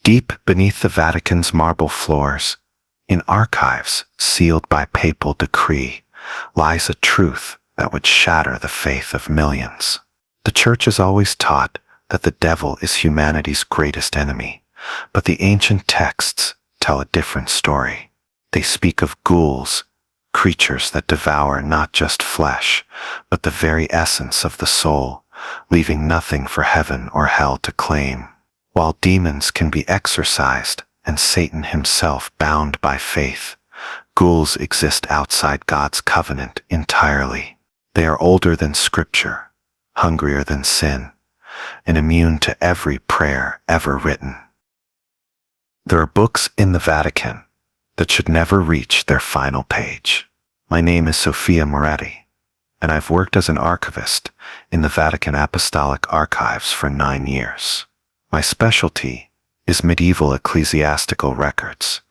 Deep beneath the Vatican's marble floors, in archives sealed by papal decree, lies a truth that would shatter the faith of millions. The Church has always taught that the devil is humanity's greatest enemy, but the ancient texts tell a different story. They speak of ghouls, creatures that devour not just flesh, but the very essence of the soul, leaving nothing for heaven or hell to claim. While demons can be exorcised and Satan himself bound by faith, ghouls exist outside God's covenant entirely. They are older than Scripture, hungrier than sin, and immune to every prayer ever written. There are books in the Vatican that should never reach their final page. My name is Sofia Moretti, and I've worked as an archivist in the Vatican Apostolic Archives for 9 years. My specialty is medieval ecclesiastical records,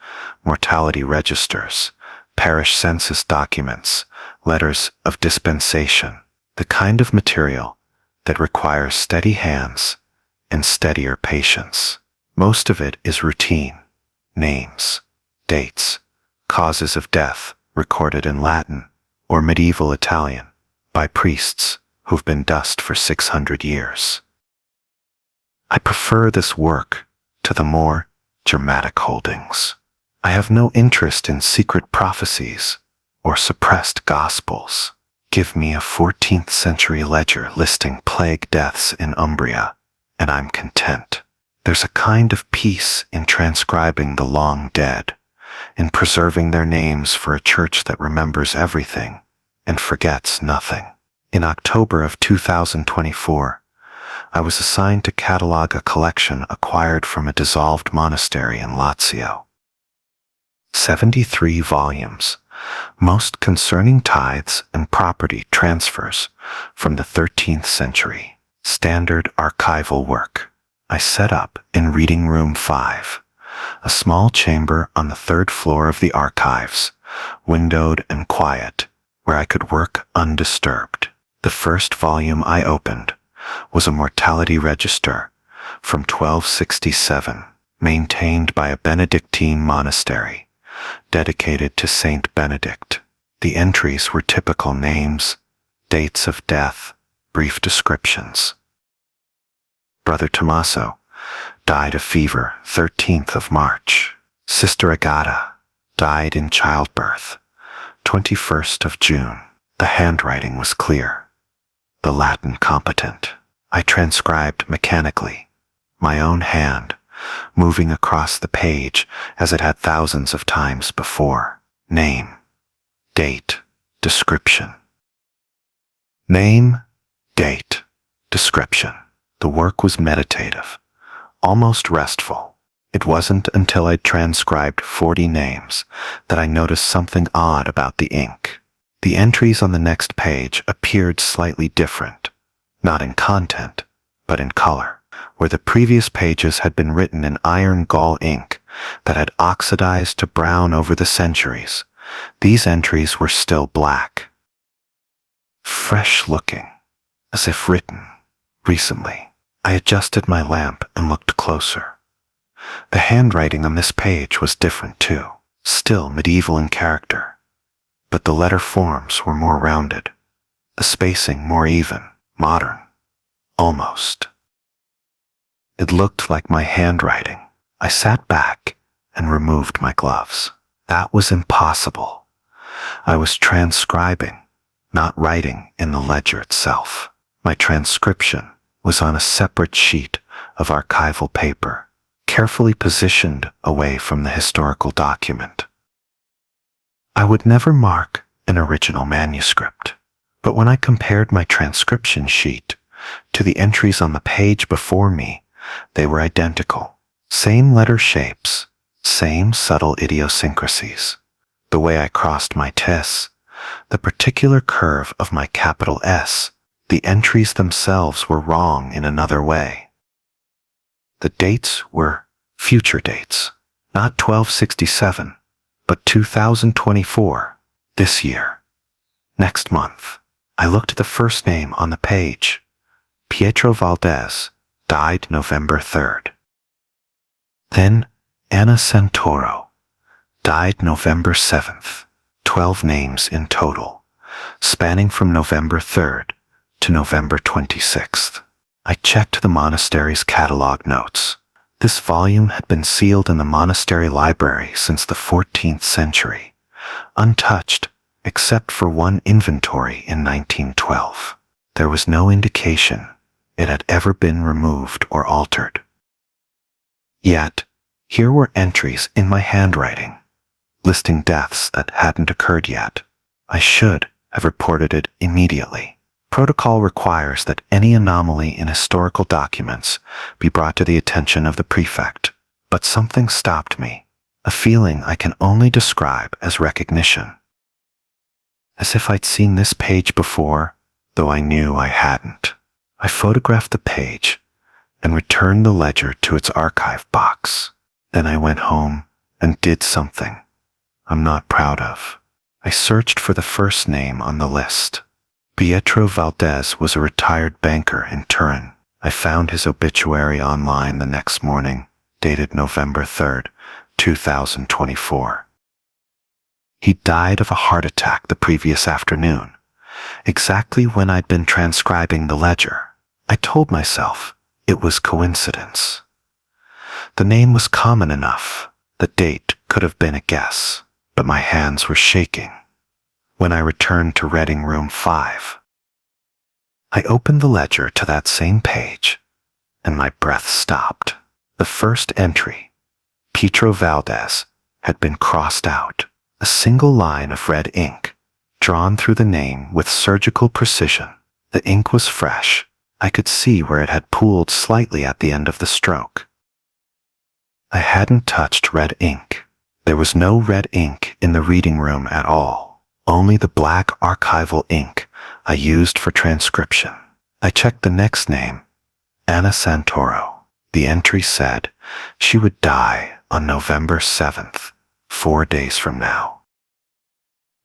mortality registers, parish census documents, letters of dispensation, the kind of material that requires steady hands and steadier patience. Most of it is routine, names, dates, causes of death recorded in Latin or medieval Italian by priests who've been dust for 600 years. I prefer this work to the more dramatic holdings. I have no interest in secret prophecies or suppressed gospels. Give me a 14th century ledger listing plague deaths in Umbria, and I'm content. There's a kind of peace in transcribing the long dead, in preserving their names for a church that remembers everything and forgets nothing. In October of 2024, I was assigned to catalog a collection acquired from a dissolved monastery in Lazio. 73 volumes, most concerning tithes and property transfers from the 13th century. Standard archival work. I set up in Reading Room 5, a small chamber on the 3rd floor of the archives, windowed and quiet, where I could work undisturbed. The first volume I opened was a mortality register from 1267, maintained by a Benedictine monastery, dedicated to Saint Benedict. The entries were typical names, dates of death, brief descriptions. Brother Tommaso died of fever 13th of March. Sister Agata died in childbirth 21st of June. The handwriting was clear, the Latin competent. I transcribed mechanically, my own hand moving across the page as it had thousands of times before. Name, date, description. Name, date, description. The work was meditative, almost restful. It wasn't until I'd transcribed 40 names that I noticed something odd about the ink. The entries on the next page appeared slightly different, not in content, but in color. Where the previous pages had been written in iron gall ink that had oxidized to brown over the centuries, these entries were still black. Fresh looking, as if written recently. I adjusted my lamp and looked closer. The handwriting on this page was different too, still medieval in character, but the letter forms were more rounded, the spacing more even, modern, almost. It looked like my handwriting. I sat back and removed my gloves. That was impossible. I was transcribing, not writing in the ledger itself. My transcription was on a separate sheet of archival paper, carefully positioned away from the historical document. I would never mark an original manuscript, but when I compared my transcription sheet to the entries on the page before me, they were identical. Same letter shapes, same subtle idiosyncrasies. The way I crossed my T's, the particular curve of my capital S, the entries themselves were wrong in another way. The dates were future dates, not 1267, but 2024, this year, next month. I looked at the first name on the page. Pietro Valdez died November 3rd. Then Anna Santoro died November 7th, 12 names in total, spanning from November 3rd to November 26th. I checked the monastery's catalog notes. This volume had been sealed in the monastery library since the 14th century, untouched except for one inventory in 1912. There was no indication it had ever been removed or altered. Yet, here were entries in my handwriting, listing deaths that hadn't occurred yet. I should have reported it immediately. Protocol requires that any anomaly in historical documents be brought to the attention of the prefect, but something stopped me, a feeling I can only describe as recognition. As if I'd seen this page before, though I knew I hadn't. I photographed the page and returned the ledger to its archive box. Then I went home and did something I'm not proud of. I searched for the first name on the list. Pietro Valdez was a retired banker in Turin. I found his obituary online the next morning, dated November 3rd, 2024. He died of a heart attack the previous afternoon, exactly when I'd been transcribing the ledger. I told myself it was coincidence. The name was common enough. The date could have been a guess, but my hands were shaking when I returned to Reading Room 5. I opened the ledger to that same page, and my breath stopped. The first entry, Pietro Valdez, had been crossed out. A single line of red ink, drawn through the name with surgical precision. The ink was fresh. I could see where it had pooled slightly at the end of the stroke. I hadn't touched red ink. There was no red ink in the reading room at all, only the black archival ink I used for transcription. I checked the next name, Anna Santoro. The entry said she would die on November 7th, 4 days from now.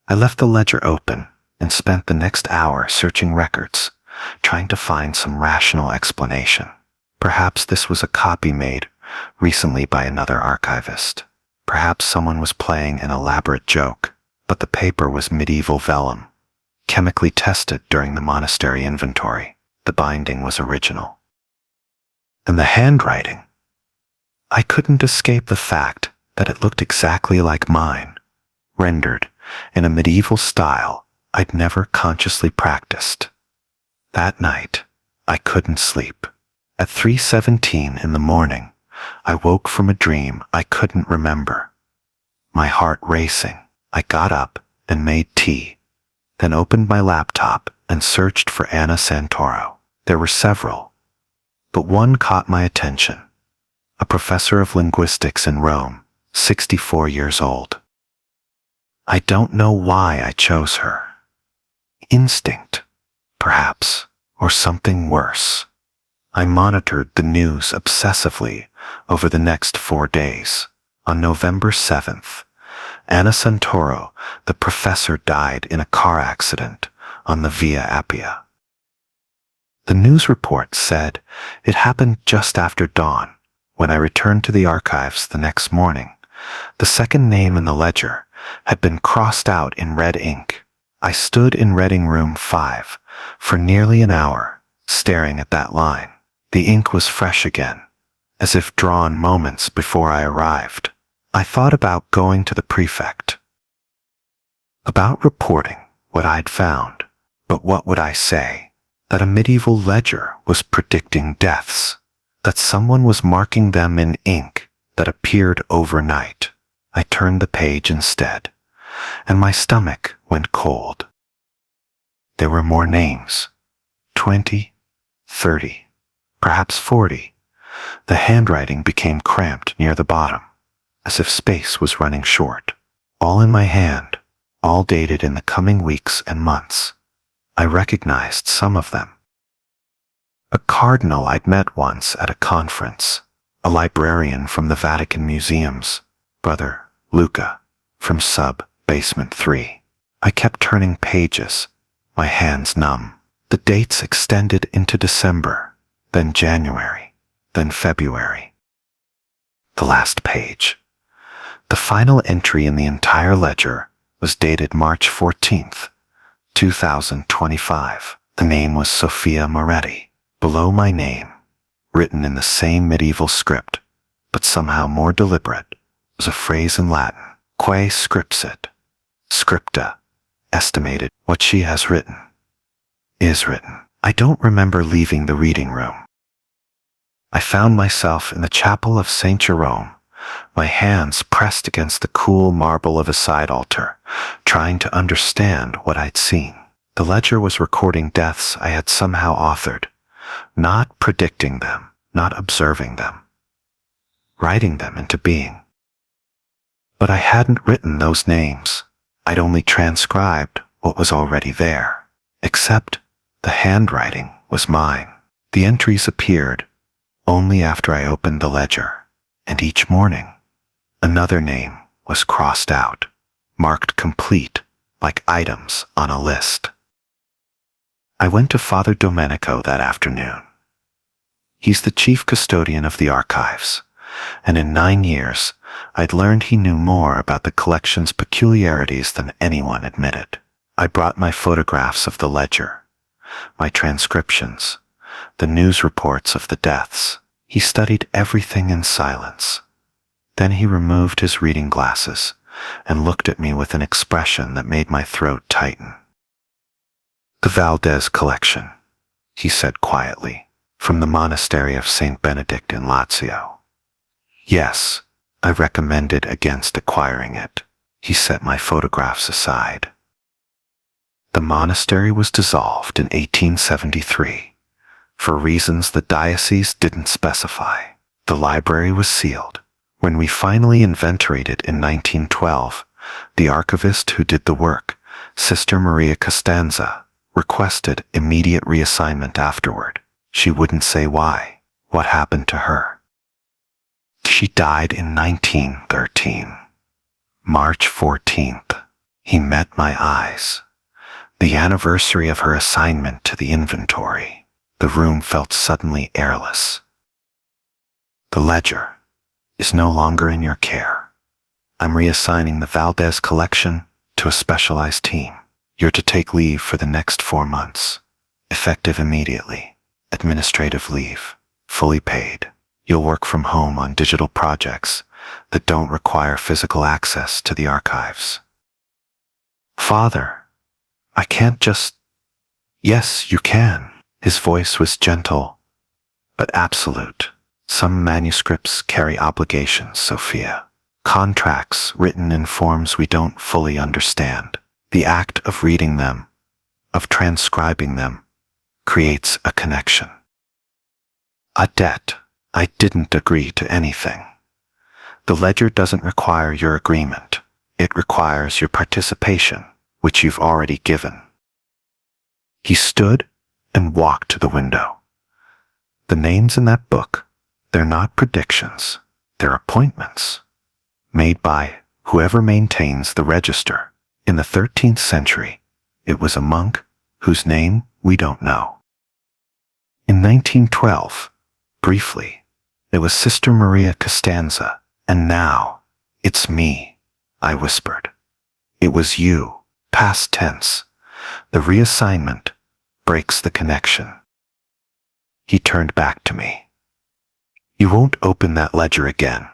I left the ledger open and spent the next hour searching records, trying to find some rational explanation. Perhaps this was a copy made recently by another archivist. Perhaps someone was playing an elaborate joke, but the paper was medieval vellum, chemically tested during the monastery inventory. The binding was original. And the handwriting. I couldn't escape the fact that it looked exactly like mine, rendered in a medieval style I'd never consciously practiced. That night, I couldn't sleep. At 3:17 in the morning, I woke from a dream I couldn't remember. My heart racing, I got up and made tea, then opened my laptop and searched for Anna Santoro. There were several, but one caught my attention. A professor of linguistics in Rome, 64 years old. I don't know why I chose her. Instinct, perhaps, or something worse. I monitored the news obsessively over the next 4 days. On November 7th, Anna Santoro, the professor, died in a car accident on the Via Appia. The news report said it happened just after dawn. When I returned to the archives the next morning, the second name in the ledger had been crossed out in red ink. I stood in Reading Room 5 for nearly an hour, staring at that line. The ink was fresh again, as if drawn moments before I arrived. I thought about going to the prefect, about reporting what I'd found. But what would I say? That a medieval ledger was predicting deaths, that someone was marking them in ink that appeared overnight. I turned the page instead, and my stomach went cold. There were more names, 20, 30, perhaps 40. The handwriting became cramped near the bottom, as if space was running short. All in my hand, all dated in the coming weeks and months. I recognized some of them. A cardinal I'd met once at a conference, a librarian from the Vatican museums, Brother Luca, from Basement 3. I kept turning pages, my hands numb. The dates extended into December, then January, then February. The last page. The final entry in the entire ledger was dated March 14th, 2025. The name was Sophia Moretti. Below my name, written in the same medieval script, but somehow more deliberate, was a phrase in Latin, quae scripsit, scripta, estimated. What she has written is written. I don't remember leaving the reading room. I found myself in the chapel of St. Jerome, my hands pressed against the cool marble of a side altar, trying to understand what I'd seen. The ledger was recording deaths I had somehow authored, not predicting them, not observing them, writing them into being. But I hadn't written those names. I'd only transcribed what was already there, except the handwriting was mine. The entries appeared only after I opened the ledger, and each morning, another name was crossed out, marked complete, like items on a list. I went to Father Domenico that afternoon. He's the chief custodian of the archives, and in 9 years, I'd learned he knew more about the collection's peculiarities than anyone admitted. I brought my photographs of the ledger, my transcriptions, the news reports of the deaths. He studied everything in silence. Then he removed his reading glasses and looked at me with an expression that made my throat tighten. The Valdez collection, he said quietly, from the monastery of St. Benedict in Lazio. Yes, I recommended against acquiring it. He set my photographs aside. The monastery was dissolved in 1873, for reasons the diocese didn't specify. The library was sealed. When we finally inventoried it in 1912, the archivist who did the work, Sister Maria Costanza, requested immediate reassignment afterward. She wouldn't say why. What happened to her? She died in 1913. March 14th. He met my eyes. The anniversary of her assignment to the inventory. The room felt suddenly airless. The ledger is no longer in your care. I'm reassigning the Valdez collection to a specialized team. You're to take leave for the next 4 months, effective immediately. Administrative leave, fully paid. You'll work from home on digital projects that don't require physical access to the archives. Father, I can't just... Yes, you can. His voice was gentle, but absolute. Some manuscripts carry obligations, Sophia. Contracts written in forms we don't fully understand. The act of reading them, of transcribing them, creates a connection. A debt. I didn't agree to anything. The ledger doesn't require your agreement. It requires your participation, which you've already given. He stood and walked to the window. The names in that book, they're not predictions. They're appointments, made by whoever maintains the register. In the 13th century, it was a monk whose name we don't know. In 1912, briefly, it was Sister Maria Costanza, and now, it's me, I whispered. It was you, past tense. The reassignment breaks the connection. He turned back to me. You won't open that ledger again.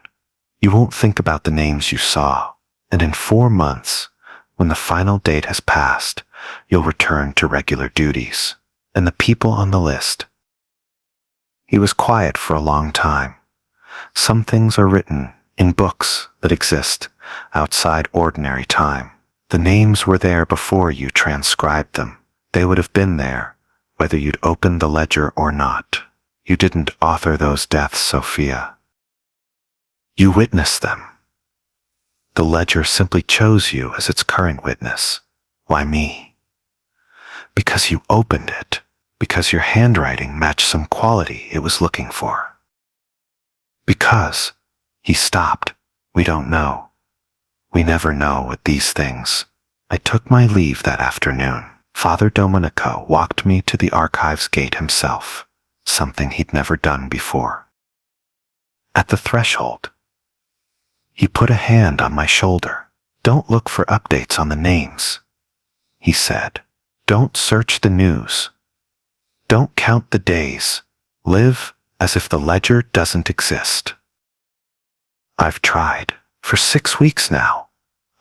You won't think about the names you saw, and in 4 months, when the final date has passed, you'll return to regular duties, and the people on the list. He was quiet for a long time. Some things are written in books that exist outside ordinary time. The names were there before you transcribed them. They would have been there, whether you'd opened the ledger or not. You didn't author those deaths, Sophia. You witnessed them. The ledger simply chose you as its current witness. Why me? Because you opened it. Because your handwriting matched some quality it was looking for. Because, he stopped, we don't know. We never know with these things. I took my leave that afternoon. Father Domenico walked me to the archives gate himself, something he'd never done before. At the threshold, He put a hand on my shoulder. "Don't look for updates on the names," he said. "Don't search the news. Don't count the days. Live as if the ledger doesn't exist." I've tried. For 6 weeks now,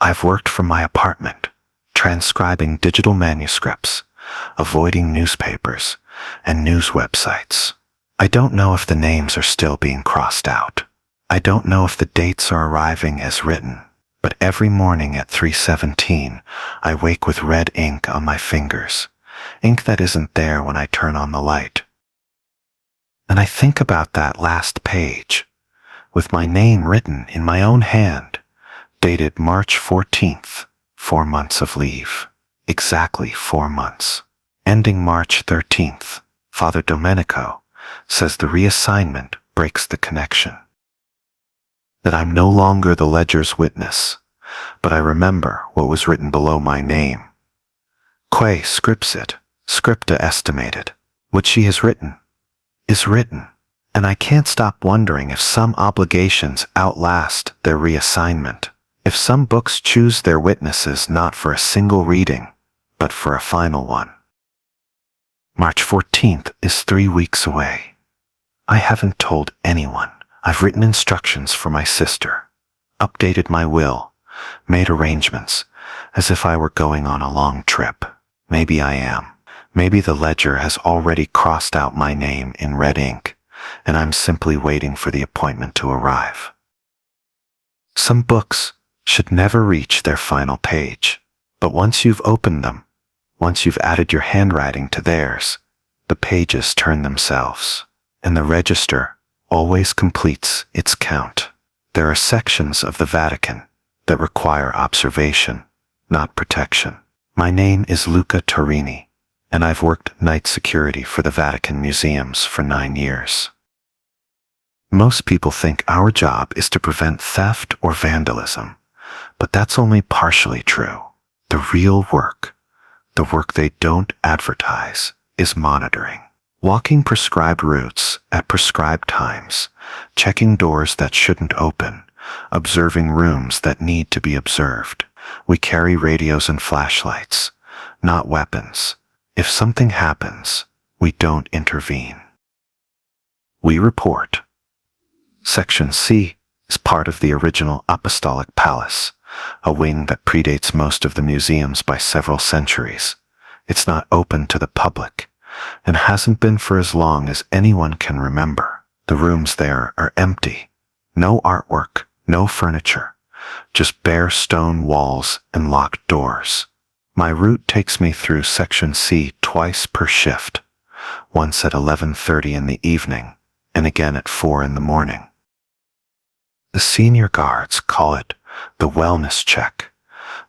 I've worked from my apartment, transcribing digital manuscripts, avoiding newspapers and news websites. I don't know if the names are still being crossed out. I don't know if the dates are arriving as written, but every morning at 3:17, I wake with red ink on my fingers, ink that isn't there when I turn on the light. And I think about that last page, with my name written in my own hand, dated March 14th, 4 months of leave. Exactly 4 months. Ending March 13th, Father Domenico says the reassignment breaks the connection. That I'm no longer the ledger's witness, but I remember what was written below my name. Quae scripsit, scripta estimated. What she has written is written, and I can't stop wondering if some obligations outlast their reassignment, if some books choose their witnesses not for a single reading, but for a final one. March 14th is 3 weeks away. I haven't told anyone. I've written instructions for my sister, updated my will, made arrangements, as if I were going on a long trip. Maybe I am. Maybe the ledger has already crossed out my name in red ink, and I'm simply waiting for the appointment to arrive. Some books should never reach their final page, but once you've opened them, once you've added your handwriting to theirs, the pages turn themselves, and the register always completes its count. There are sections of the Vatican that require observation, not protection. My name is Luca Torini, and I've worked night security for the Vatican museums for 9 years. Most people think our job is to prevent theft or vandalism, but that's only partially true. The real work, the work they don't advertise, is monitoring. Walking prescribed routes at prescribed times, checking doors that shouldn't open, observing rooms that need to be observed. We carry radios and flashlights, not weapons. If something happens, we don't intervene. We report. Section C is part of the original Apostolic Palace, a wing that predates most of the museums by several centuries. It's not open to the public, and hasn't been for as long as anyone can remember. The rooms there are empty. No artwork, no furniture, just bare stone walls and locked doors. My route takes me through Section C twice per shift, once at 11:30 in the evening, and again at 4 in the morning. The senior guards call it the wellness check,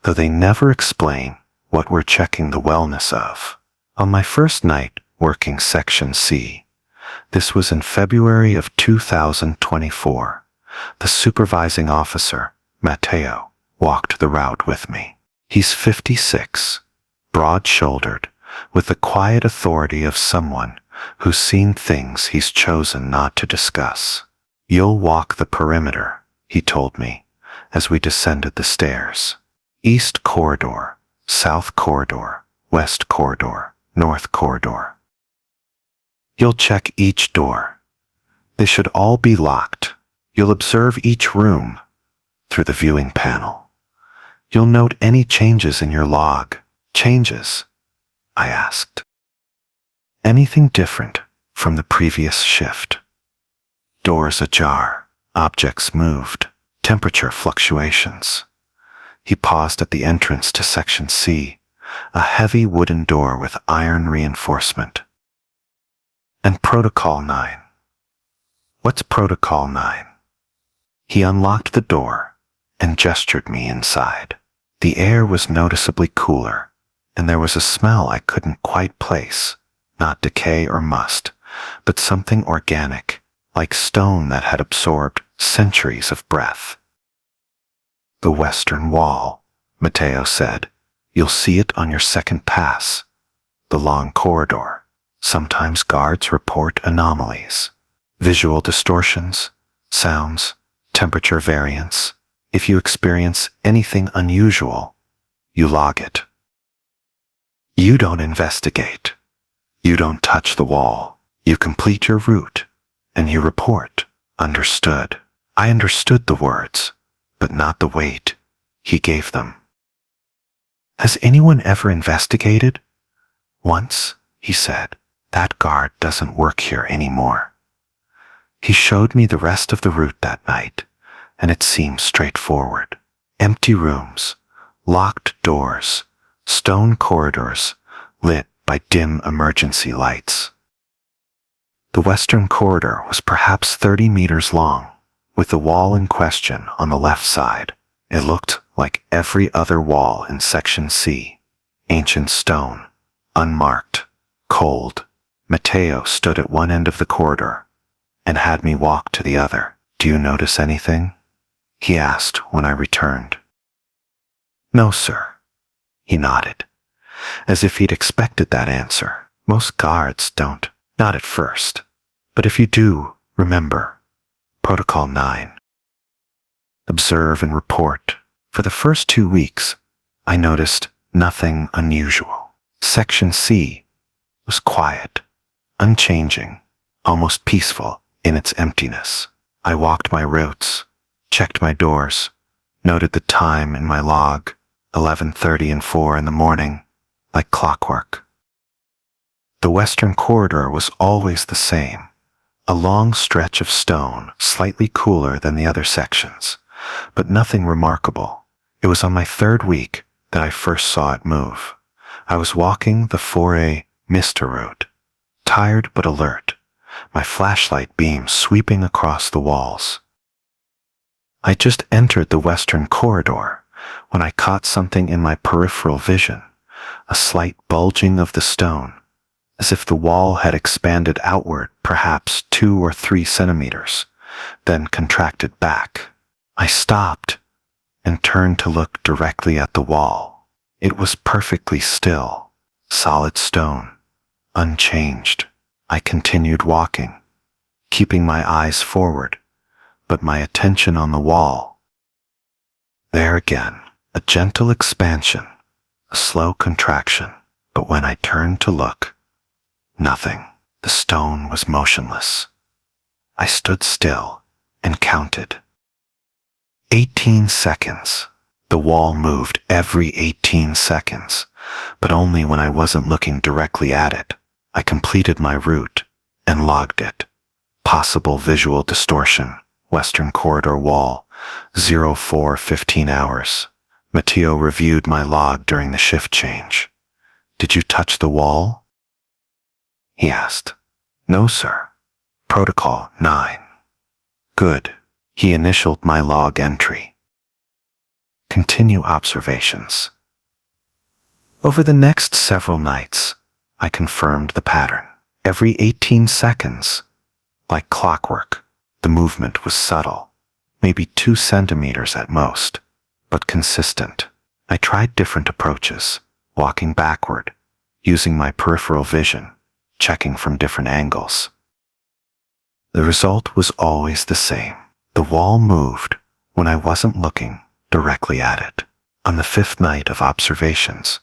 though they never explain what we're checking the wellness of. On my first night working Section C, this was in February of 2024, the supervising officer, Matteo, walked the route with me. He's 56, broad-shouldered, with the quiet authority of someone who's seen things he's chosen not to discuss. "You'll walk the perimeter," he told me, as we descended the stairs. East corridor, south corridor, west corridor, north corridor. You'll check each door. They should all be locked. You'll observe each room through the viewing panel. You'll note any changes in your log. Changes? I asked. Anything different from the previous shift? Doors ajar, objects moved, temperature fluctuations. He paused at the entrance to Section C, a heavy wooden door with iron reinforcement. "And Protocol 9. What's Protocol 9? He unlocked the door and gestured me inside. The air was noticeably cooler, and there was a smell I couldn't quite place, not decay or must, but something organic, like stone that had absorbed centuries of breath. "The western wall," Matteo said. "You'll see it on your second pass. The long corridor. Sometimes guards report anomalies. Visual distortions, sounds, temperature variance. If you experience anything unusual, you log it. You don't investigate. You don't touch the wall. You complete your route, and you report. Understood. I understood the words, but not the weight he gave them. Has anyone ever investigated? Once, he said, that guard doesn't work here anymore. He showed me the rest of the route that night, and it seemed straightforward. Empty rooms, locked doors, stone corridors lit by dim emergency lights. The western corridor was perhaps 30 meters long, with the wall in question on the left side. It looked like every other wall in Section C. Ancient stone, unmarked, cold. Matteo stood at one end of the corridor and had me walk to the other. Do you notice anything? He asked when I returned. No, sir. He nodded, as if he'd expected that answer. Most guards don't. Not at first. But if you do, remember, Protocol 9. Observe and report. For the first 2 weeks, I noticed nothing unusual. Section C was quiet, unchanging, almost peaceful in its emptiness. I walked my routes, checked my doors, noted the time in my log, 11:30 and 4 in the morning, like clockwork. The western corridor was always the same, a long stretch of stone, slightly cooler than the other sections, but nothing remarkable. It was on my 3rd week that I first saw it move. I was walking the 4A Mister route, tired but alert, my flashlight beam sweeping across the walls. I just entered the western corridor when I caught something in my peripheral vision, a slight bulging of the stone, as if the wall had expanded outward perhaps 2 or 3 centimeters, then contracted back. I stopped and turned to look directly at the wall. It was perfectly still, solid stone, unchanged. I continued walking, keeping my eyes forward, but my attention on the wall. There again, a gentle expansion, a slow contraction, but when I turned to look, nothing. The stone was motionless. I stood still and counted. 18 seconds. The wall moved every 18 seconds, but only when I wasn't looking directly at it. I completed my route and logged it. Possible visual distortion. Western corridor wall, 04:15 hours. Matteo reviewed my log during the shift change. Did you touch the wall? He asked. No, sir. Protocol 9. Good. He initialed my log entry. Continue observations. Over the next several nights, I confirmed the pattern. Every 18 seconds, like clockwork, the movement was subtle, maybe 2 centimeters at most, but consistent. I tried different approaches, walking backward, using my peripheral vision, checking from different angles. The result was always the same. The wall moved when I wasn't looking directly at it. On the 5th night of observations,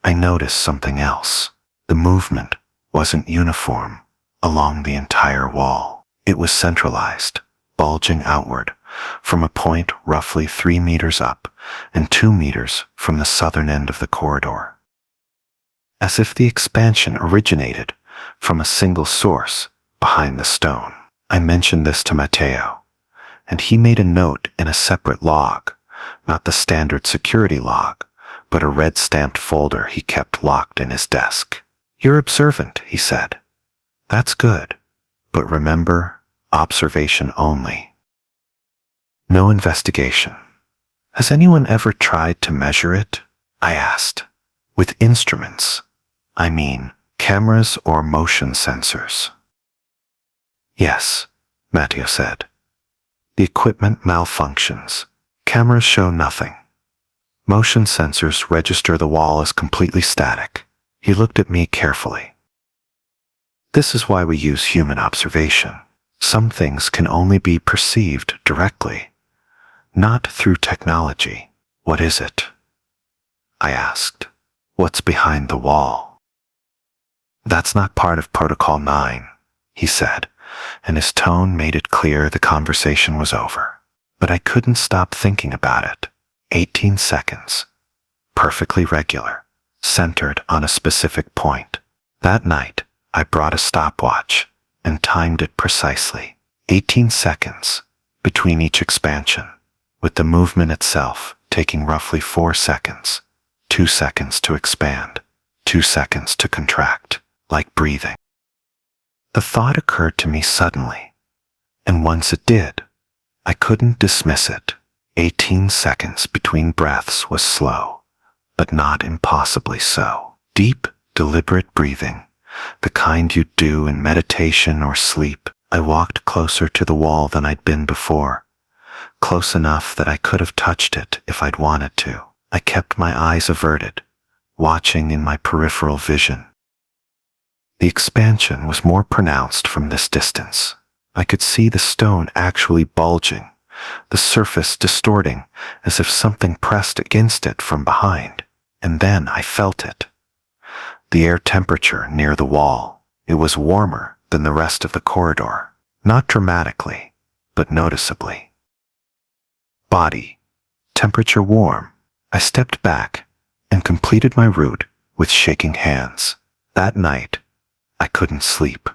I noticed something else. The movement wasn't uniform along the entire wall. It was centralized, bulging outward from a point roughly 3 meters up and 2 meters from the southern end of the corridor. As if the expansion originated from a single source behind the stone. I mentioned this to Matteo, and he made a note in a separate log, not the standard security log, but a red-stamped folder he kept locked in his desk. You're observant, he said. That's good, but remember, observation only. No investigation. Has anyone ever tried to measure it? I asked. With instruments. I mean, cameras or motion sensors. Yes, Matteo said. The equipment malfunctions. Cameras show nothing. Motion sensors register the wall as completely static. He looked at me carefully. This is why we use human observation. Some things can only be perceived directly. Not through technology. What is it? I asked. What's behind the wall? That's not part of Protocol 9, he said, and his tone made it clear the conversation was over. But I couldn't stop thinking about it. 18 seconds. Perfectly regular, centered on a specific point. That night, I brought a stopwatch and timed it precisely. 18 seconds between each expansion, with the movement itself taking roughly 4 seconds. 2 seconds to expand, 2 seconds to contract, like breathing. The thought occurred to me suddenly, and once it did, I couldn't dismiss it. 18 seconds between breaths was slow, but not impossibly so. Deep, deliberate breathing, the kind you'd do in meditation or sleep. I walked closer to the wall than I'd been before, close enough that I could have touched it if I'd wanted to. I kept my eyes averted, watching in my peripheral vision. The expansion was more pronounced from this distance. I could see the stone actually bulging, the surface distorting as if something pressed against it from behind. And then I felt it. The air temperature near the wall. It was warmer than the rest of the corridor. Not dramatically, but noticeably. Body. Temperature warm. I stepped back and completed my route with shaking hands. That night, I couldn't sleep.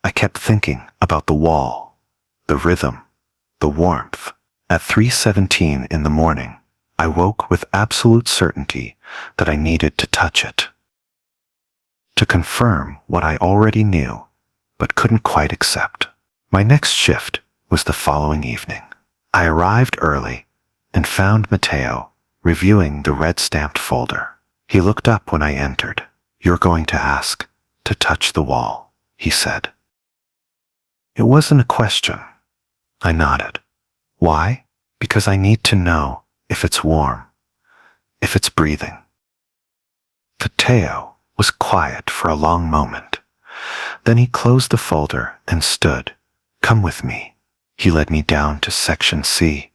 I kept thinking about the wall, the rhythm, the warmth. At 3:17 in the morning, I woke with absolute certainty that I needed to touch it. To confirm what I already knew, but couldn't quite accept. My next shift was the following evening. I arrived early and found Matteo reviewing the red-stamped folder. He looked up when I entered. "You're going to ask to touch the wall," he said. It wasn't a question. I nodded. Why? Because I need to know if it's warm, if it's breathing. Matteo was quiet for a long moment. Then he closed the folder and stood. "Come with me." He led me down to Section C.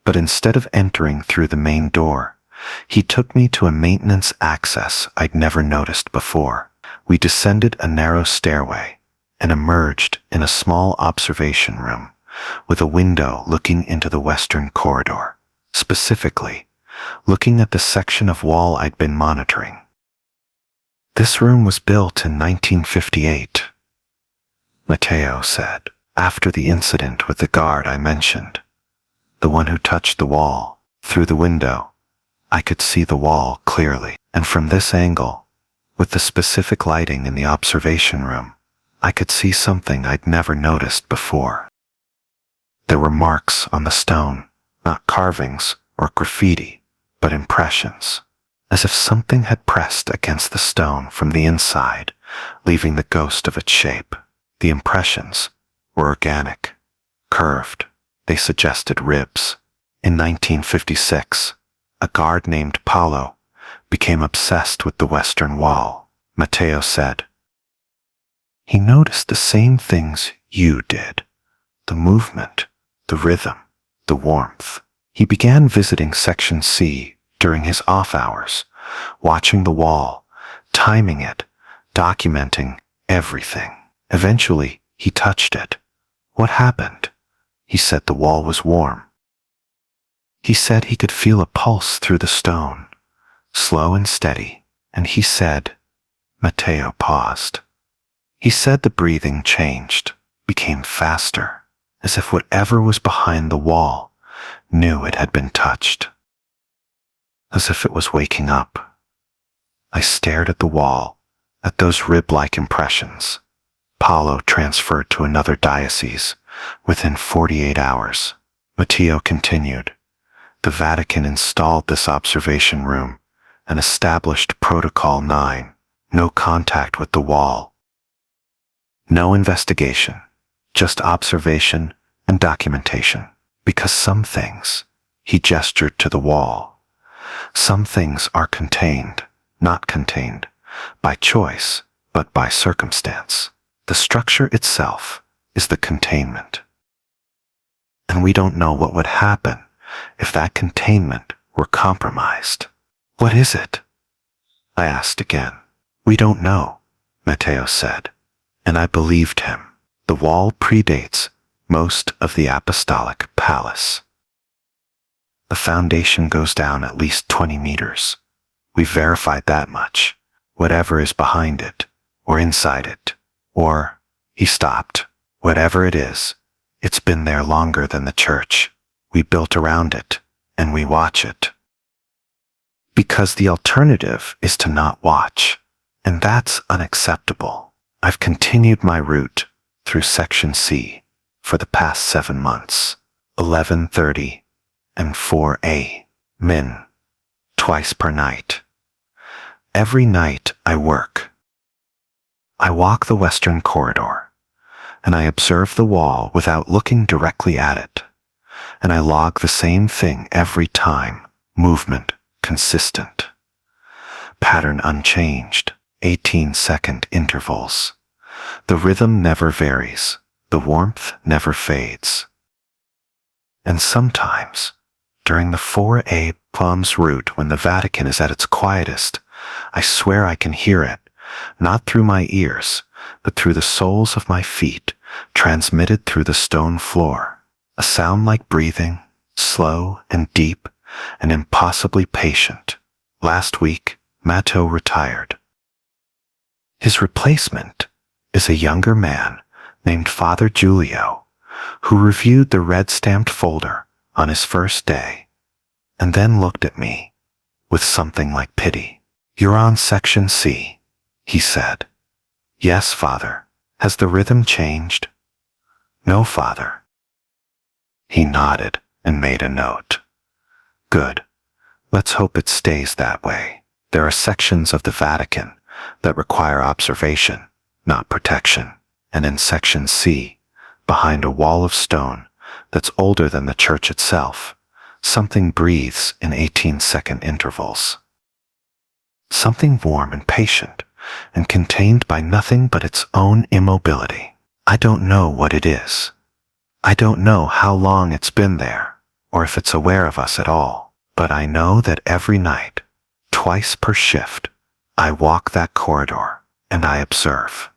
But instead of entering through the main door, he took me to a maintenance access I'd never noticed before. We descended a narrow stairway and emerged in a small observation room with a window looking into the western corridor, specifically looking at the section of wall I'd been monitoring. This room was built in 1958, Matteo said, after the incident with the guard I mentioned, the one who touched the wall. Through the window, I could see the wall clearly, and from this angle, with the specific lighting in the observation room, I could see something I'd never noticed before. There were marks on the stone, not carvings or graffiti, but impressions, as if something had pressed against the stone from the inside, leaving the ghost of its shape. The impressions were organic, curved. They suggested ribs. In 1956, a guard named Paolo became obsessed with the western wall, Matteo said. He noticed the same things you did, the movement, the rhythm, the warmth. He began visiting Section C during his off hours, watching the wall, timing it, documenting everything. Eventually, he touched it. What happened? He said the wall was warm. He said he could feel a pulse through the stone, slow and steady, and he said, Matteo paused. He said the breathing changed, became faster, as if whatever was behind the wall knew it had been touched. As if it was waking up. I stared at the wall, at those rib-like impressions. Paolo transferred to another diocese within 48 hours. Matteo continued. The Vatican installed this observation room and established Protocol 9, no contact with the wall. No investigation, just observation and documentation. Because some things, he gestured to the wall, some things are contained, not contained, by choice, but by circumstance. The structure itself is the containment. And we don't know what would happen if that containment were compromised. What is it? I asked again. We don't know, Matteo said, and I believed him. The wall predates most of the apostolic palace. The foundation goes down at least 20 meters. We've verified that much. Whatever is behind it, or inside it, or, he stopped, whatever it is, it's been there longer than the church. We built around it, and we watch it. Because the alternative is to not watch, and that's unacceptable. I've continued my route through Section C for the past 7 months, 11:30 and 4 min, twice per night. Every night I work. I walk the western corridor, and I observe the wall without looking directly at it, and I log the same thing every time, movement consistent, pattern unchanged, 18-second intervals. The rhythm never varies, the warmth never fades. And sometimes, during the 4 Plum's route when the Vatican is at its quietest, I swear I can hear it, not through my ears, but through the soles of my feet, transmitted through the stone floor. A sound like breathing, slow and deep and impossibly patient. Last week, Matteo retired. His replacement is a younger man named Father Giulio, who reviewed the red-stamped folder on his first day, and then looked at me with something like pity. You're on Section C, he said. Yes, Father. Has the rhythm changed? No, Father. He nodded and made a note. Good. Let's hope it stays that way. There are sections of the Vatican that require observation, not protection, and in Section C, behind a wall of stone that's older than the church itself, something breathes in 18-second intervals. Something warm and patient, and contained by nothing but its own immobility. I don't know what it is. I don't know how long it's been there, or if it's aware of us at all, but I know that every night, twice per shift, I walk that corridor, and I observe.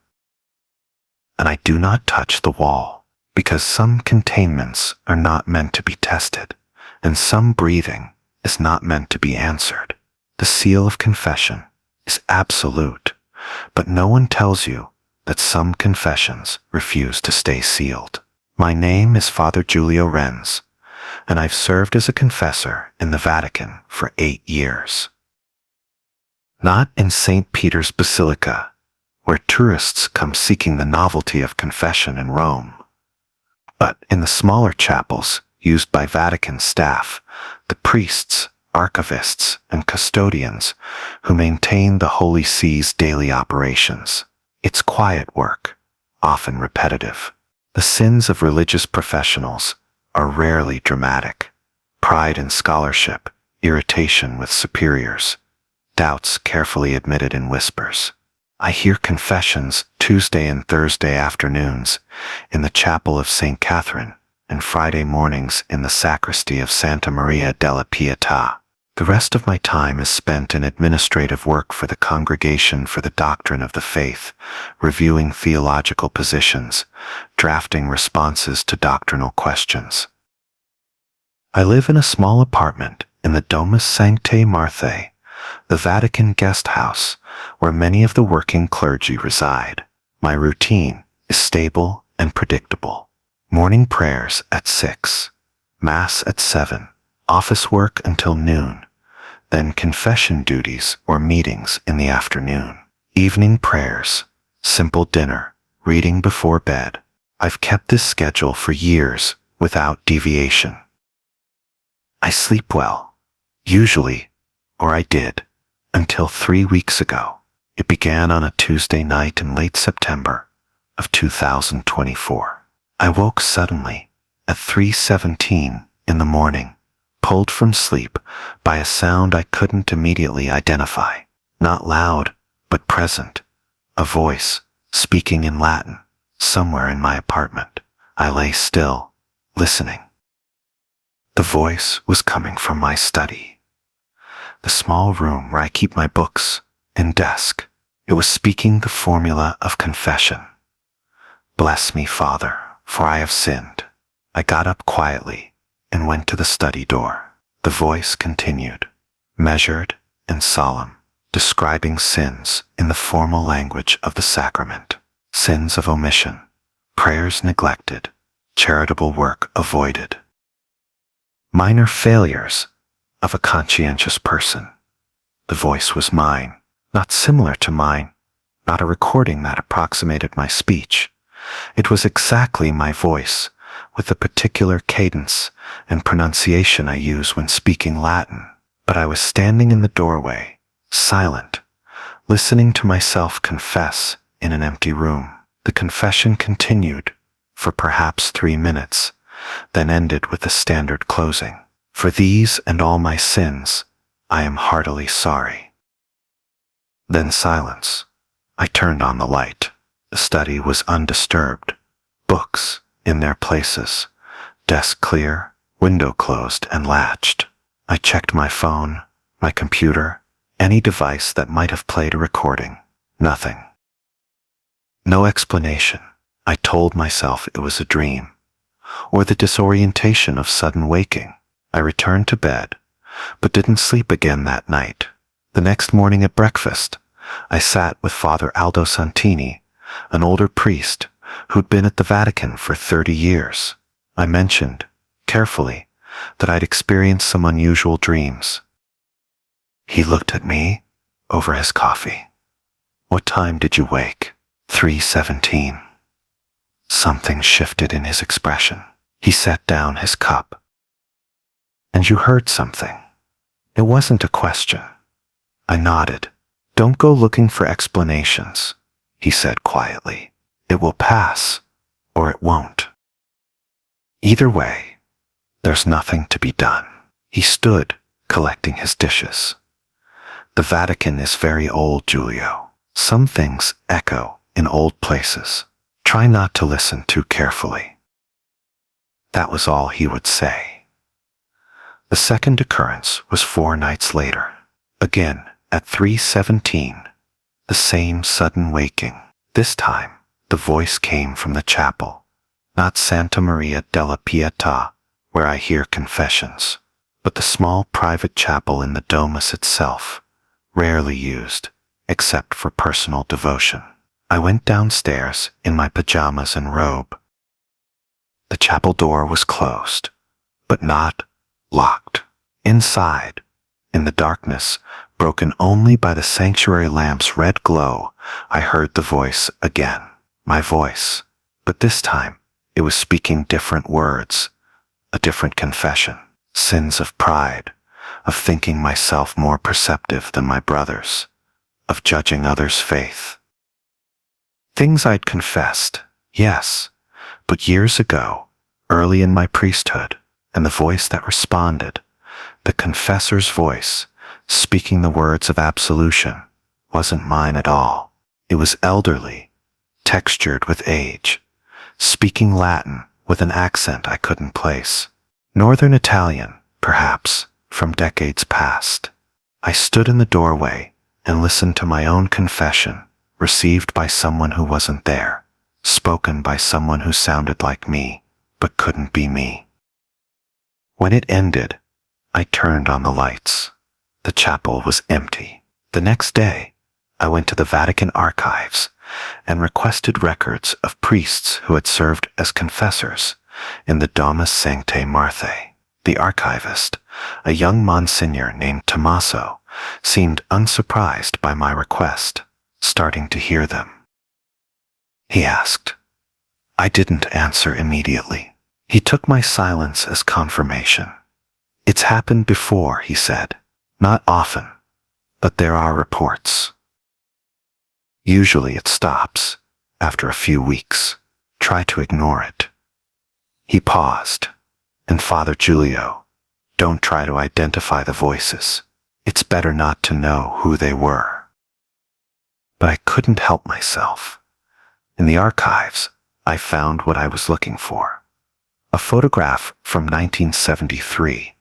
And I do not touch the wall, because some containments are not meant to be tested, and some breathing is not meant to be answered. The seal of confession is absolute, but no one tells you that some confessions refuse to stay sealed. My name is Father Giulio Renz, and I've served as a confessor in the Vatican for 8 years. Not in St. Peter's Basilica, where tourists come seeking the novelty of confession in Rome, but in the smaller chapels used by Vatican staff, the priests, archivists, and custodians who maintain the Holy See's daily operations. It's quiet work, often repetitive. The sins of religious professionals are rarely dramatic. Pride in scholarship, irritation with superiors, doubts carefully admitted in whispers. I hear confessions Tuesday and Thursday afternoons in the chapel of St. Catherine and Friday mornings in the sacristy of Santa Maria della Pietà. The rest of my time is spent in administrative work for the Congregation for the Doctrine of the Faith, reviewing theological positions, drafting responses to doctrinal questions. I live in a small apartment in the Domus Sanctae Marthae, the Vatican guest house, where many of the working clergy reside. My routine is stable and predictable. Morning prayers at 6, Mass at 7, office work until noon, then confession duties or meetings in the afternoon. Evening prayers, simple dinner, reading before bed. I've kept this schedule for years without deviation. I sleep well, usually, or I did, until 3 weeks ago. It began on a Tuesday night in late September of 2024. I woke suddenly at 3:17 in the morning, pulled from sleep by a sound I couldn't immediately identify. Not loud, but present. A voice, speaking in Latin, somewhere in my apartment. I lay still, listening. The voice was coming from my study, the small room where I keep my books and desk. It was speaking the formula of confession. Bless me, Father, for I have sinned. I got up quietly and went to the study door. The voice continued, measured and solemn, describing sins in the formal language of the sacrament. Sins of omission, prayers neglected, charitable work avoided. Minor failures of a conscientious person. The voice was mine, not similar to mine, not a recording that approximated my speech. It was exactly my voice, with the particular cadence and pronunciation I use when speaking Latin. But I was standing in the doorway, silent, listening to myself confess in an empty room. The confession continued for perhaps 3 minutes, then ended with the standard closing. For these and all my sins, I am heartily sorry. Then silence. I turned on the light. The study was undisturbed. Books in their places. Desk clear, window closed and latched. I checked my phone, my computer, any device that might have played a recording. Nothing. No explanation. I told myself it was a dream, or the disorientation of sudden waking. I returned to bed, but didn't sleep again that night. The next morning at breakfast, I sat with Father Aldo Santini, an older priest who'd been at the Vatican for 30 years. I mentioned, carefully, that I'd experienced some unusual dreams. He looked at me over his coffee. What time did you wake? 3:17. Something shifted in his expression. He set down his cup. And you heard something. It wasn't a question. I nodded. Don't go looking for explanations, he said quietly. It will pass, or it won't. Either way, there's nothing to be done. He stood, collecting his dishes. The Vatican is very old, Giulio. Some things echo in old places. Try not to listen too carefully. That was all he would say. The second occurrence was 4 nights later. Again, at 3:17, the same sudden waking. This time, the voice came from the chapel, not Santa Maria della Pietà, where I hear confessions, but the small private chapel in the domus itself, rarely used, except for personal devotion. I went downstairs in my pajamas and robe. The chapel door was closed, but not locked. Inside, in the darkness, broken only by the sanctuary lamp's red glow, I heard the voice again. My voice, but this time it was speaking different words, a different confession. Sins of pride, of thinking myself more perceptive than my brothers, of judging others' faith. Things I'd confessed, yes, but years ago, early in my priesthood, and the voice that responded, the confessor's voice, speaking the words of absolution, wasn't mine at all. It was elderly, textured with age, speaking Latin with an accent I couldn't place. Northern Italian, perhaps, from decades past. I stood in the doorway and listened to my own confession, received by someone who wasn't there, spoken by someone who sounded like me, but couldn't be me. When it ended, I turned on the lights. The chapel was empty. The next day, I went to the Vatican archives and requested records of priests who had served as confessors in the Domus Sanctae Marthae. The archivist, a young Monsignor named Tommaso, seemed unsurprised by my request, starting to hear them. He asked. I didn't answer immediately. He took my silence as confirmation. It's happened before, he said. Not often, but there are reports. Usually it stops after a few weeks. Try to ignore it. He paused. And Father Giulio, don't try to identify the voices. It's better not to know who they were. But I couldn't help myself. In the archives, I found what I was looking for. A photograph from 1973,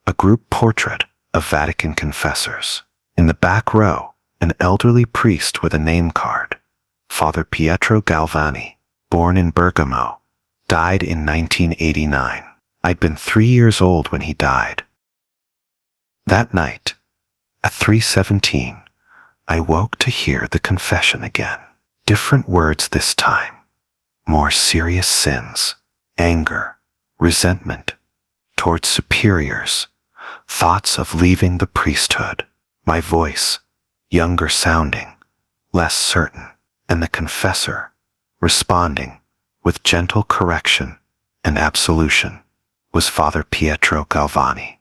a group portrait of Vatican confessors. In the back row, an elderly priest with a name card, Father Pietro Galvani, born in Bergamo, died in 1989. I'd been 3 years old when he died. That night, at 3:17, I woke to hear the confession again. Different words this time. More serious sins, anger, resentment towards superiors, thoughts of leaving the priesthood. My voice, younger sounding, less certain, and the confessor, responding with gentle correction and absolution, was Father Pietro Galvani.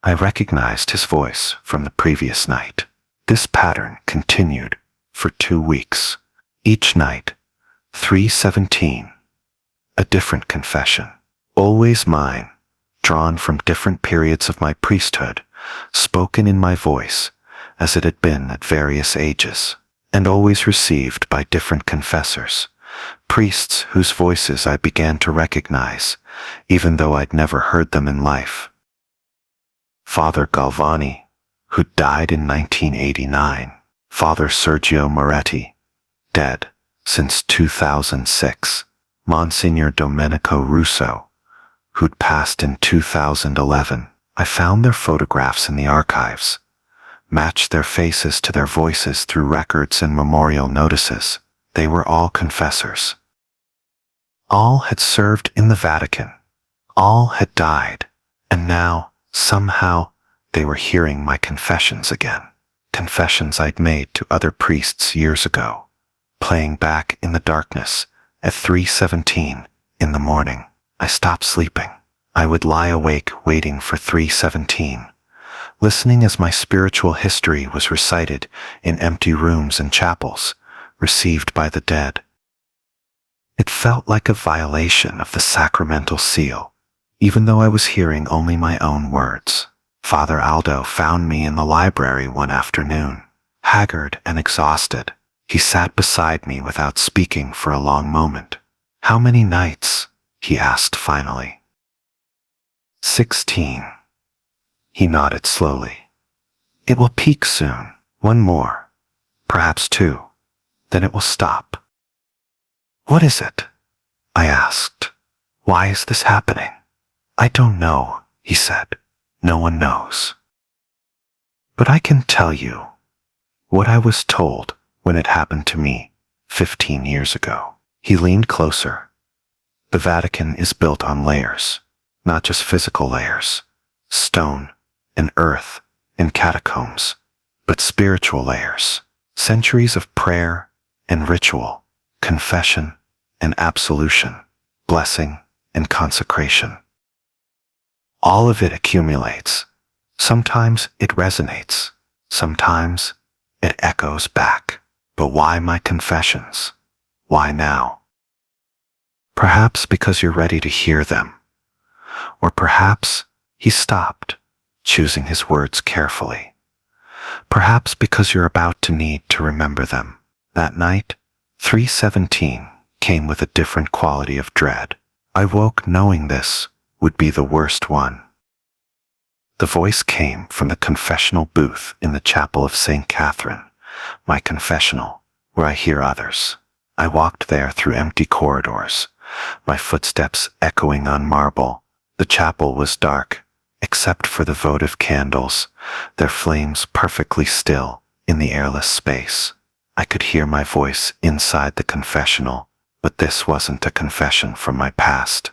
I recognized his voice from the previous night. This pattern continued for 2 weeks. Each night, 3:17, a different confession, always mine, drawn from different periods of my priesthood, spoken in my voice as it had been at various ages, and always received by different confessors, priests whose voices I began to recognize, even though I'd never heard them in life. Father Galvani, who died in 1989, Father Sergio Moretti, dead since 2006, Monsignor Domenico Russo, who'd passed in 2011. I found their photographs in the archives, matched their faces to their voices through records and memorial notices. They were all confessors. All had served in the Vatican. All had died, and now, somehow, they were hearing my confessions again. Confessions I'd made to other priests years ago, playing back in the darkness at 3:17 in the morning. I stopped sleeping. I would lie awake waiting for 3:17, listening as my spiritual history was recited in empty rooms and chapels, received by the dead. It felt like a violation of the sacramental seal, even though I was hearing only my own words. Father Aldo found me in the library one afternoon, haggard and exhausted. He sat beside me without speaking for a long moment. "How many nights?" he asked finally. 16. He nodded slowly. "It will peak soon. 1 more, perhaps 2. Then it will stop." "What is it?" I asked. "Why is this happening?" "I don't know," he said. "No one knows. But I can tell you what I was told when it happened to me 15 years ago." He leaned closer. "The Vatican is built on layers, not just physical layers, stone and earth and catacombs, but spiritual layers, centuries of prayer and ritual, confession and absolution, blessing and consecration. All of it accumulates. Sometimes it resonates. Sometimes it echoes back. But why my confessions? Why now? Perhaps because you're ready to hear them. Or perhaps," he stopped, choosing his words carefully, "perhaps because you're about to need to remember them." That night, 3:17 came with a different quality of dread. I woke knowing this would be the worst one. The voice came from the confessional booth in the chapel of St. Catherine, my confessional, where I hear others. I walked there through empty corridors, my footsteps echoing on marble. The chapel was dark, except for the votive candles, their flames perfectly still in the airless space. I could hear my voice inside the confessional, but this wasn't a confession from my past.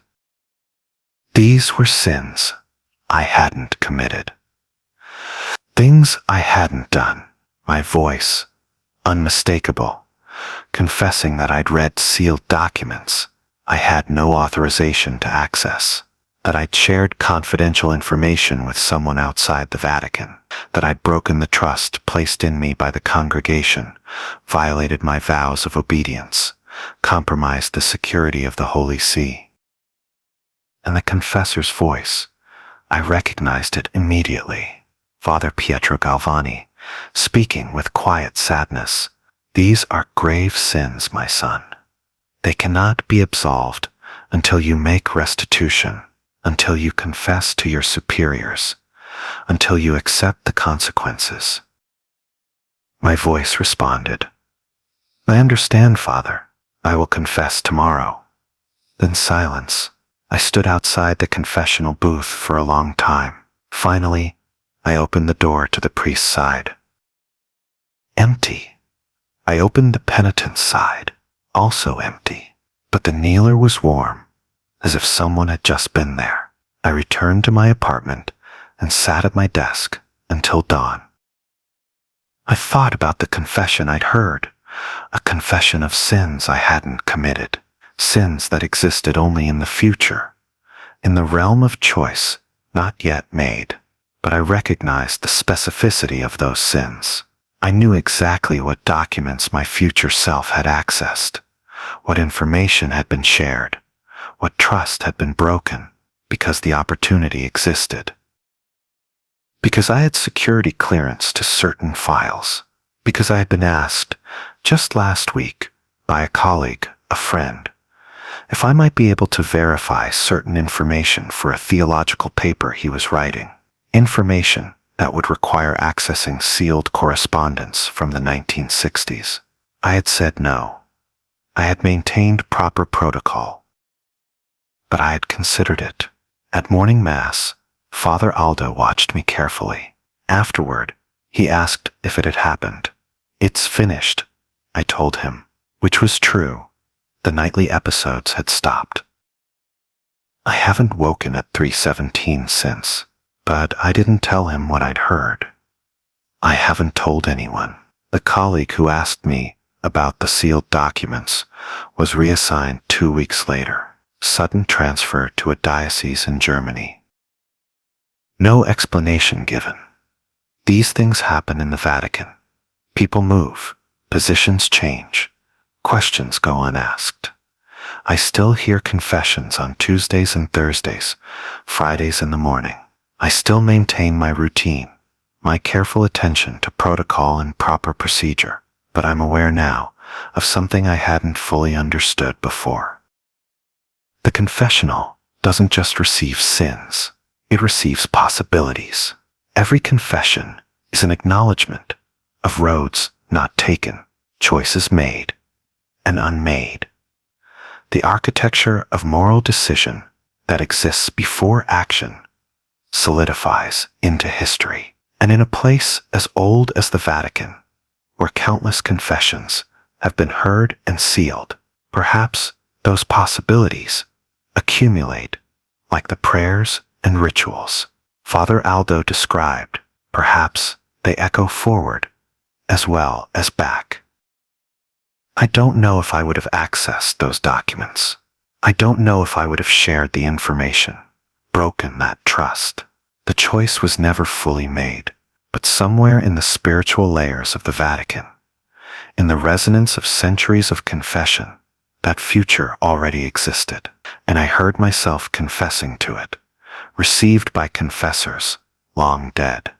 These were sins I hadn't committed. Things I hadn't done. My voice, unmistakable, confessing that I'd read sealed documents I had no authorization to access, that I'd shared confidential information with someone outside the Vatican, that I'd broken the trust placed in me by the congregation, violated my vows of obedience, compromised the security of the Holy See. And the confessor's voice, I recognized it immediately. Father Pietro Galvani, speaking with quiet sadness. "These are grave sins, my son. They cannot be absolved until you make restitution, until you confess to your superiors, until you accept the consequences. My voice responded, I understand, Father. I will confess tomorrow. Then silence. I stood outside the confessional booth for a long time. Finally, I opened the door to the priest's side. Empty. I opened the penitent's side, also empty. But the kneeler was warm, as if someone had just been there. I returned to my apartment and sat at my desk until dawn. I thought about the confession I'd heard, a confession of sins I hadn't committed, sins that existed only in the future, in the realm of choice not yet made. But I recognized the specificity of those sins. I knew exactly what documents my future self had accessed, what information had been shared, what trust had been broken, because the opportunity existed. Because I had security clearance to certain files, because I had been asked, just last week, by a colleague, a friend, if I might be able to verify certain information for a theological paper he was writing, information that would require accessing sealed correspondence from the 1960s. I had said no. I had maintained proper protocol. But I had considered it. At morning mass, Father Aldo watched me carefully. Afterward, he asked if it had happened. It's finished, I told him, which was true. The nightly episodes had stopped. I haven't woken at 3:17 since, but I didn't tell him what I'd heard. I haven't told anyone. The colleague who asked me about the sealed documents was reassigned 2 weeks later, sudden transfer to a diocese in Germany. No explanation given. These things happen in the Vatican. People move, positions change, questions go unasked. I still hear confessions on Tuesdays and Thursdays, Fridays in the morning. I still maintain my routine, my careful attention to protocol and proper procedure, but I'm aware now of something I hadn't fully understood before. The confessional doesn't just receive sins, it receives possibilities. Every confession is an acknowledgement of roads not taken, choices made, and unmade. The architecture of moral decision that exists before action solidifies into history. And in a place as old as the Vatican, where countless confessions have been heard and sealed, perhaps those possibilities accumulate like the prayers and rituals Father Aldo described. Perhaps they echo forward as well as back. I don't know if I would have accessed those documents. I don't know if I would have shared the information, broken that trust. The choice was never fully made, but somewhere in the spiritual layers of the Vatican, in the resonance of centuries of confession, that future already existed, and I heard myself confessing to it, received by confessors long dead.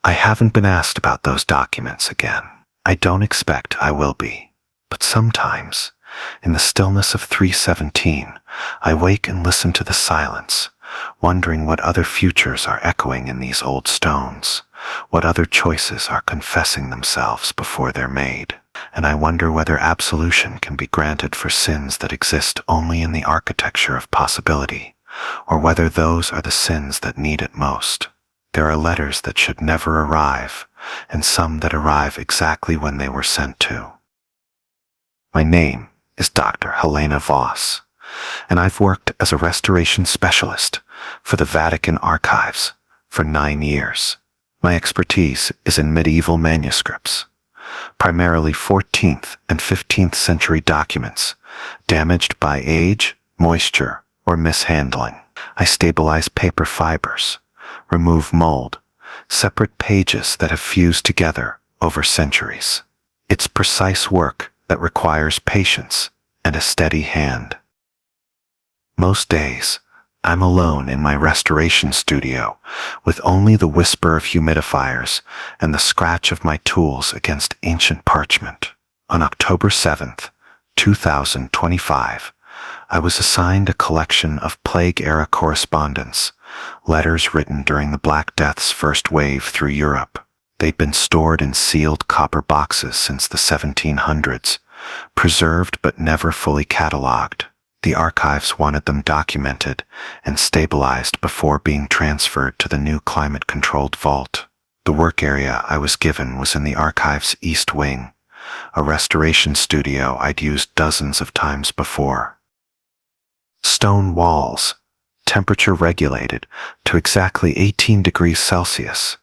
I haven't been asked about those documents again. I don't expect I will be, but sometimes, in the stillness of 3:17, I wake and listen to the silence, wondering what other futures are echoing in these old stones, what other choices are confessing themselves before they're made, and I wonder whether absolution can be granted for sins that exist only in the architecture of possibility, or whether those are the sins that need it most. There are letters that should never arrive, and some that arrive exactly when they were sent to. My name is Dr. Helena Voss, and I've worked as a restoration specialist for the Vatican archives for 9 years. My expertise is in medieval manuscripts, primarily 14th and 15th century documents damaged by age, moisture, or mishandling. I stabilize paper fibers, remove mold, separate pages that have fused together over centuries. It's precise work that requires patience and a steady hand. Most days, I'm alone in my restoration studio with only the whisper of humidifiers and the scratch of my tools against ancient parchment. On October 7th, 2025, I was assigned a collection of Plague-era correspondence, letters written during the Black Death's first wave through Europe. They'd been stored in sealed copper boxes since the 1700s, preserved but never fully catalogued. The archives wanted them documented and stabilized before being transferred to the new climate-controlled vault. The work area I was given was in the archive's east wing, a restoration studio I'd used dozens of times before. Stone walls, temperature regulated to exactly 18 degrees Celsius,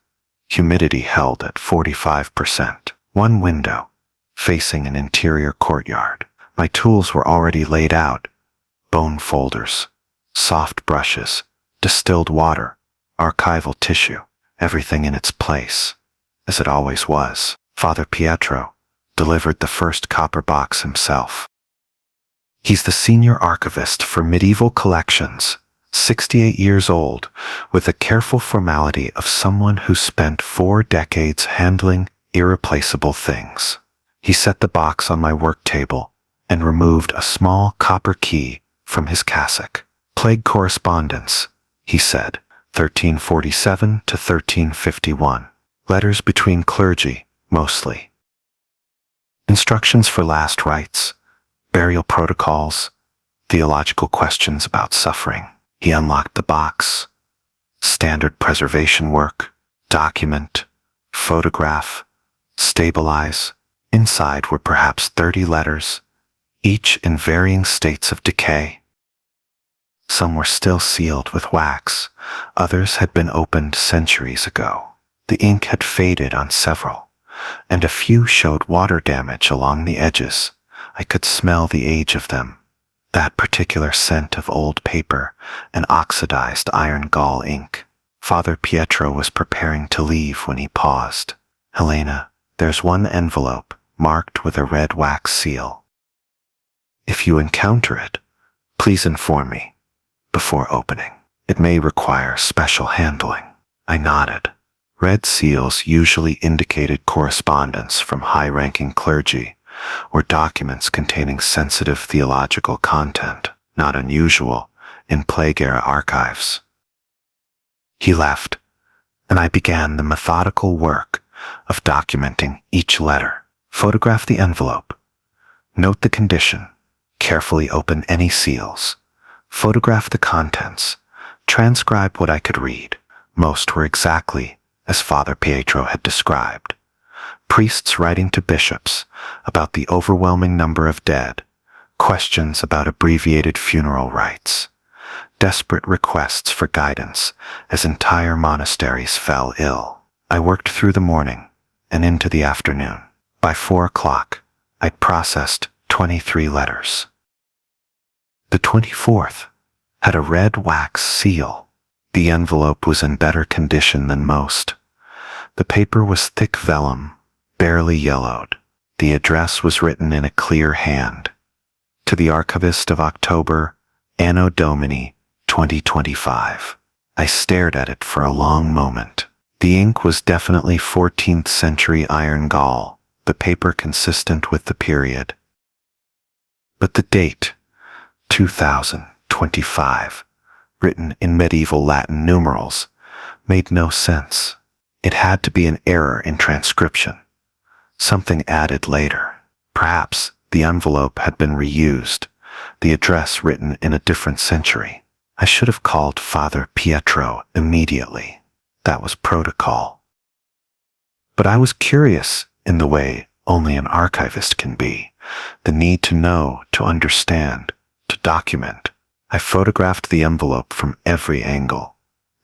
humidity held at 45%. One window, facing an interior courtyard. My tools were already laid out: bone folders, soft brushes, distilled water, archival tissue, everything in its place, as it always was. Father Pietro delivered the first copper box himself. He's the senior archivist for medieval collections, 68 years old, with the careful formality of someone who spent 4 decades handling irreplaceable things. He set the box on my work table and removed a small copper key from his cassock. Plague correspondence, he said, 1347 to 1351. Letters between clergy, mostly. Instructions for last rites, burial protocols, theological questions about suffering. He unlocked the box. Standard preservation work: document, photograph, stabilize. Inside were perhaps 30 letters, each in varying states of decay. Some were still sealed with wax, others had been opened centuries ago. The ink had faded on several, and a few showed water damage along the edges. I could smell the age of them, that particular scent of old paper and oxidized iron gall ink. Father Pietro was preparing to leave when he paused. "Helena, there's one envelope marked with a red wax seal. If you encounter it, please inform me before opening. It may require special handling." I nodded. Red seals usually indicated correspondence from high-ranking clergy or documents containing sensitive theological content, not unusual in Plague-era archives. He left, and I began the methodical work of documenting each letter. Photograph the envelope. Note the condition. Carefully open any seals. Photograph the contents. Transcribe what I could read. Most were exactly as Father Pietro had described. Priests writing to bishops about the overwhelming number of dead, questions about abbreviated funeral rites, desperate requests for guidance as entire monasteries fell ill. I worked through the morning and into the afternoon. By 4 o'clock, I'd processed 23 letters. The 24th had a red wax seal. The envelope was in better condition than most. The paper was thick vellum, barely yellowed. The address was written in a clear hand. To the archivist of October, Anno Domini, 2025. I stared at it for a long moment. The ink was definitely 14th century iron gall, the paper consistent with the period. But the date, 2025, written in medieval Latin numerals, made no sense. It had to be an error in transcription, something added later. Perhaps the envelope had been reused, the address written in a different century. I should have called Father Pietro immediately. That was protocol. But I was curious in the way only an archivist can be, the need to know, to understand, to document. I photographed the envelope from every angle,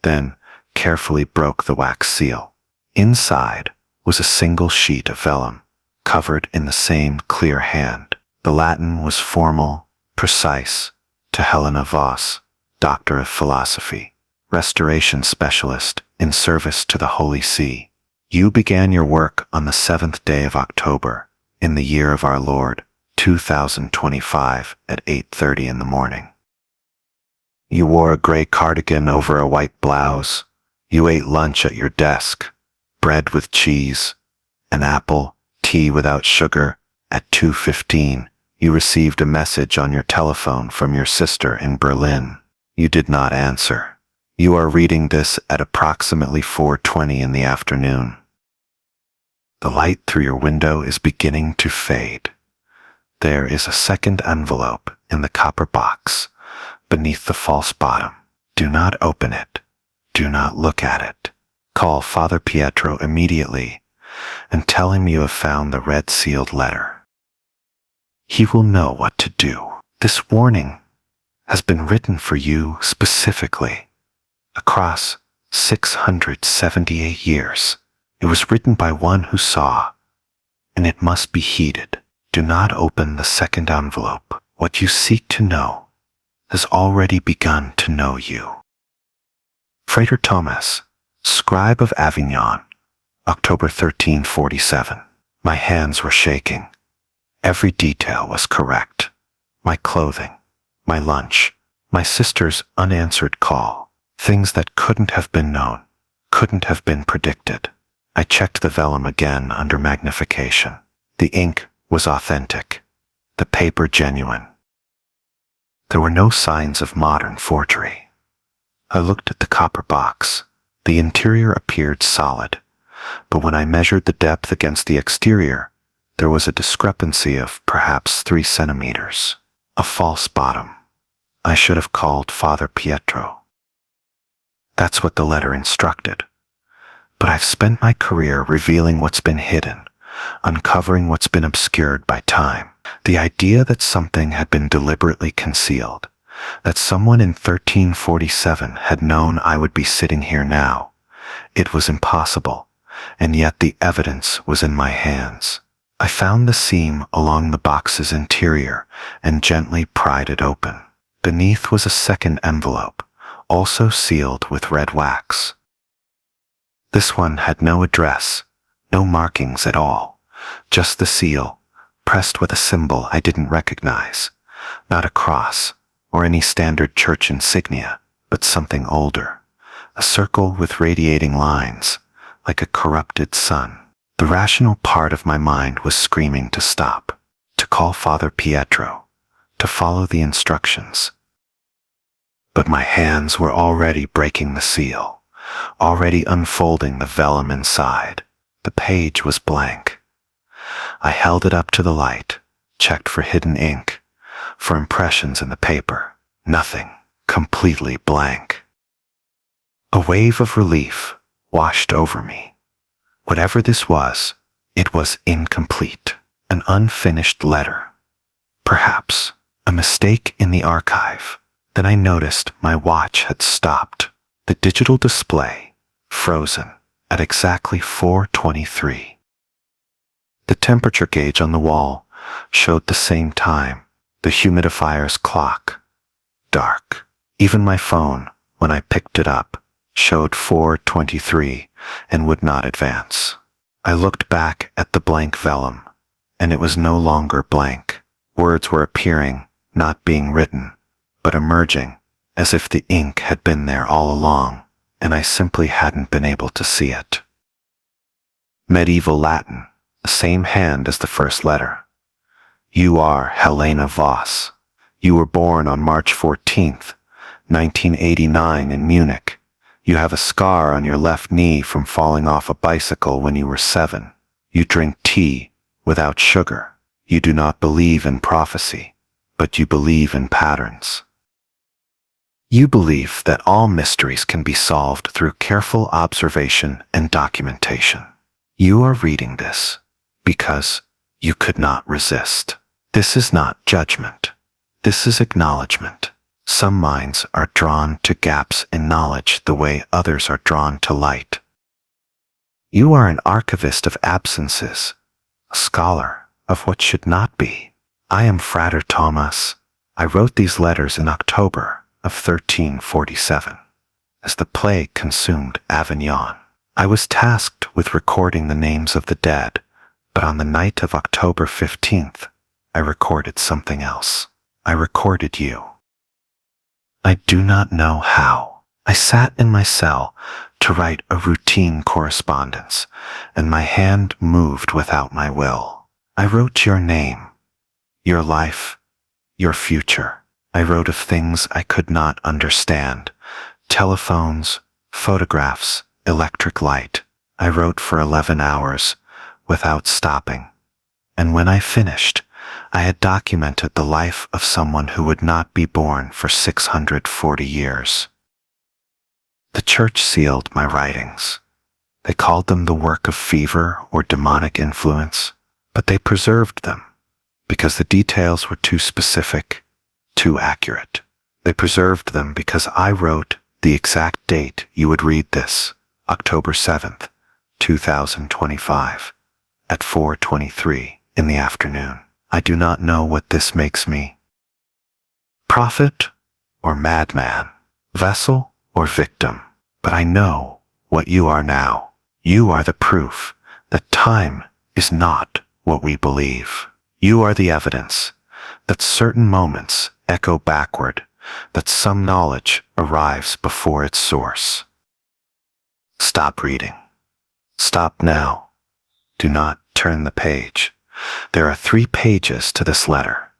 then carefully broke the wax seal. Inside was a single sheet of vellum, covered in the same clear hand. The Latin was formal, precise, to Helena Voss, Doctor of Philosophy, restoration specialist in service to the Holy See. You began your work on the 7th day of October, in the year of our Lord, 2025, at 8:30 in the morning. You wore a gray cardigan over a white blouse. You ate lunch at your desk, bread with cheese, an apple, tea without sugar, at 2:15. You received a message on your telephone from your sister in Berlin. You did not answer. You are reading this at approximately 4:20 in the afternoon. The light through your window is beginning to fade. There is a second envelope in the copper box beneath the false bottom. Do not open it. Do not look at it. Call Father Pietro immediately and tell him you have found the red sealed letter. He will know what to do. This warning has been written for you specifically across 678 years. It was written by one who saw, and it must be heeded. Do not open the second envelope. What you seek to know has already begun to know you. Frater Thomas, scribe of Avignon, October 1347. My hands were shaking. Every detail was correct. My clothing, my lunch, my sister's unanswered call, things that couldn't have been known, couldn't have been predicted. I checked the vellum again under magnification. The ink was authentic, the paper genuine. There were no signs of modern forgery. I looked at the copper box. The interior appeared solid, but when I measured the depth against the exterior, there was a discrepancy of perhaps 3 centimeters. A false bottom. I should have called Father Pietro. That's what the letter instructed. But I've spent my career revealing what's been hidden, uncovering what's been obscured by time. The idea that something had been deliberately concealed, that someone in 1347 had known I would be sitting here now, it was impossible, and yet the evidence was in my hands. I found the seam along the box's interior and gently pried it open. Beneath was a second envelope, also sealed with red wax. This one had no address, no markings at all, just the seal, pressed with a symbol I didn't recognize, not a cross or any standard church insignia, but something older, a circle with radiating lines, like a corrupted sun. The rational part of my mind was screaming to stop, to call Father Pietro, to follow the instructions. But my hands were already breaking the seal, already unfolding the vellum inside. The page was blank. I held it up to the light, checked for hidden ink, for impressions in the paper. Nothing, completely blank. A wave of relief washed over me. Whatever this was, it was incomplete, an unfinished letter. Perhaps a mistake in the archive. Then I noticed my watch had stopped. The digital display, frozen, at exactly 4:23. The temperature gauge on the wall showed the same time, the humidifier's clock, dark. Even my phone, when I picked it up, showed 4:23 and would not advance. I looked back at the blank vellum, and it was no longer blank. Words were appearing, not being written, but emerging, as if the ink had been there all along, and I simply hadn't been able to see it. Medieval Latin, the same hand as the first letter. You are Helena Voss. You were born on March 14th, 1989 in Munich. You have a scar on your left knee from falling off a bicycle when you were 7. You drink tea without sugar. You do not believe in prophecy, but you believe in patterns. You believe that all mysteries can be solved through careful observation and documentation. You are reading this because you could not resist. This is not judgment. This is acknowledgement. Some minds are drawn to gaps in knowledge the way others are drawn to light. You are an archivist of absences, a scholar of what should not be. I am Frater Thomas. I wrote these letters in October of 1347, as the plague consumed Avignon. I was tasked with recording the names of the dead, but on the night of October 15th, I recorded something else. I recorded you. I do not know how. I sat in my cell to write a routine correspondence, and my hand moved without my will. I wrote your name, your life, your future. I wrote of things I could not understand. Telephones, photographs, electric light. I wrote for 11 hours without stopping. And when I finished, I had documented the life of someone who would not be born for 640 years. The church sealed my writings. They called them the work of fever or demonic influence, but they preserved them because the details were too specific, too accurate. They preserved them because I wrote the exact date you would read this, October 7th, 2025, at 4:23 in the afternoon. I do not know what this makes me. Prophet or madman, vessel or victim, but I know what you are now. You are the proof that time is not what we believe. You are the evidence that certain moments echo backward, that some knowledge arrives before its source. Stop reading. Stop now. Do not turn the page. There are 3 pages to this letter,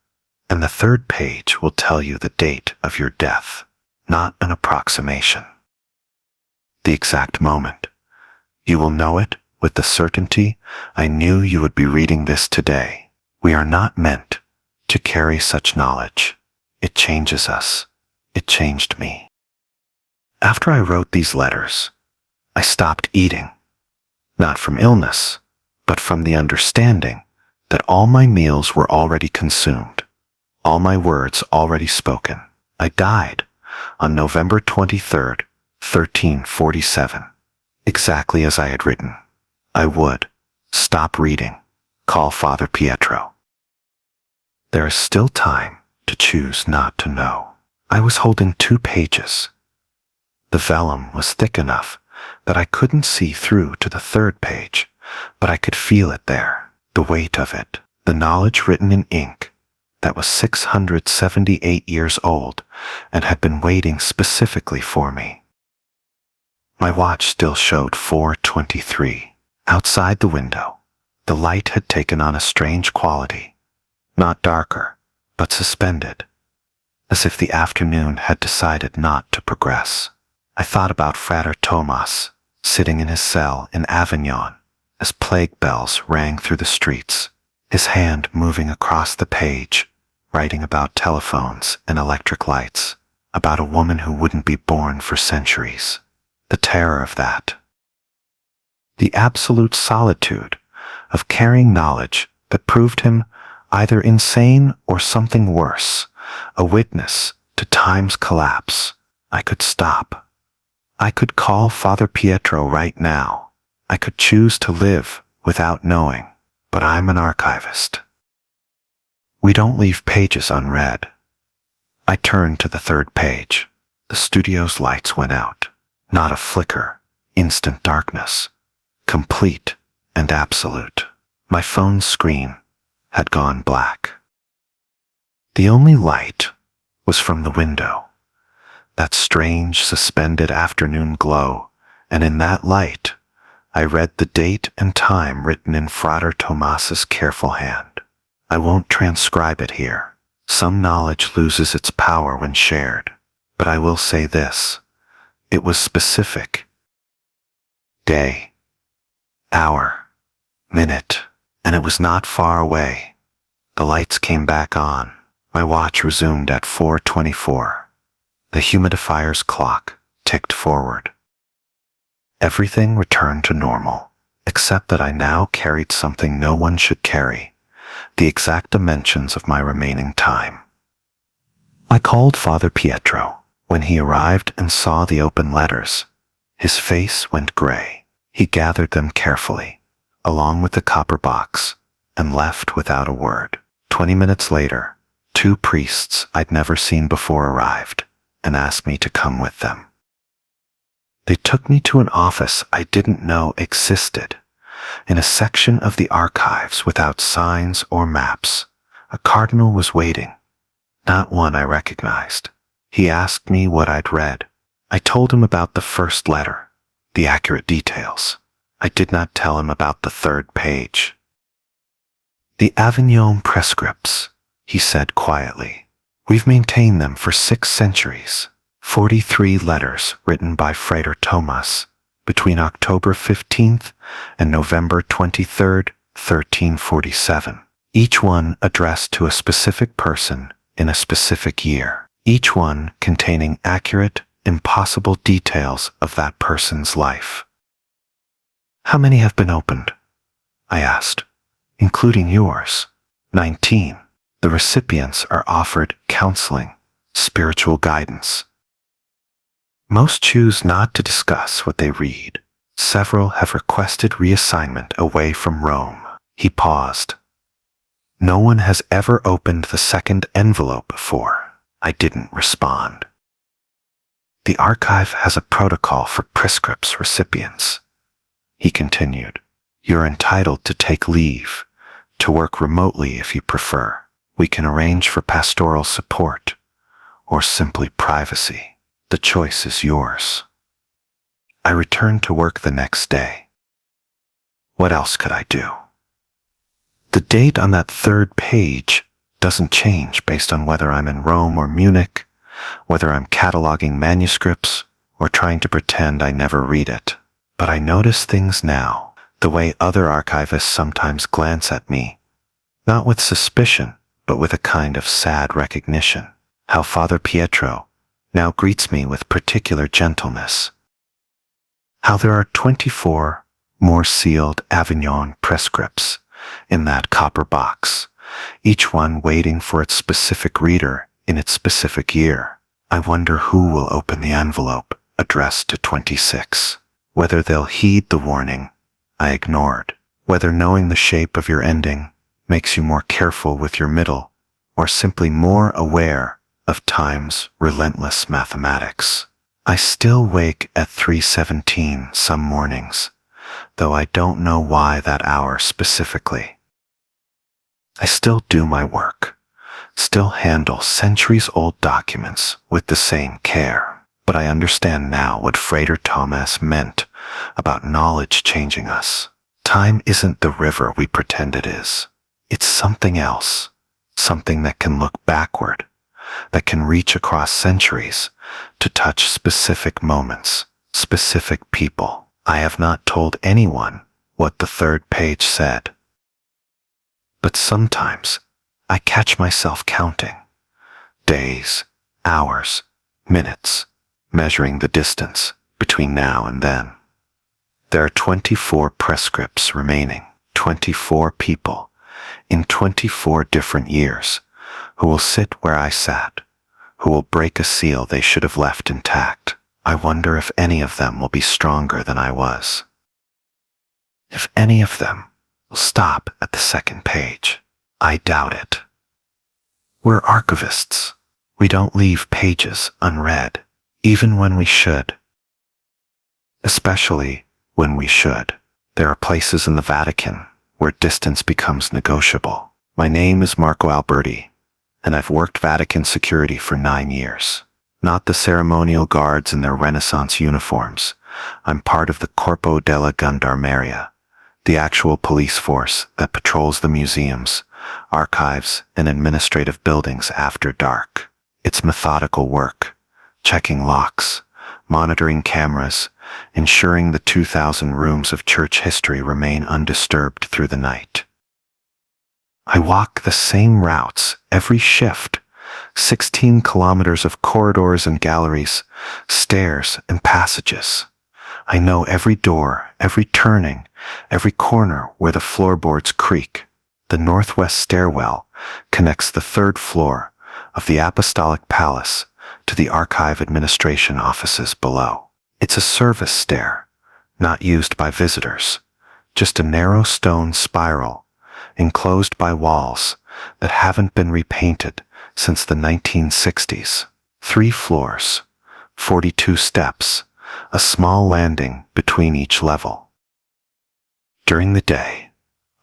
and the 3rd page will tell you the date of your death, not an approximation. The exact moment. You will know it with the certainty I knew you would be reading this today. We are not meant to carry such knowledge. It changes us. It changed me. After I wrote these letters, I stopped eating, not from illness, but from the understanding that all my meals were already consumed, all my words already spoken. I died on November 23rd, 1347, exactly as I had written. I would stop reading, call Father Pietro. There is still time to choose not to know. I was holding 2 pages. The vellum was thick enough that I couldn't see through to the 3rd page, but I could feel it there. The weight of it, the knowledge written in ink that was 678 years old and had been waiting specifically for me. My watch still showed 4:23. Outside the window, the light had taken on a strange quality, not darker, but suspended, as if the afternoon had decided not to progress. I thought about Frater Tomas, sitting in his cell in Avignon, as plague bells rang through the streets, his hand moving across the page, writing about telephones and electric lights, about a woman who wouldn't be born for centuries. The terror of that. The absolute solitude of carrying knowledge that proved him either insane or something worse, a witness to time's collapse. I could stop. I could call Father Pietro right now. I could choose to live without knowing, but I'm an archivist. We don't leave pages unread. I turned to the 3rd page. The studio's lights went out. Not a flicker, instant darkness, complete and absolute. My phone's screen had gone black. The only light was from the window, that strange suspended afternoon glow, and in that light, I read the date and time written in Frater Tomas's careful hand. I won't transcribe it here. Some knowledge loses its power when shared, but I will say this. It was specific. Day, hour, minute, and it was not far away. The lights came back on. My watch resumed at 4:24. The humidifier's clock ticked forward. Everything returned to normal, except that I now carried something no one should carry, the exact dimensions of my remaining time. I called Father Pietro. When he arrived and saw the open letters, his face went gray. He gathered them carefully, along with the copper box, and left without a word. 20 minutes later, 2 priests I'd never seen before arrived and asked me to come with them. They took me to an office I didn't know existed, in a section of the archives without signs or maps. A cardinal was waiting, not one I recognized. He asked me what I'd read. I told him about the 1st letter, the accurate details. I did not tell him about the 3rd page. The Avignon prescripts, he said quietly. We've maintained them for 6 centuries. 43 letters written by Frater Thomas between October 15th and November 23rd, 1347. Each one addressed to a specific person in a specific year. Each one containing accurate, impossible details of that person's life. How many have been opened? I asked. Including yours. 19. The recipients are offered counseling, spiritual guidance. Most choose not to discuss what they read. Several have requested reassignment away from Rome. He paused. No one has ever opened the second envelope before. I didn't respond. The archive has a protocol for prescripts recipients. He continued. You're entitled to take leave, to work remotely if you prefer. We can arrange for pastoral support, or simply privacy. The choice is yours. I returned to work the next day. What else could I do? The date on that 3rd page doesn't change based on whether I'm in Rome or Munich, whether I'm cataloging manuscripts or trying to pretend I never read it. But I notice things now, the way other archivists sometimes glance at me, not with suspicion, but with a kind of sad recognition. How Father Pietro now greets me with particular gentleness. How there are 24 more sealed Avignon prescripts in that copper box, each one waiting for its specific reader in its specific year. I wonder who will open the envelope addressed to 26. Whether they'll heed the warning I ignored. Whether knowing the shape of your ending makes you more careful with your middle, or simply more aware of time's relentless mathematics. I still wake at 3:17 some mornings, though I don't know why that hour specifically. I still do my work, still handle centuries-old documents with the same care. But I understand now what Frater Thomas meant about knowledge changing us. Time isn't the river we pretend it is. It's something else, something that can look backward, that can reach across centuries to touch specific moments, specific people. I have not told anyone what the 3rd page said. But sometimes I catch myself counting. Days, hours, minutes, measuring the distance between now and then. There are 24 prescripts remaining, 24 people in 24 different years who will sit where I sat, who will break a seal they should have left intact. I wonder if any of them will be stronger than I was. If any of them will stop at the 2nd page. I doubt it. We're archivists. We don't leave pages unread. Even when we should. Especially when we should. There are places in the Vatican where distance becomes negotiable. My name is Marco Alberti, and I've worked Vatican security for 9 years. Not the ceremonial guards in their Renaissance uniforms. I'm part of the Corpo della Gendarmeria, the actual police force that patrols the museums, archives, and administrative buildings after dark. It's methodical work. Checking locks, monitoring cameras, ensuring the 2,000 rooms of church history remain undisturbed through the night. I walk the same routes every shift, 16 kilometers of corridors and galleries, stairs and passages. I know every door, every turning, every corner where the floorboards creak. The northwest stairwell connects the 3rd floor of the Apostolic Palace to the archive administration offices below. It's a service stair, not used by visitors, just a narrow stone spiral, enclosed by walls that haven't been repainted since the 1960s. 3 floors, 42 steps, a small landing between each level. During the day,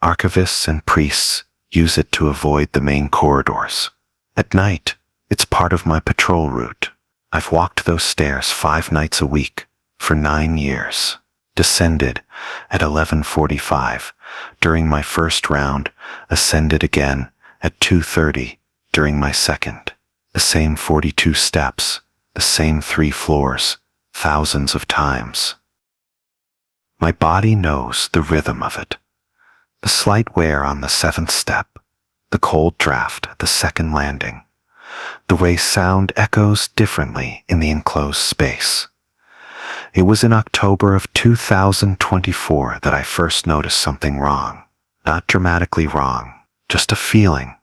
archivists and priests use it to avoid the main corridors. At night, it's part of my patrol route. I've walked those stairs 5 nights a week for 9 years. Descended at 11:45 during my first round, ascended again at 2:30 during my second. The same 42 steps, the same 3 floors, thousands of times. My body knows the rhythm of it. The slight wear on the 7th step, the cold draft at the second landing, the way sound echoes differently in the enclosed space. It was in October of 2024 that I first noticed something wrong. Not dramatically wrong, just a feeling,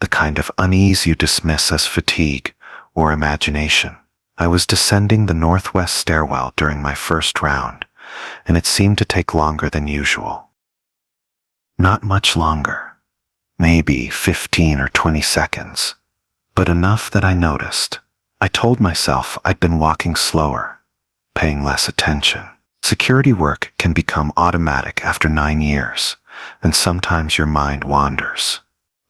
the kind of unease you dismiss as fatigue or imagination. I was descending the northwest stairwell during my first round, and it seemed to take longer than usual. Not much longer, maybe 15 or 20 seconds, but enough that I noticed. I told myself I'd been walking slower, paying less attention. Security work can become automatic after 9 years, and sometimes your mind wanders.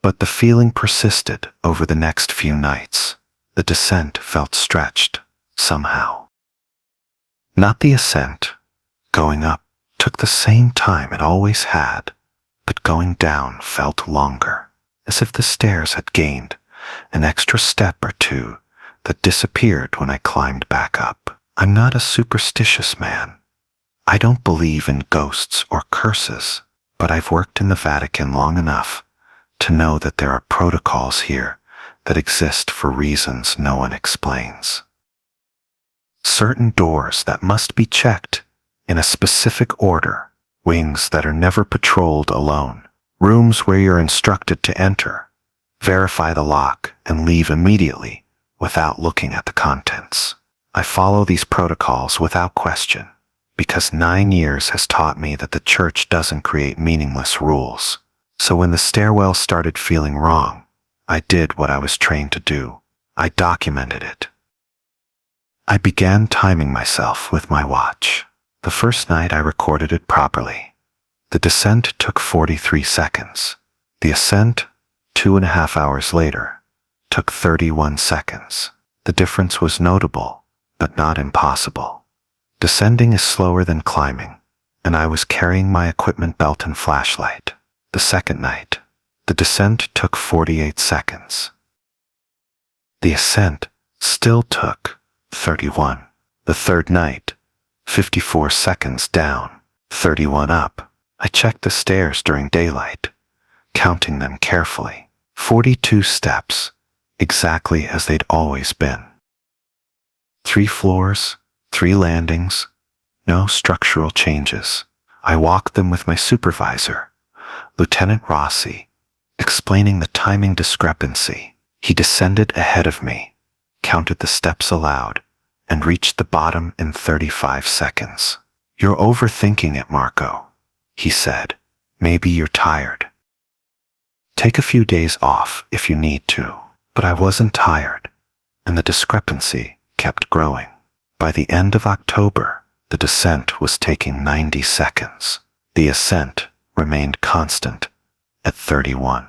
But the feeling persisted over the next few nights. The descent felt stretched, somehow. Not the ascent. Going up took the same time it always had, but going down felt longer, as if the stairs had gained an extra step or two that disappeared when I climbed back up. I'm not a superstitious man. I don't believe in ghosts or curses, but I've worked in the Vatican long enough to know that there are protocols here that exist for reasons no one explains. Certain doors that must be checked in a specific order, wings that are never patrolled alone, rooms where you're instructed to enter, verify the lock, and leave immediately without looking at the contents. I follow these protocols without question, because 9 years has taught me that the church doesn't create meaningless rules. So when the stairwell started feeling wrong, I did what I was trained to do. I documented it. I began timing myself with my watch. The first night I recorded it properly. The descent took 43 seconds. The ascent, 2.5 hours later, took 31 seconds. The difference was notable, but not impossible. Descending is slower than climbing, and I was carrying my equipment belt and flashlight. The second night, the descent took 48 seconds. The ascent still took 31. The third night, 54 seconds down, 31 up. I checked the stairs during daylight, counting them carefully. 42 steps, exactly as they'd always been. 3 floors, 3 landings, no structural changes. I walked them with my supervisor, Lieutenant Rossi, explaining the timing discrepancy. He descended ahead of me, counted the steps aloud, and reached the bottom in 35 seconds. "You're overthinking it, Marco," he said. "Maybe you're tired. Take a few days off if you need to." But I wasn't tired, and the discrepancy kept growing. By the end of October, the descent was taking 90 seconds. The ascent remained constant at 31.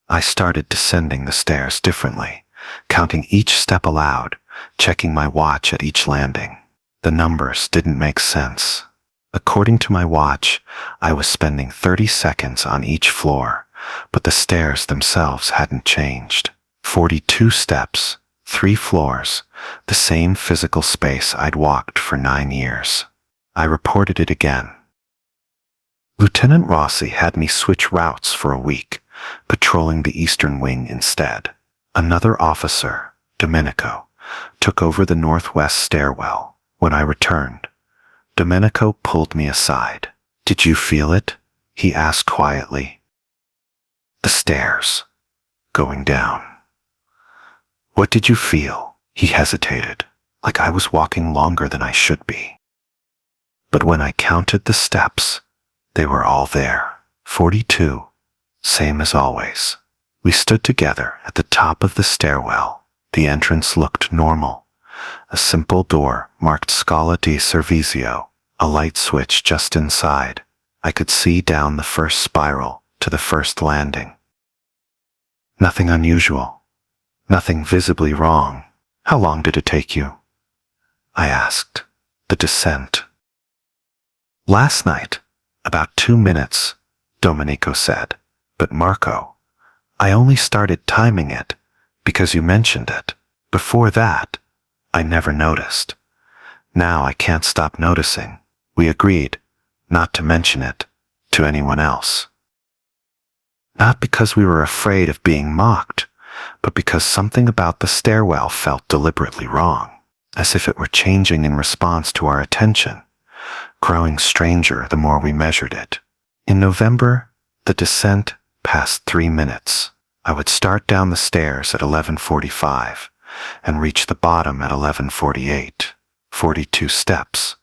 I started descending the stairs differently, counting each step aloud, checking my watch at each landing. The numbers didn't make sense. According to my watch, I was spending 30 seconds on each floor, but the stairs themselves hadn't changed. 42 steps, 3 floors, the same physical space I'd walked for 9 years. I reported it again. Lieutenant Rossi had me switch routes for a week, patrolling the eastern wing instead. Another officer, Domenico, took over the northwest stairwell. When I returned, Domenico pulled me aside. "Did you feel it?" he asked quietly. "The stairs, going down." "What did you feel?" He hesitated, like I was walking longer than I should be. But when I counted the steps, they were all there. 42, same as always. We stood together at the top of the stairwell. The entrance looked normal. A simple door marked Scala di Servizio, a light switch just inside. I could see down the first spiral to the first landing. Nothing unusual. Nothing visibly wrong. "How long did it take you?" I asked. "The descent." "Last night, about 2 minutes," Domenico said. "But Marco, I only started timing it because you mentioned it. Before that, I never noticed. Now I can't stop noticing. We agreed not to mention it to anyone else. Not because we were afraid of being mocked, but because something about the stairwell felt deliberately wrong, as if it were changing in response to our attention, growing stranger the more we measured it. In November, the descent passed 3 minutes. I would start down the stairs at 11:45 and reach the bottom at 11:48. 42 steps,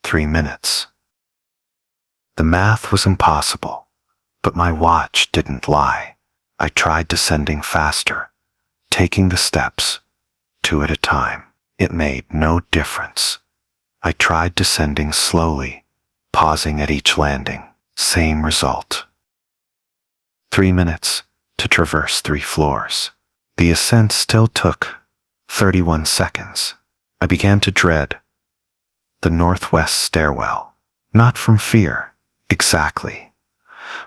3 minutes. The math was impossible, but my watch didn't lie. I tried descending faster, taking the steps, 2 at a time. It made no difference. I tried descending slowly, pausing at each landing. Same result. 3 minutes to traverse 3 floors. The ascent still took 31 seconds. I began to dread the northwest stairwell, not from fear, exactly,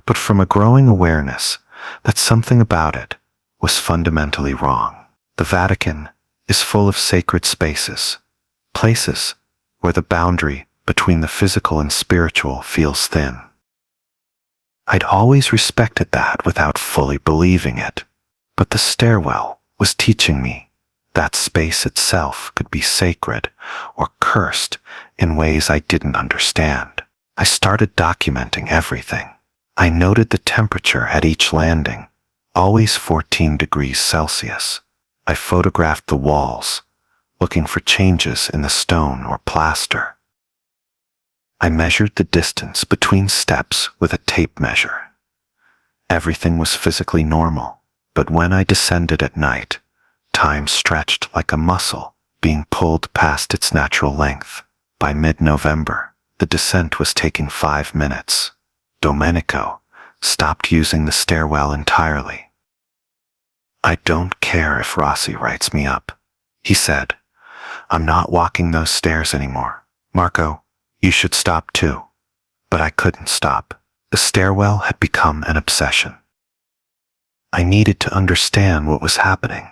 but from a growing awareness that something about it was fundamentally wrong. The Vatican is full of sacred spaces, places where the boundary between the physical and spiritual feels thin. I'd always respected that without fully believing it, but the stairwell was teaching me that space itself could be sacred or cursed in ways I didn't understand. I started documenting everything. I noted the temperature at each landing, always 14 degrees Celsius. I photographed the walls, looking for changes in the stone or plaster. I measured the distance between steps with a tape measure. Everything was physically normal, but when I descended at night, time stretched like a muscle being pulled past its natural length. By mid-November, the descent was taking 5 minutes. Domenico stopped using the stairwell entirely. "I don't care if Rossi writes me up," he said. "I'm not walking those stairs anymore. Marco, you should stop too." But I couldn't stop. The stairwell had become an obsession. I needed to understand what was happening,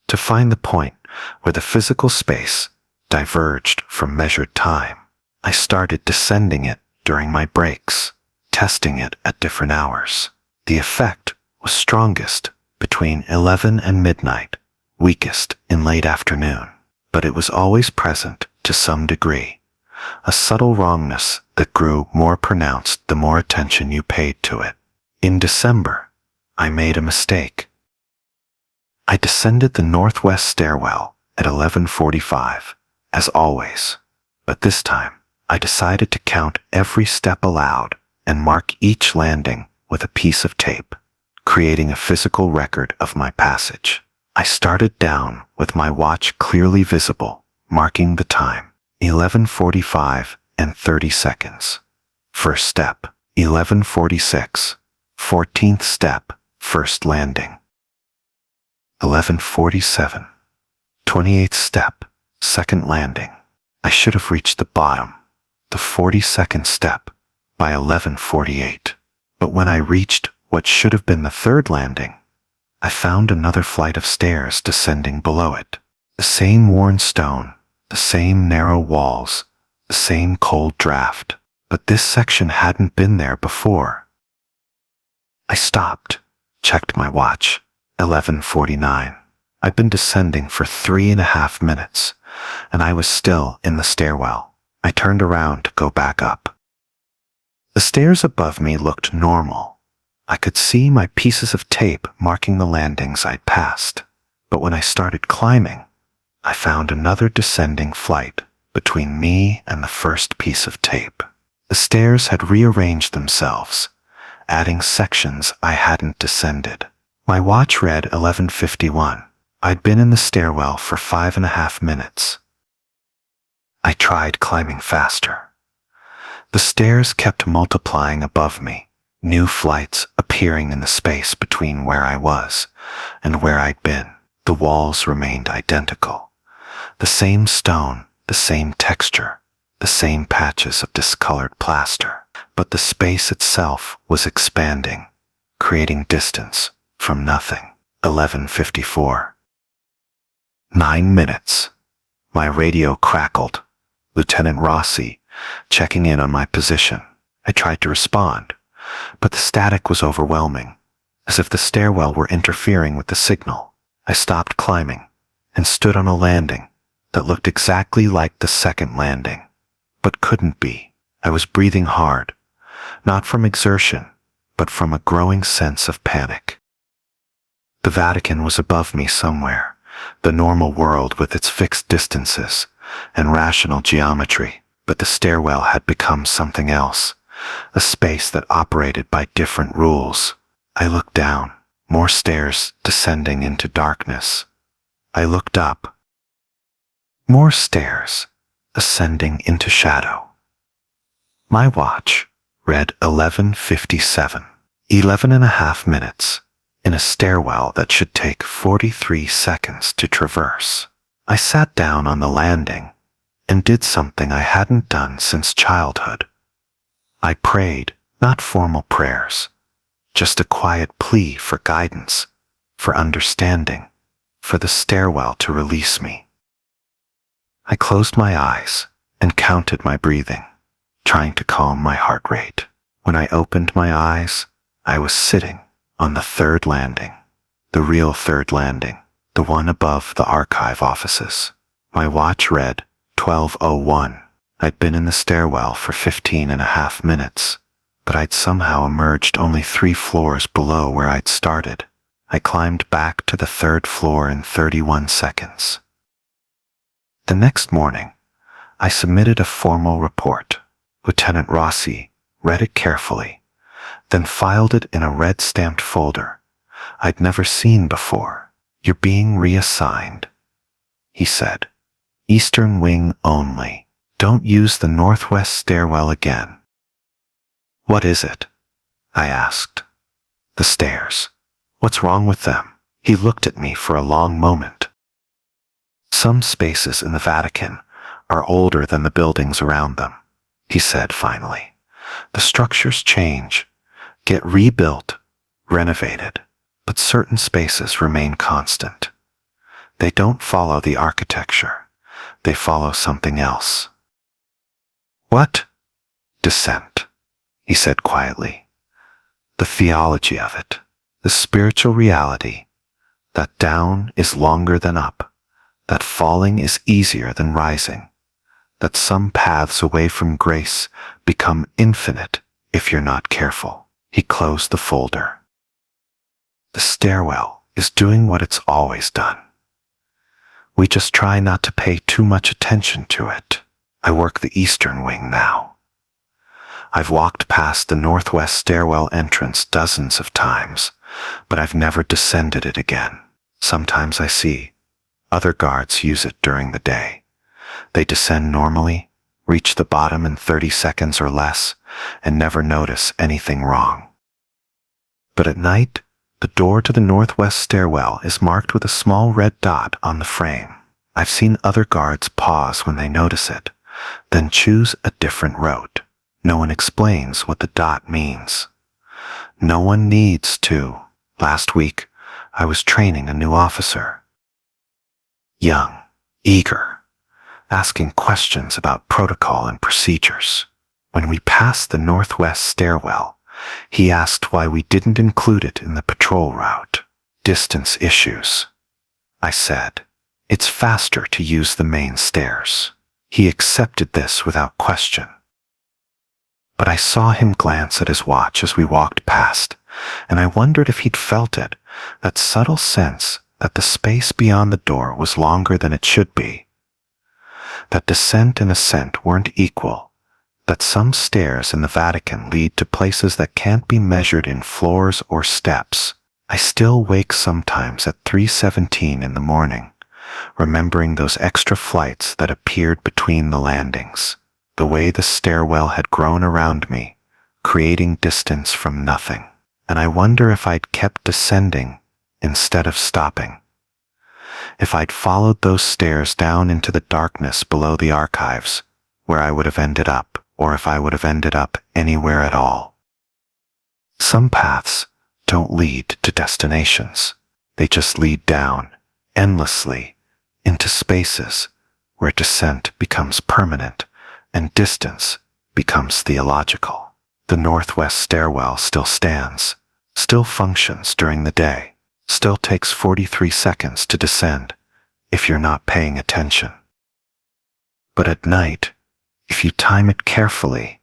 to find the point where the physical space diverged from measured time. I started descending it during my breaks, testing it at different hours. The effect was strongest between 11 and midnight, weakest in late afternoon, but it was always present to some degree, a subtle wrongness that grew more pronounced the more attention you paid to it. In December, I made a mistake. I descended the northwest stairwell at 11:45, as always, but this time I decided to count every step aloud and mark each landing with a piece of tape, creating a physical record of my passage. I started down with my watch clearly visible, marking the time, 11:45 and 30 seconds. First step, 11:46. 14th step, first landing. 11:47. 28th step, second landing. I should have reached the bottom, the 42nd step, by 11:48. But when I reached what should have been the third landing, I found another flight of stairs descending below it. The same worn stone, the same narrow walls, the same cold draft. But this section hadn't been there before. I stopped, checked my watch. 11:49. I'd been descending for 3.5 minutes, and I was still in the stairwell. I turned around to go back up. The stairs above me looked normal. I could see my pieces of tape marking the landings I'd passed. But when I started climbing, I found another descending flight between me and the first piece of tape. The stairs had rearranged themselves, adding sections I hadn't descended. My watch read 11:51. I'd been in the stairwell for 5.5 minutes. I tried climbing faster. The stairs kept multiplying above me, new flights appearing in the space between where I was and where I'd been. The walls remained identical. The same stone, the same texture, the same patches of discolored plaster. But the space itself was expanding, creating distance from nothing. 11:54. 9 minutes. My radio crackled. Lieutenant Rossi, checking in on my position. I tried to respond, but the static was overwhelming, as if the stairwell were interfering with the signal. I stopped climbing and stood on a landing that looked exactly like the second landing, but couldn't be. I was breathing hard, not from exertion, but from a growing sense of panic. The Vatican was above me somewhere, the normal world with its fixed distances and rational geometry, but the stairwell had become something else, a space that operated by different rules. I looked down, more stairs descending into darkness. I looked up, more stairs ascending into shadow. My watch read 11:57, 11.5 minutes, in a stairwell that should take 43 seconds to traverse. I sat down on the landing and did something I hadn't done since childhood. I prayed, not formal prayers, just a quiet plea for guidance, for understanding, for the stairwell to release me. I closed my eyes and counted my breathing, trying to calm my heart rate. When I opened my eyes, I was sitting on the third landing, the real third landing, the one above the archive offices. My watch read 12:01. I'd been in the stairwell for 15.5 minutes, but I'd somehow emerged only 3 floors below where I'd started. I climbed back to the 3rd floor in 31 seconds. The next morning, I submitted a formal report. Lieutenant Rossi read it carefully, then filed it in a red-stamped folder I'd never seen before. "You're being reassigned," he said. "Eastern wing only. Don't use the northwest stairwell again." "What is it?" I asked. "The stairs. What's wrong with them?" He looked at me for a long moment. "Some spaces in the Vatican are older than the buildings around them," he said finally. "The structures change, get rebuilt, renovated, but certain spaces remain constant. They don't follow the architecture. They follow something else." "What?" "Descent," he said quietly. "The theology of it, the spiritual reality, that down is longer than up, that falling is easier than rising, that some paths away from grace become infinite if you're not careful." He closed the folder. "The stairwell is doing what it's always done. We just try not to pay too much attention to it. I work the eastern wing now. I've walked past the northwest stairwell entrance dozens of times, but I've never descended it again. Sometimes I see other guards use it during the day. They descend normally, reach the bottom in 30 seconds or less, and never notice anything wrong. But at night, the door to the northwest stairwell is marked with a small red dot on the frame. I've seen other guards pause when they notice it, then choose a different route. No one explains what the dot means. No one needs to. Last week, I was training a new officer. Young, eager, asking questions about protocol and procedures. When we passed the northwest stairwell, he asked why we didn't include it in the patrol route. "Distance issues," I said. "It's faster to use the main stairs." He accepted this without question. But I saw him glance at his watch as we walked past, and I wondered if he'd felt it, that subtle sense that the space beyond the door was longer than it should be, that descent and ascent weren't equal, that some stairs in the Vatican lead to places that can't be measured in floors or steps. I still wake sometimes at 3:17 in the morning, remembering those extra flights that appeared between the landings, the way the stairwell had grown around me, creating distance from nothing. And I wonder if I'd kept descending instead of stopping. If I'd followed those stairs down into the darkness below the archives, where I would have ended up, or if I would have ended up anywhere at all. Some paths don't lead to destinations. They just lead down, endlessly, into spaces where descent becomes permanent and distance becomes theological. The northwest stairwell still stands, still functions during the day, still takes 43 seconds to descend if you're not paying attention. But at night, if you time it carefully,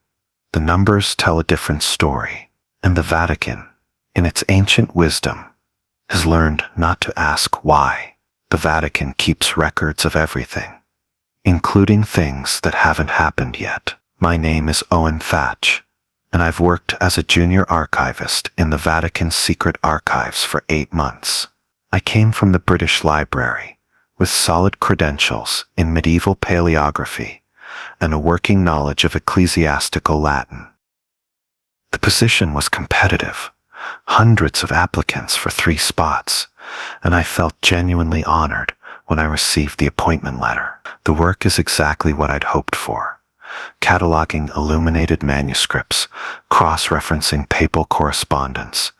the numbers tell a different story, and the Vatican, in its ancient wisdom, has learned not to ask why. The Vatican keeps records of everything, including things that haven't happened yet. My name is Owen Thatch, and I've worked as a junior archivist in the Vatican's secret archives for 8 months. I came from the British Library, with solid credentials in medieval paleography and a working knowledge of ecclesiastical Latin. The position was competitive, hundreds of applicants for 3 spots, and I felt genuinely honored when I received the appointment letter. The work is exactly what I'd hoped for, cataloging illuminated manuscripts, cross-referencing papal correspondence,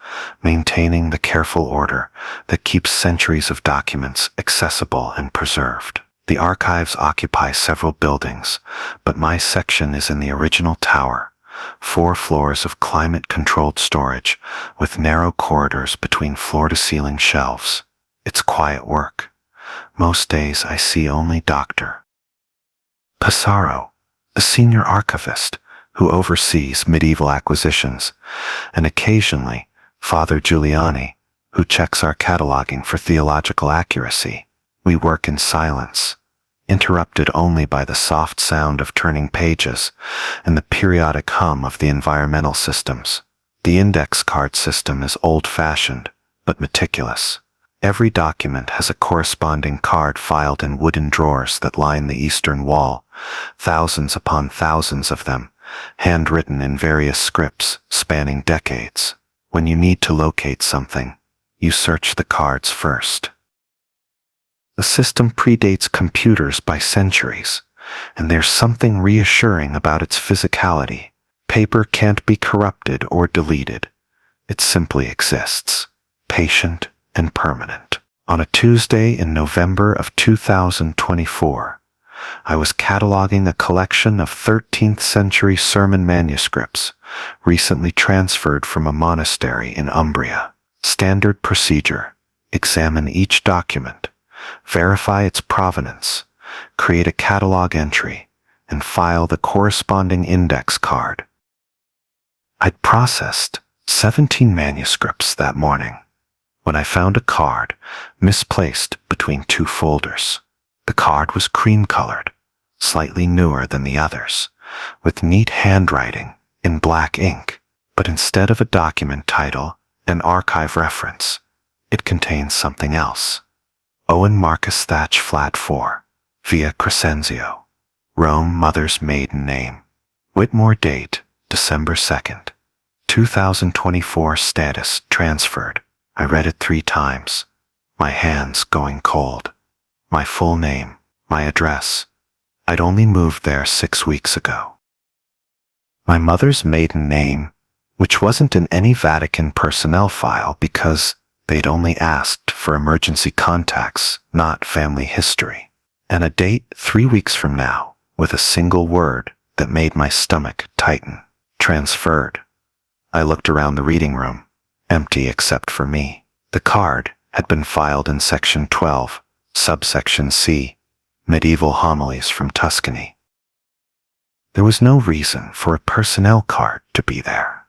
maintaining the careful order that keeps centuries of documents accessible and preserved. The archives occupy several buildings, but my section is in the original tower, 4 floors of climate-controlled storage with narrow corridors between floor-to-ceiling shelves. It's quiet work. Most days I see only Dr. Pissarro, a senior archivist who oversees medieval acquisitions, and occasionally Father Giuliani, who checks our cataloging for theological accuracy. We work in silence, interrupted only by the soft sound of turning pages and the periodic hum of the environmental systems. The index card system is old-fashioned, but meticulous. Every document has a corresponding card filed in wooden drawers that line the eastern wall, thousands upon thousands of them, handwritten in various scripts spanning decades. When you need to locate something, you search the cards first. The system predates computers by centuries, and there's something reassuring about its physicality. Paper can't be corrupted or deleted. It simply exists, patient and permanent. On a Tuesday in November of 2024, I was cataloging a collection of 13th century sermon manuscripts recently transferred from a monastery in Umbria. Standard procedure: examine each document, verify its provenance, create a catalog entry, and file the corresponding index card. I'd processed 17 manuscripts that morning when I found a card misplaced between 2 folders. The card was cream-colored, slightly newer than the others, with neat handwriting in black ink, but instead of a document title and archive reference, it contains something else. Owen Marcus Thatch Flat 4, Via Crescenzio, Rome Mother's maiden name. Whitmore date, December 2nd, 2024. Status transferred. I read it 3 times, my hands going cold. My full name, my address. I'd only moved there 6 weeks ago. My mother's maiden name, which wasn't in any Vatican personnel file because they'd only asked for emergency contacts, not family history. And a date 3 weeks from now, with a single word that made my stomach tighten. Transferred. I looked around the reading room, empty except for me. The card had been filed in Section 12, Subsection C, Medieval Homilies from Tuscany. There was no reason for a personnel card to be there.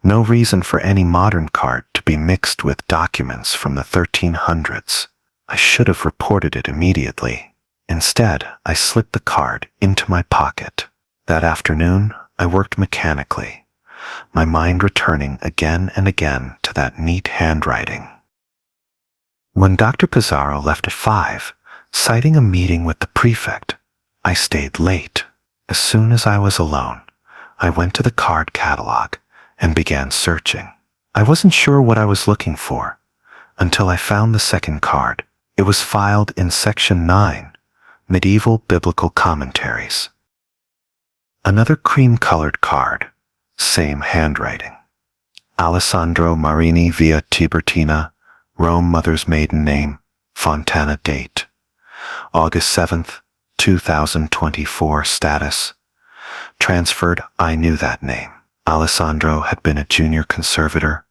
No reason for any modern card to be mixed with documents from the 1300s. I should have reported it immediately. Instead, I slipped the card into my pocket. That afternoon, I worked mechanically, my mind returning again and again to that neat handwriting. When Dr. Pissarro left at 5, citing a meeting with the prefect, I stayed late. As soon as I was alone, I went to the card catalog and began searching. I wasn't sure what I was looking for until I found the second card. It was filed in Section 9, Medieval Biblical Commentaries. Another cream-colored card, same handwriting. Alessandro Marini via Tiburtina, Rome, mother's maiden name, Fontana. Date August 7th, 2024. Status transferred. I knew that name. Alessandro had been a junior conservator,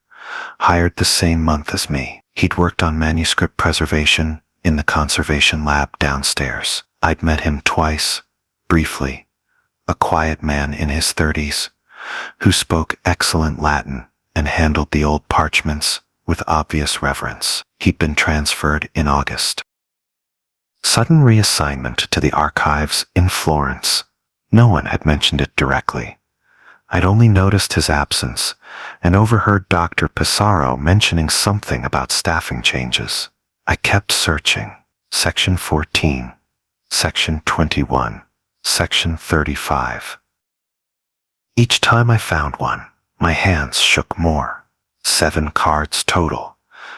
hired the same month as me. He'd worked on manuscript preservation in the conservation lab downstairs. I'd met him twice, briefly, a quiet man in his 30s, who spoke excellent Latin and handled the old parchments with obvious reverence. He'd been transferred in August. Sudden reassignment to the archives in Florence. No one had mentioned it directly. I'd only noticed his absence and overheard Dr. Pissarro mentioning something about staffing changes. I kept searching. Section 14, Section 21, Section 35. Each time I found one, my hands shook more. 7 cards total,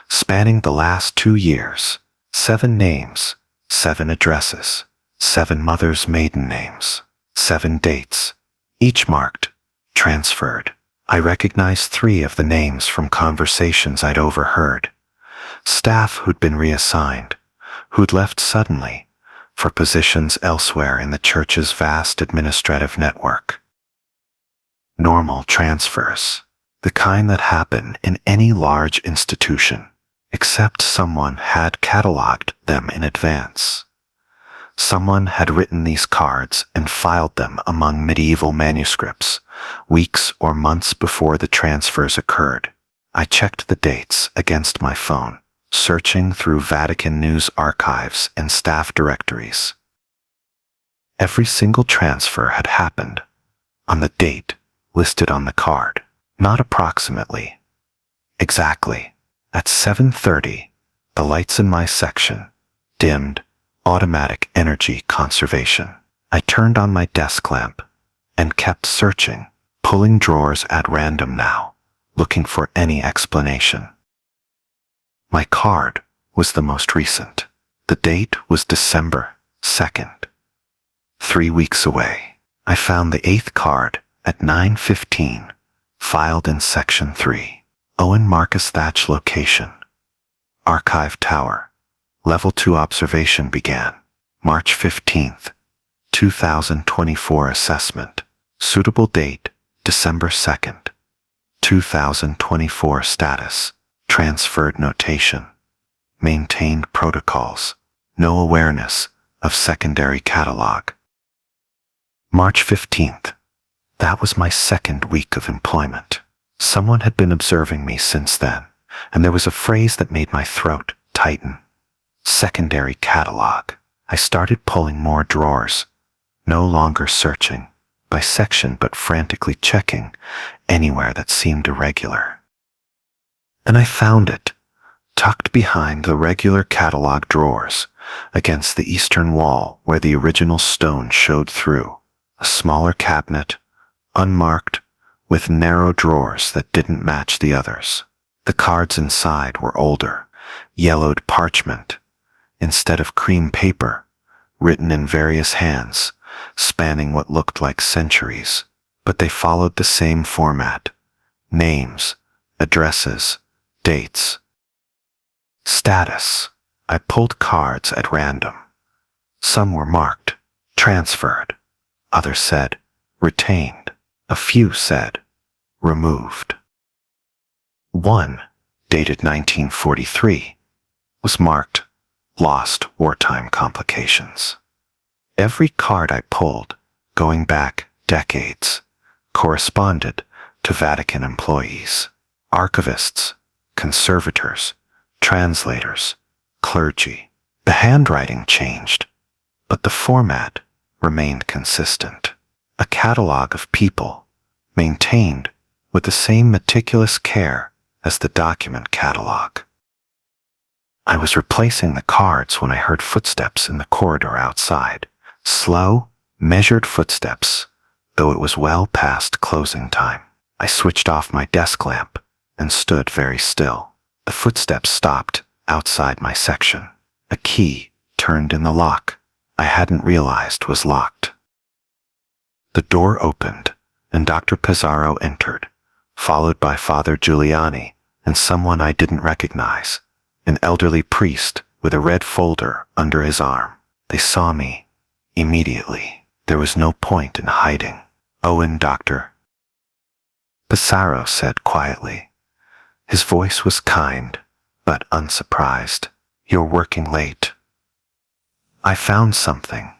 spanning the last 2 years. 7 names, 7 addresses, 7 mothers' maiden names, 7 dates, each marked transferred. I recognized 3 of the names from conversations I'd overheard. Staff who'd been reassigned, who'd left suddenly for positions elsewhere in the church's vast administrative network. Normal transfers, the kind that happen in any large institution, except someone had cataloged them in advance. Someone had written these cards and filed them among medieval manuscripts, weeks or months before the transfers occurred. I checked the dates against my phone, searching through Vatican news archives and staff directories. Every single transfer had happened on the date listed on the card, not approximately. Exactly. At 7:30, the lights in my section dimmed. Automatic energy conservation. I turned on my desk lamp and kept searching, pulling drawers at random now, looking for any explanation. My card was the most recent. The date was December 2nd. 3 weeks away. I found the 8th card at 9:15, filed in Section 3. Owen Marcus Thatch location. Archive Tower. Level 2 observation began. March 15th, 2024 assessment. Suitable date, December 2nd, 2024 status. Transferred notation. Maintained protocols. No awareness of secondary catalog. March 15th. That was my 2nd week of employment. Someone had been observing me since then, and there was a phrase that made my throat tighten. Secondary catalog. I started pulling more drawers, no longer searching by section but frantically checking anywhere that seemed irregular. And I found it, tucked behind the regular catalog drawers, against the eastern wall where the original stone showed through. A smaller cabinet, unmarked, with narrow drawers that didn't match the others. The cards inside were older, yellowed parchment, instead of cream paper, written in various hands, spanning what looked like centuries, but they followed the same format. Names, addresses, dates. Status. I pulled cards at random. Some were marked, transferred. Others said, retained. A few said, removed. One, dated 1943, was marked, lost wartime complications. Every card I pulled, going back decades, corresponded to Vatican employees, archivists, conservators, translators, clergy. The handwriting changed, but the format remained consistent. A catalog of people, maintained with the same meticulous care as the document catalog. I was replacing the cards when I heard footsteps in the corridor outside. Slow, measured footsteps, though it was well past closing time. I switched off my desk lamp and stood very still. The footsteps stopped outside my section. A key turned in the lock I hadn't realized was locked. The door opened, and Dr. Pissarro entered, followed by Father Giuliani and someone I didn't recognize, an elderly priest with a red folder under his arm. They saw me immediately. There was no point in hiding. "Owen, Dr. Pissarro said quietly. His voice was kind, but unsurprised. "You're working late." "I found something,"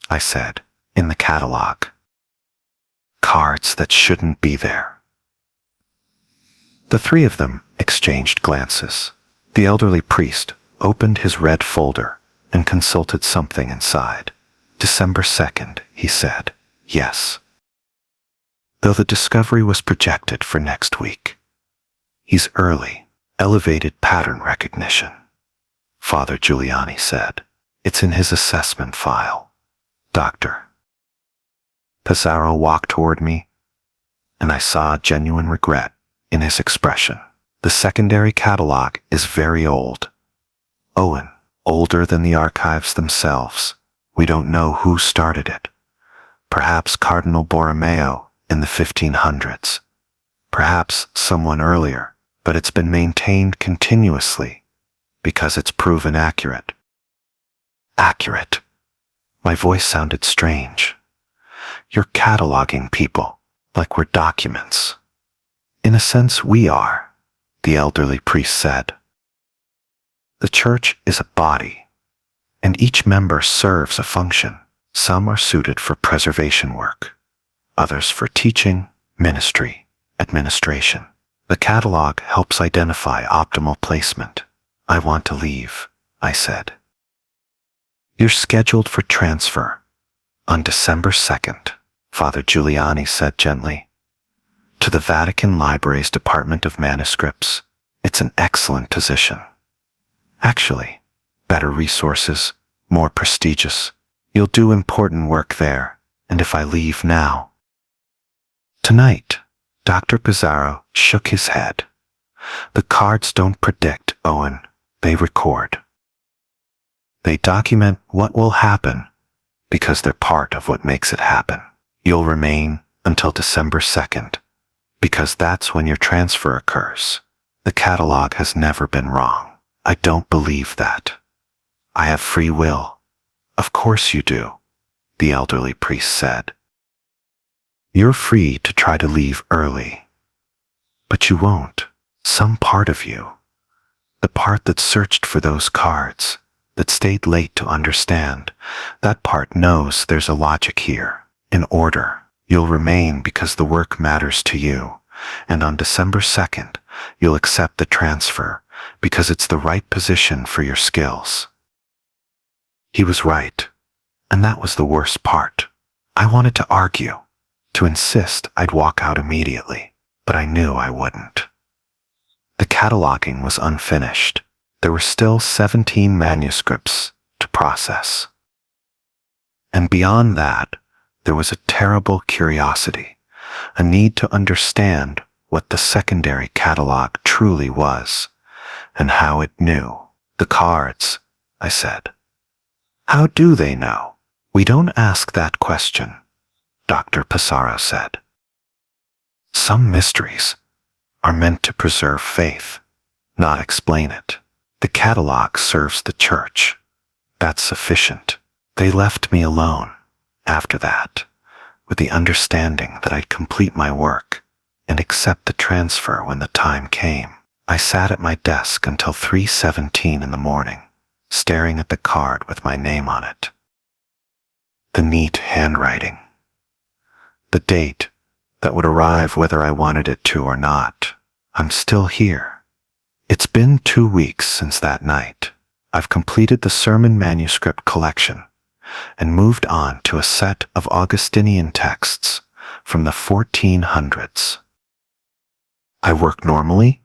I said, "in the catalog. Cards that shouldn't be there." The three of them exchanged glances. The elderly priest opened his red folder and consulted something inside. "December 2nd, he said. "Yes." Though the discovery was projected for next week. "He's early. Elevated pattern recognition," Father Giuliani said. "It's in his assessment file." Dr. Pissarro walked toward me, and I saw genuine regret in his expression. "The secondary catalog is very old. Owen, older than the archives themselves. We don't know who started it. Perhaps Cardinal Borromeo in the 1500s. Perhaps someone earlier, but it's been maintained continuously because it's proven accurate." Accurate. My voice sounded strange. "You're cataloging people like we're documents." "In a sense, we are," the elderly priest said. "The church is a body, and each member serves a function. Some are suited for preservation work, others for teaching, ministry, administration. The catalog helps identify optimal placement." "I want to leave," I said. "You're scheduled for transfer on December 2nd, Father Giuliani said gently, "to the Vatican Library's Department of Manuscripts. It's an excellent position. Actually, better resources, more prestigious. You'll do important work there, and if I leave now—" "Tonight," Dr. Pissarro shook his head. "The cards don't predict, Owen. They record. They document what will happen because they're part of what makes it happen. You'll remain until December 2nd, because that's when your transfer occurs. The catalog has never been wrong." "I don't believe that. I have free will." "Of course you do," the elderly priest said. "You're free to try to leave early. But you won't. Some part of you, the part that searched for those cards, that stayed late to understand, that part knows there's a logic here, an order. You'll remain because the work matters to you, and on December 2nd, you'll accept the transfer because it's the right position for your skills." He was right, and that was the worst part. I wanted to argue, to insist I'd walk out immediately, but I knew I wouldn't. The cataloging was unfinished. There were still 17 manuscripts to process. And beyond that, there was a terrible curiosity, a need to understand what the secondary catalog truly was, and how it knew. "The cards," I said. "How do they know?" "We don't ask that question," Dr. Pissarro said. "Some mysteries are meant to preserve faith, not explain it. The catalog serves the church. That's sufficient." They left me alone after that, with the understanding that I'd complete my work and accept the transfer when the time came. I sat at my desk until 3:17 in the morning, staring at the card with my name on it. The neat handwriting. The date that would arrive whether I wanted it to or not. I'm still here. It's been 2 weeks since that night. I've completed the sermon manuscript collection and moved on to a set of Augustinian texts from the 1400s. I work normally,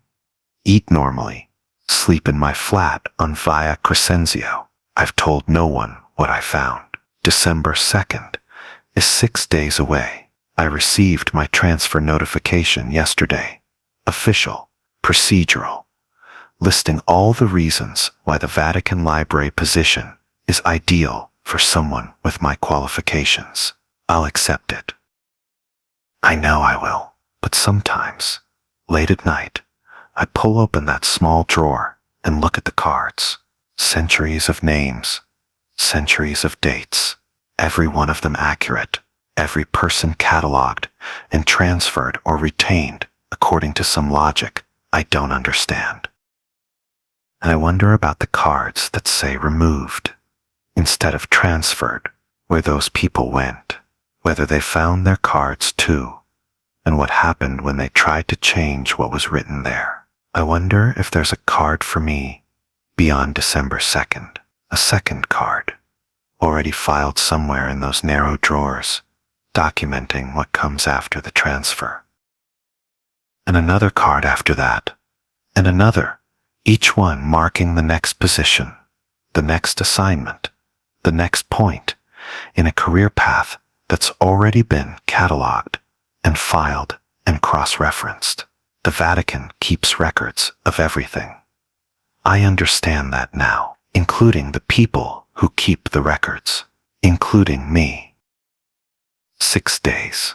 eat normally, sleep in my flat on Via Crescenzio. I've told no one what I found. December 2nd is 6 days away. I received my transfer notification yesterday. Official, procedural, listing all the reasons why the Vatican Library position is ideal for someone with my qualifications. I'll accept it. I know I will, but sometimes Late at night, I pull open that small drawer and look at the cards. Centuries of names, centuries of dates, every one of them accurate, every person cataloged and transferred or retained according to some logic I don't understand. And I wonder about the cards that say removed instead of transferred, where those people went, whether they found their cards too, and what happened when they tried to change what was written there. I wonder if there's a card for me beyond December 2nd, a second card, already filed somewhere in those narrow drawers, documenting what comes after the transfer. And another card after that, and another, each one marking the next position, the next assignment, the next point in a career path that's already been cataloged and filed and cross-referenced. The Vatican keeps records of everything. I understand that now, including the people who keep the records, including me. 6 days.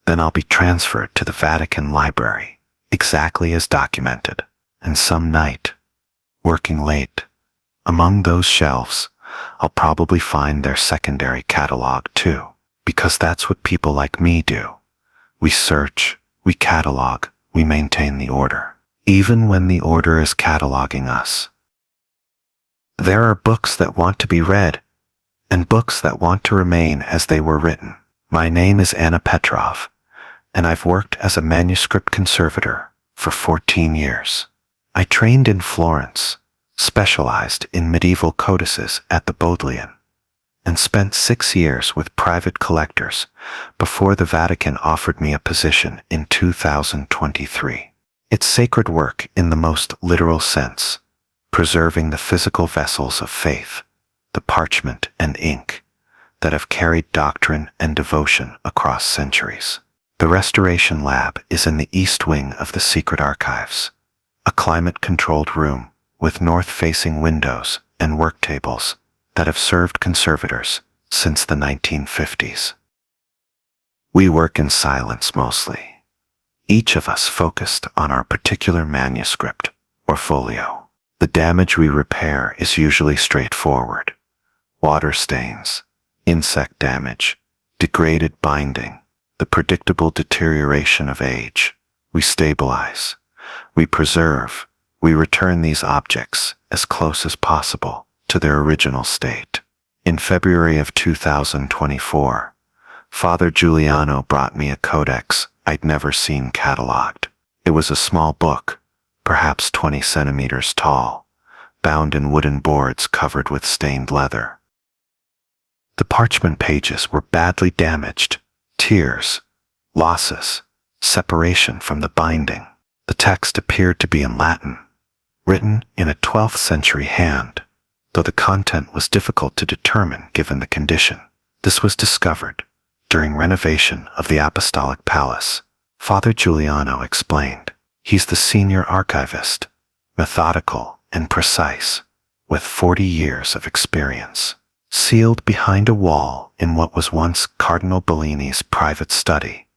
Then I'll be transferred to the Vatican Library, exactly as documented, and some night, working late, among those shelves, I'll probably find their secondary catalog too, because that's what people like me do. We search, we catalog, we maintain the order, even when the order is cataloging us. There are books that want to be read, and books that want to remain as they were written. My name is Anna Petrov, and I've worked as a manuscript conservator for 14 years. I trained in Florence, specialized in medieval codices at the Bodleian, and spent 6 years with private collectors before the Vatican offered me a position in 2023. It's sacred work in the most literal sense, preserving the physical vessels of faith, the parchment and ink, that have carried doctrine and devotion across centuries. The Restoration Lab is in the East Wing of the Secret Archives, a climate-controlled room with north-facing windows and work tables that have served conservators since the 1950s. We work in silence mostly, each of us focused on our particular manuscript or folio. The damage we repair is usually straightforward: water stains, insect damage, degraded binding, the predictable deterioration of age. We stabilize, we preserve, we return these objects as close as possible to their original state. In February of 2024, Father Giuliano brought me a codex I'd never seen cataloged. It was a small book, perhaps 20 centimeters tall, bound in wooden boards covered with stained leather. The parchment pages were badly damaged: tears, losses, separation from the binding. The text appeared to be in Latin, written in a 12th century hand, though the content was difficult to determine given the condition. This was discovered during renovation of the Apostolic Palace. Father Giuliano explained. He's the senior archivist, methodical and precise, with 40 years of experience. Sealed behind a wall in what was once Cardinal Bellini's private study.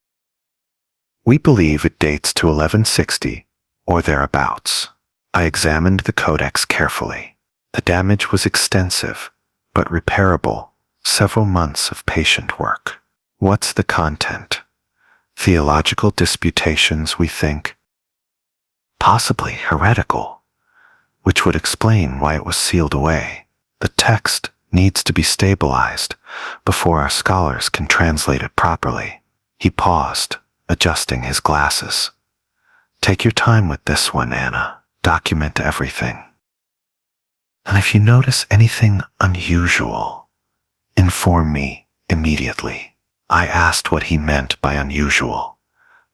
We believe it dates to 1160 or thereabouts. I examined the codex carefully. The damage was extensive, but repairable. Several months of patient work. What's the content? Theological disputations, we think. Possibly heretical, which would explain why it was sealed away. The text needs to be stabilized before our scholars can translate it properly. He paused, adjusting his glasses. Take your time with this one, Anna. Document everything. And if you notice anything unusual, inform me immediately. I asked what he meant by unusual,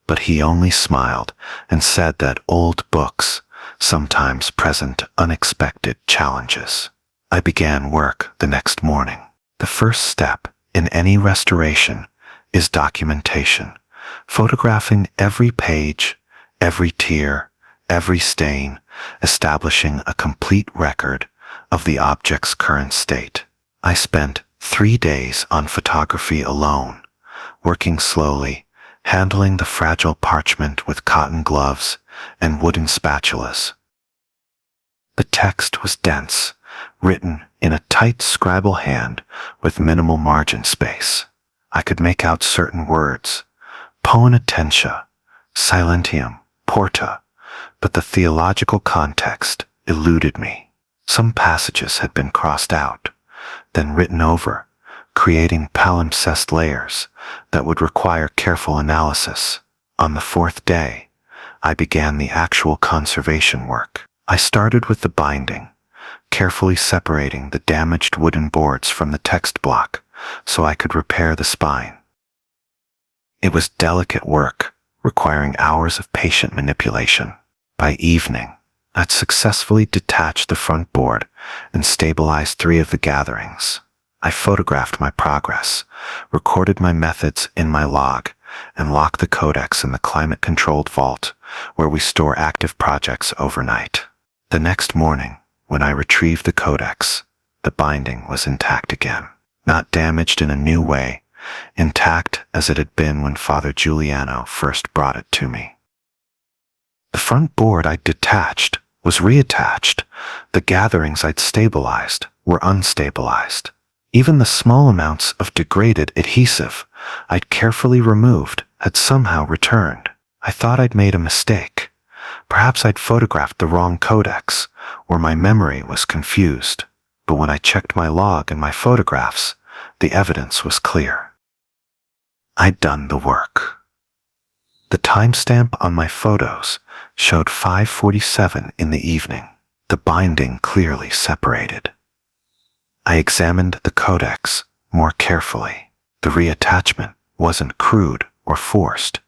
but he only smiled and said that old books sometimes present unexpected challenges. I began work the next morning. The first step in any restoration is documentation, photographing every page, every tear, every stain, establishing a complete record of the object's current state. I spent 3 days on photography alone, working slowly, handling the fragile parchment with cotton gloves and wooden spatulas. The text was dense, written in a tight scribble hand with minimal margin space. I could make out certain words, poenitentia, silentium, porta, but the theological context eluded me. Some passages had been crossed out, then written over, creating palimpsest layers that would require careful analysis. On the fourth day, I began the actual conservation work. I started with the binding, carefully separating the damaged wooden boards from the text block so I could repair the spine. It was delicate work, requiring hours of patient manipulation. By evening, I'd successfully detached the front board and stabilized 3 of the gatherings. I photographed my progress, recorded my methods in my log, and locked the codex in the climate-controlled vault where we store active projects overnight. The next morning, when I retrieved the codex, the binding was intact again, not damaged in a new way, intact as it had been when Father Giuliano first brought it to me. The front board I'd detached was reattached. The gatherings I'd stabilized were unstabilized. Even the small amounts of degraded adhesive I'd carefully removed had somehow returned. I thought I'd made a mistake. Perhaps I'd photographed the wrong codex, or my memory was confused. But when I checked my log and my photographs, the evidence was clear. I'd done the work. The timestamp on my photos showed 5:47 in the evening, the binding clearly separated. I examined the codex more carefully. The reattachment wasn't crude or forced.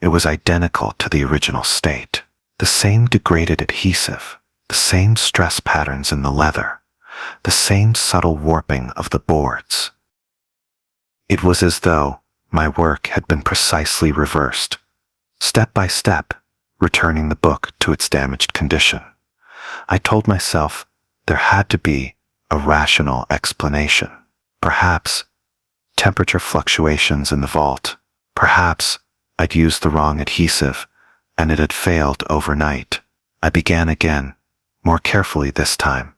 It was identical to the original state. The same degraded adhesive, the same stress patterns in the leather, the same subtle warping of the boards. It was as though my work had been precisely reversed, step by step, returning the book to its damaged condition. I told myself there had to be a rational explanation. Perhaps temperature fluctuations in the vault. Perhaps I'd used the wrong adhesive and it had failed overnight. I began again, more carefully this time,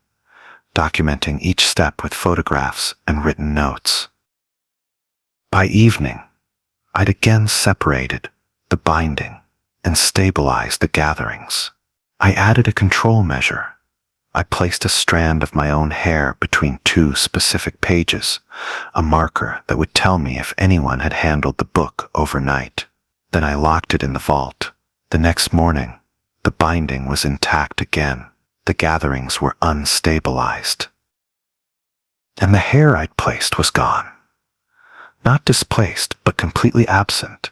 documenting each step with photographs and written notes. By evening, I'd again separated the binding and stabilized the gatherings. I added a control measure. I placed a strand of my own hair between 2 specific pages, a marker that would tell me if anyone had handled the book overnight. Then I locked it in the vault. The next morning, the binding was intact again. The gatherings were unstabilized. And the hair I'd placed was gone. Not displaced, but completely absent,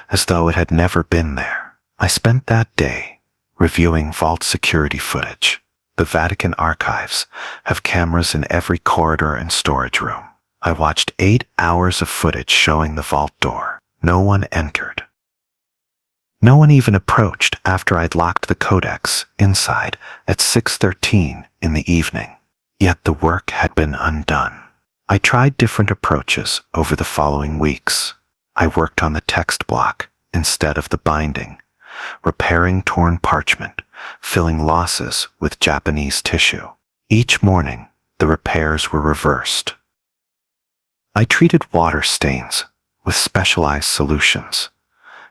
as though it had never been there. I spent that day reviewing vault security footage. The Vatican archives have cameras in every corridor and storage room. I watched 8 hours of footage showing the vault door. No one entered. No one even approached after I'd locked the codex inside at 6:13 in the evening. Yet the work had been undone. I tried different approaches over the following weeks. I worked on the text block instead of the binding, repairing torn parchment, filling losses with Japanese tissue. Each morning, the repairs were reversed. I treated water stains with specialized solutions.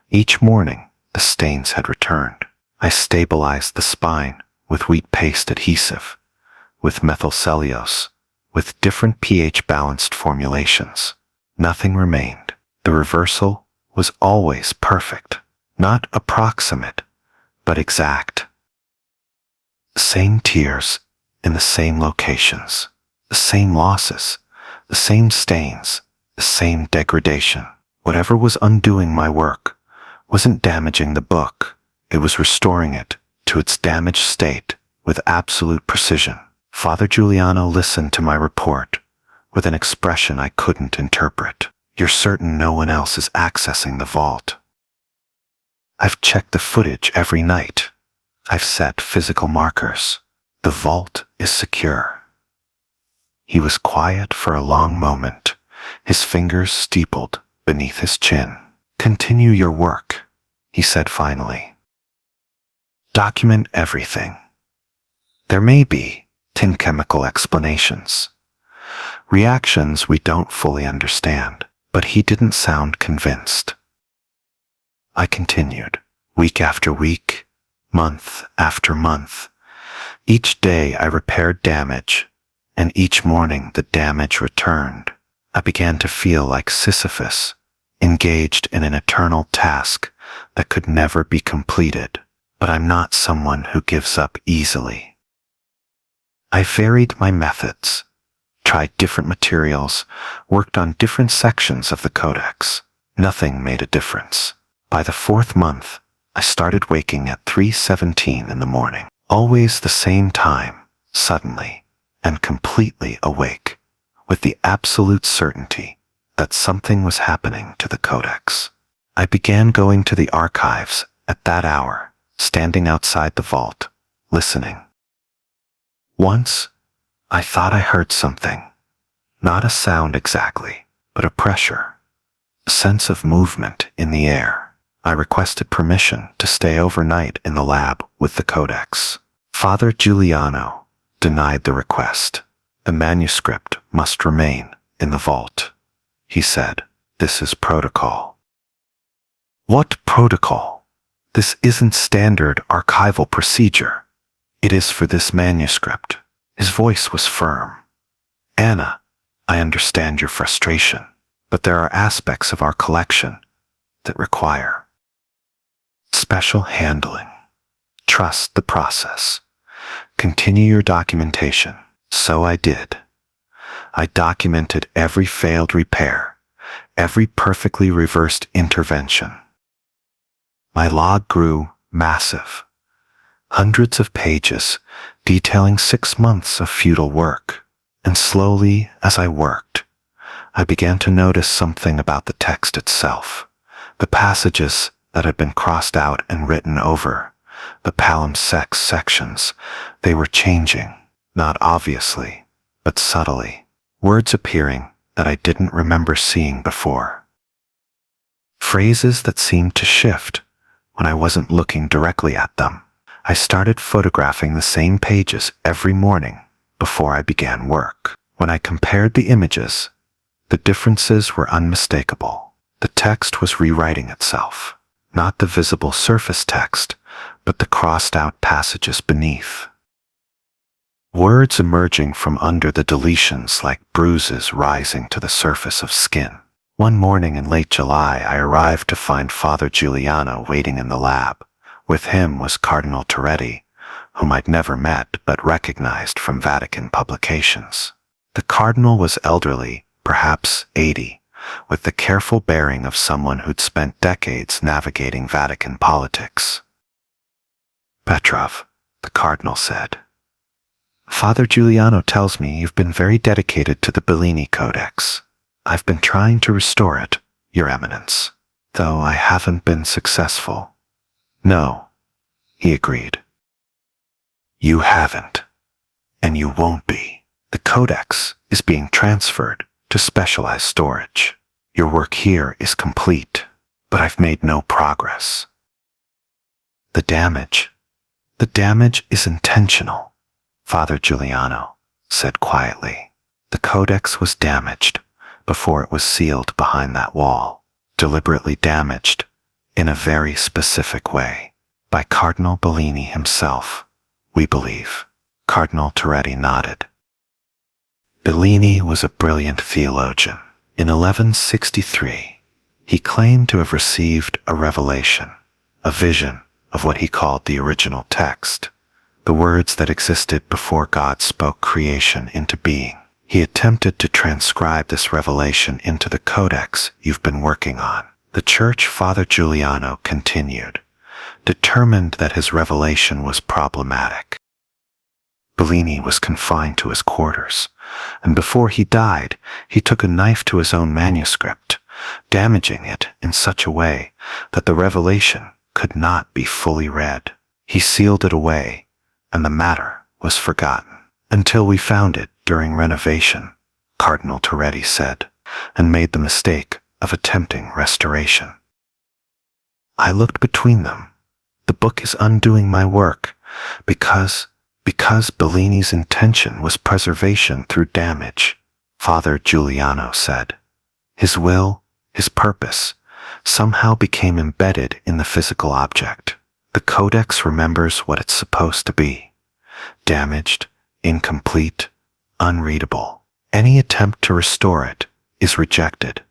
Each morning, the stains had returned. I stabilized the spine with wheat paste adhesive, with methylcellulose, with different pH-balanced formulations. Nothing remained. The reversal was always perfect, not approximate, but exact. The same tears in the same locations, the same losses, the same stains, the same degradation. Whatever was undoing my work wasn't damaging the book. It was restoring it to its damaged state with absolute precision. Father Giuliano listened to my report with an expression I couldn't interpret. You're certain no one else is accessing the vault? I've checked the footage every night. I've set physical markers. The vault is secure. He was quiet for a long moment, his fingers steepled beneath his chin. Continue your work, he said finally. Document everything. There may be chemical explanations, reactions we don't fully understand, but he didn't sound convinced. I continued, week after week, month after month. Each day I repaired damage, and each morning the damage returned. I began to feel like Sisyphus, engaged in an eternal task that could never be completed, but I'm not someone who gives up easily. I varied my methods, tried different materials, worked on different sections of the codex. Nothing made a difference. By the 4th month, I started waking at 3:17 in the morning, always the same time, suddenly, and completely awake, with the absolute certainty that something was happening to the codex. I began going to the archives at that hour, standing outside the vault, listening. Once, I thought I heard something. Not a sound exactly, but a pressure, a sense of movement in the air. I requested permission to stay overnight in the lab with the codex. Father Giuliano denied the request. The manuscript must remain in the vault. He said, "This is protocol." What protocol? This isn't standard archival procedure. It is for this manuscript. His voice was firm. Anna, I understand your frustration, but there are aspects of our collection that require special handling. Trust the process. Continue your documentation. So I did. I documented every failed repair, every perfectly reversed intervention. My log grew massive. Hundreds of pages detailing 6 months of futile work. And slowly, as I worked, I began to notice something about the text itself. The passages that had been crossed out and written over, the palimpsest sections, they were changing, not obviously, but subtly. Words appearing that I didn't remember seeing before. Phrases that seemed to shift when I wasn't looking directly at them. I started photographing the same pages every morning before I began work. When I compared the images, the differences were unmistakable. The text was rewriting itself, not the visible surface text, but the crossed-out passages beneath. Words emerging from under the deletions like bruises rising to the surface of skin. One morning in late July, I arrived to find Father Giuliano waiting in the lab. With him was Cardinal Toretti, whom I'd never met but recognized from Vatican publications. The cardinal was elderly, perhaps 80, with the careful bearing of someone who'd spent decades navigating Vatican politics. "Petrov," the cardinal said, "Father Giuliano tells me you've been very dedicated to the Bellini Codex. I've been trying to restore it, Your Eminence, though I haven't been successful." "No," he agreed. "You haven't, and you won't be. The Codex is being transferred to specialized storage. Your work here is complete, but I've made no progress." The damage is intentional," Father Giuliano said quietly. "The Codex was damaged before it was sealed behind that wall, deliberately damaged in a very specific way by Cardinal Bellini himself, we believe." Cardinal Toretti nodded. Bellini was a brilliant theologian. In 1163, he claimed to have received a revelation, a vision of what he called the original text, the words that existed before God spoke creation into being. He attempted to transcribe this revelation into the codex you've been working on. The Church, Father Giuliano continued, determined that his revelation was problematic. Bellini was confined to his quarters, and before he died, he took a knife to his own manuscript, damaging it in such a way that the revelation could not be fully read. He sealed it away, and the matter was forgotten. "Until we found it during renovation," Cardinal Toretti said, "and made the mistake of attempting restoration." I looked between them. The book is undoing my work because Bellini's intention was preservation through damage, Father Giuliano said. His will, his purpose, somehow became embedded in the physical object. The codex remembers what it's supposed to be: damaged, incomplete, unreadable. Any attempt to restore it is rejected.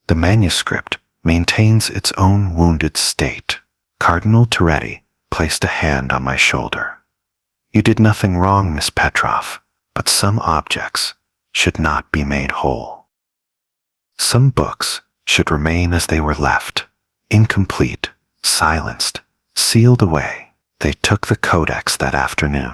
The manuscript maintains its own wounded state. Cardinal Toretti placed a hand on my shoulder. You did nothing wrong, Miss Petrov, but some objects should not be made whole. Some books should remain as they were left, incomplete, silenced, sealed away. They took the codex that afternoon.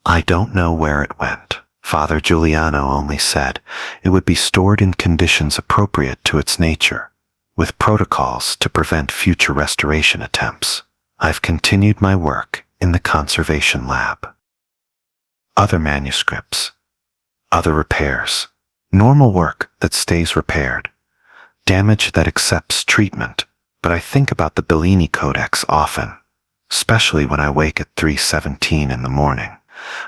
I don't know where it went. Father Giuliano only said it would be stored in conditions appropriate to its nature, with protocols to prevent future restoration attempts. I've continued my work in the conservation lab. Other manuscripts, other repairs, normal work that stays repaired, damage that accepts treatment. But I think about the Bellini Codex often, especially when I wake at 3:17 in the morning.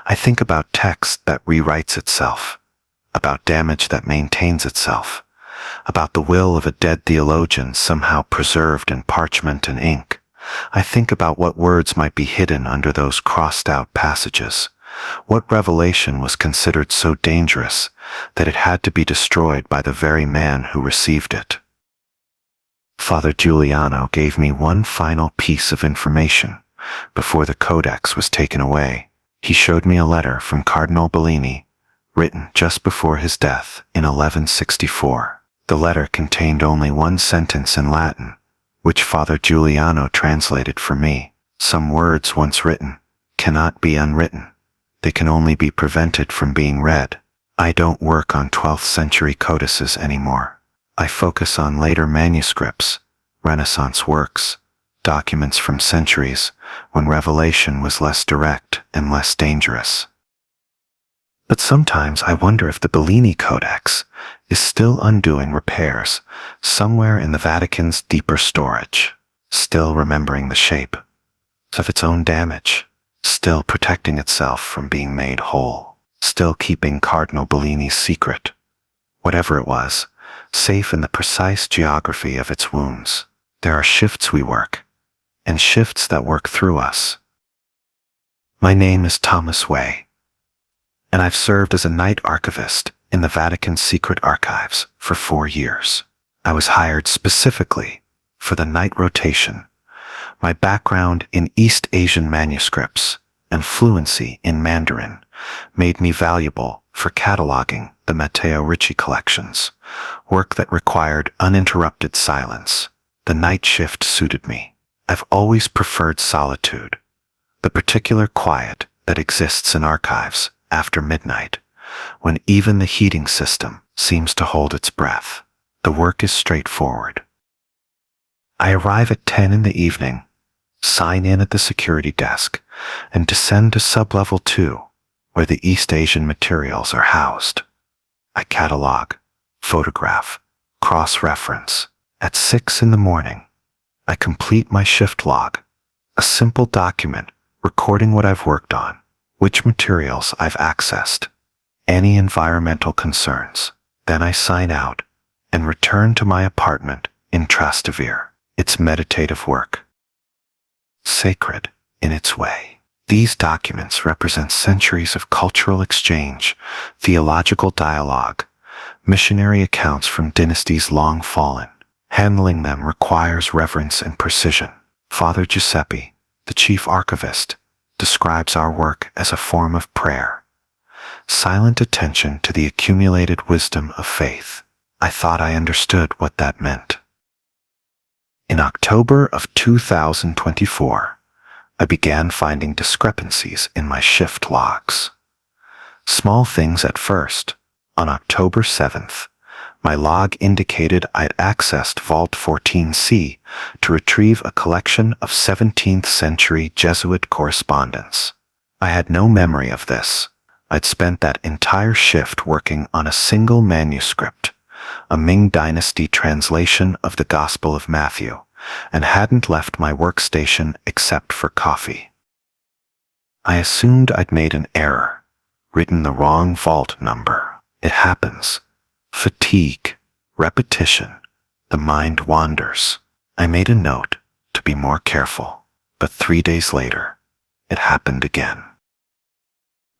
I think about text that rewrites itself, about damage that maintains itself, about the will of a dead theologian somehow preserved in parchment and ink. I think about what words might be hidden under those crossed-out passages, what revelation was considered so dangerous that it had to be destroyed by the very man who received it. Father Giuliano gave me one final piece of information before the codex was taken away. He showed me a letter from Cardinal Bellini, written just before his death in 1164. The letter contained only one sentence in Latin, which Father Giuliano translated for me. Some words once written cannot be unwritten. They can only be prevented from being read. I don't work on 12th century codices anymore. I focus on later manuscripts, Renaissance works, documents from centuries when revelation was less direct and less dangerous. But sometimes I wonder if the Bellini Codex is still undoing repairs somewhere in the Vatican's deeper storage, still remembering the shape of its own damage, still protecting itself from being made whole, still keeping Cardinal Bellini's secret, whatever it was, safe in the precise geography of its wounds. There are shifts we work, and shifts that work through us. My name is Thomas Way, and I've served as a night archivist in the Vatican's secret archives for 4 years. I was hired specifically for the night rotation. My background in East Asian manuscripts and fluency in Mandarin made me valuable for cataloging the Matteo Ricci collections, work that required uninterrupted silence. The night shift suited me. I've always preferred solitude, the particular quiet that exists in archives after midnight, when even the heating system seems to hold its breath. The work is straightforward. I arrive at 10 in the evening, sign in at the security desk, and descend to sublevel 2, where the East Asian materials are housed. I catalog, photograph, cross-reference. At 6 in the morning, I complete my shift log, a simple document recording what I've worked on, which materials I've accessed, any environmental concerns. Then I sign out and return to my apartment in Trastevere. It's meditative work, sacred in its way. These documents represent centuries of cultural exchange, theological dialogue, missionary accounts from dynasties long fallen. Handling them requires reverence and precision. Father Giuseppe, the chief archivist, describes our work as a form of prayer, silent attention to the accumulated wisdom of faith. I thought I understood what that meant. In October of 2024, I began finding discrepancies in my shift logs. Small things at first. On October 7th, my log indicated I'd accessed Vault 14C to retrieve a collection of 17th century Jesuit correspondence. I had no memory of this. I'd spent that entire shift working on a single manuscript, a Ming Dynasty translation of the Gospel of Matthew, and hadn't left my workstation except for coffee. I assumed I'd made an error, written the wrong vault number. It happens. Fatigue, repetition, the mind wanders. I made a note to be more careful, but 3 days later, it happened again.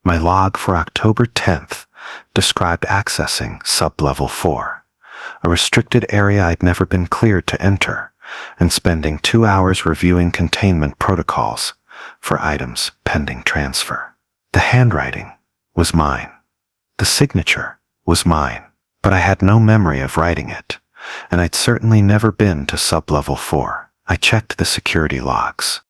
My log for October 10th described accessing sub-level 4, a restricted area I'd never been cleared to enter, and spending 2 hours reviewing containment protocols for items pending transfer. The handwriting was mine. The signature was mine, but I had no memory of writing it, and I'd certainly never been to sub-level 4. I checked the security logs.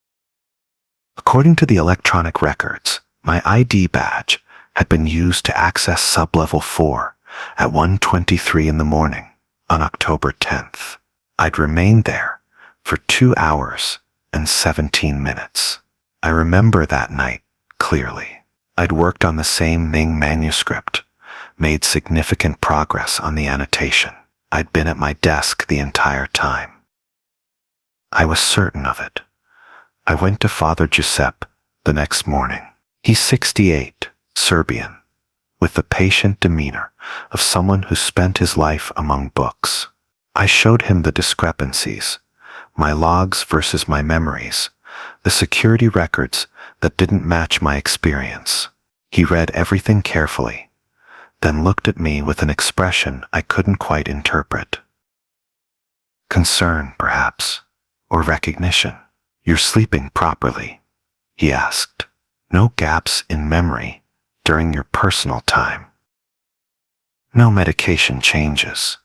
According to the electronic records, my ID badge had been used to access sub-level 4 at 1:23 in the morning on October 10th. I'd remained there for 2 hours and 17 minutes. I remember that night clearly. I'd worked on the same Ming manuscript, made significant progress on the annotation. I'd been at my desk the entire time. I was certain of it. I went to Father Giuseppe the next morning. He's 68, Serbian, with the patient demeanor of someone who spent his life among books. I showed him the discrepancies, my logs versus my memories, the security records that didn't match my experience. He read everything carefully, then looked at me with an expression I couldn't quite interpret. Concern, perhaps, or recognition. "You're sleeping properly?" he asked. "No gaps in memory during your personal time? No medication changes?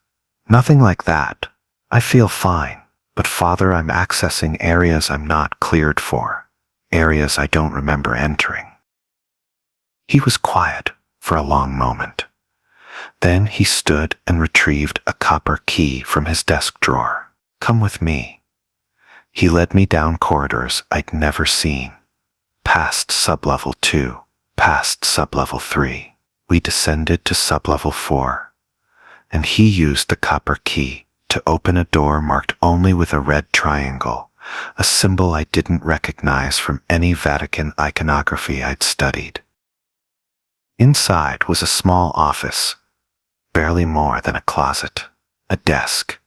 Nothing like that? I feel fine, but Father, I'm accessing areas I'm not cleared for, areas I don't remember entering." He was quiet for a long moment. Then he stood and retrieved a copper key from his desk drawer. "Come with me." He led me down corridors I'd never seen, past sub-level 2, past sub-level 3. We descended to sub-level 4, and he used the copper key to open a door marked only with a red triangle, a symbol I didn't recognize from any Vatican iconography I'd studied. Inside was a small office, barely more than a closet, a desk,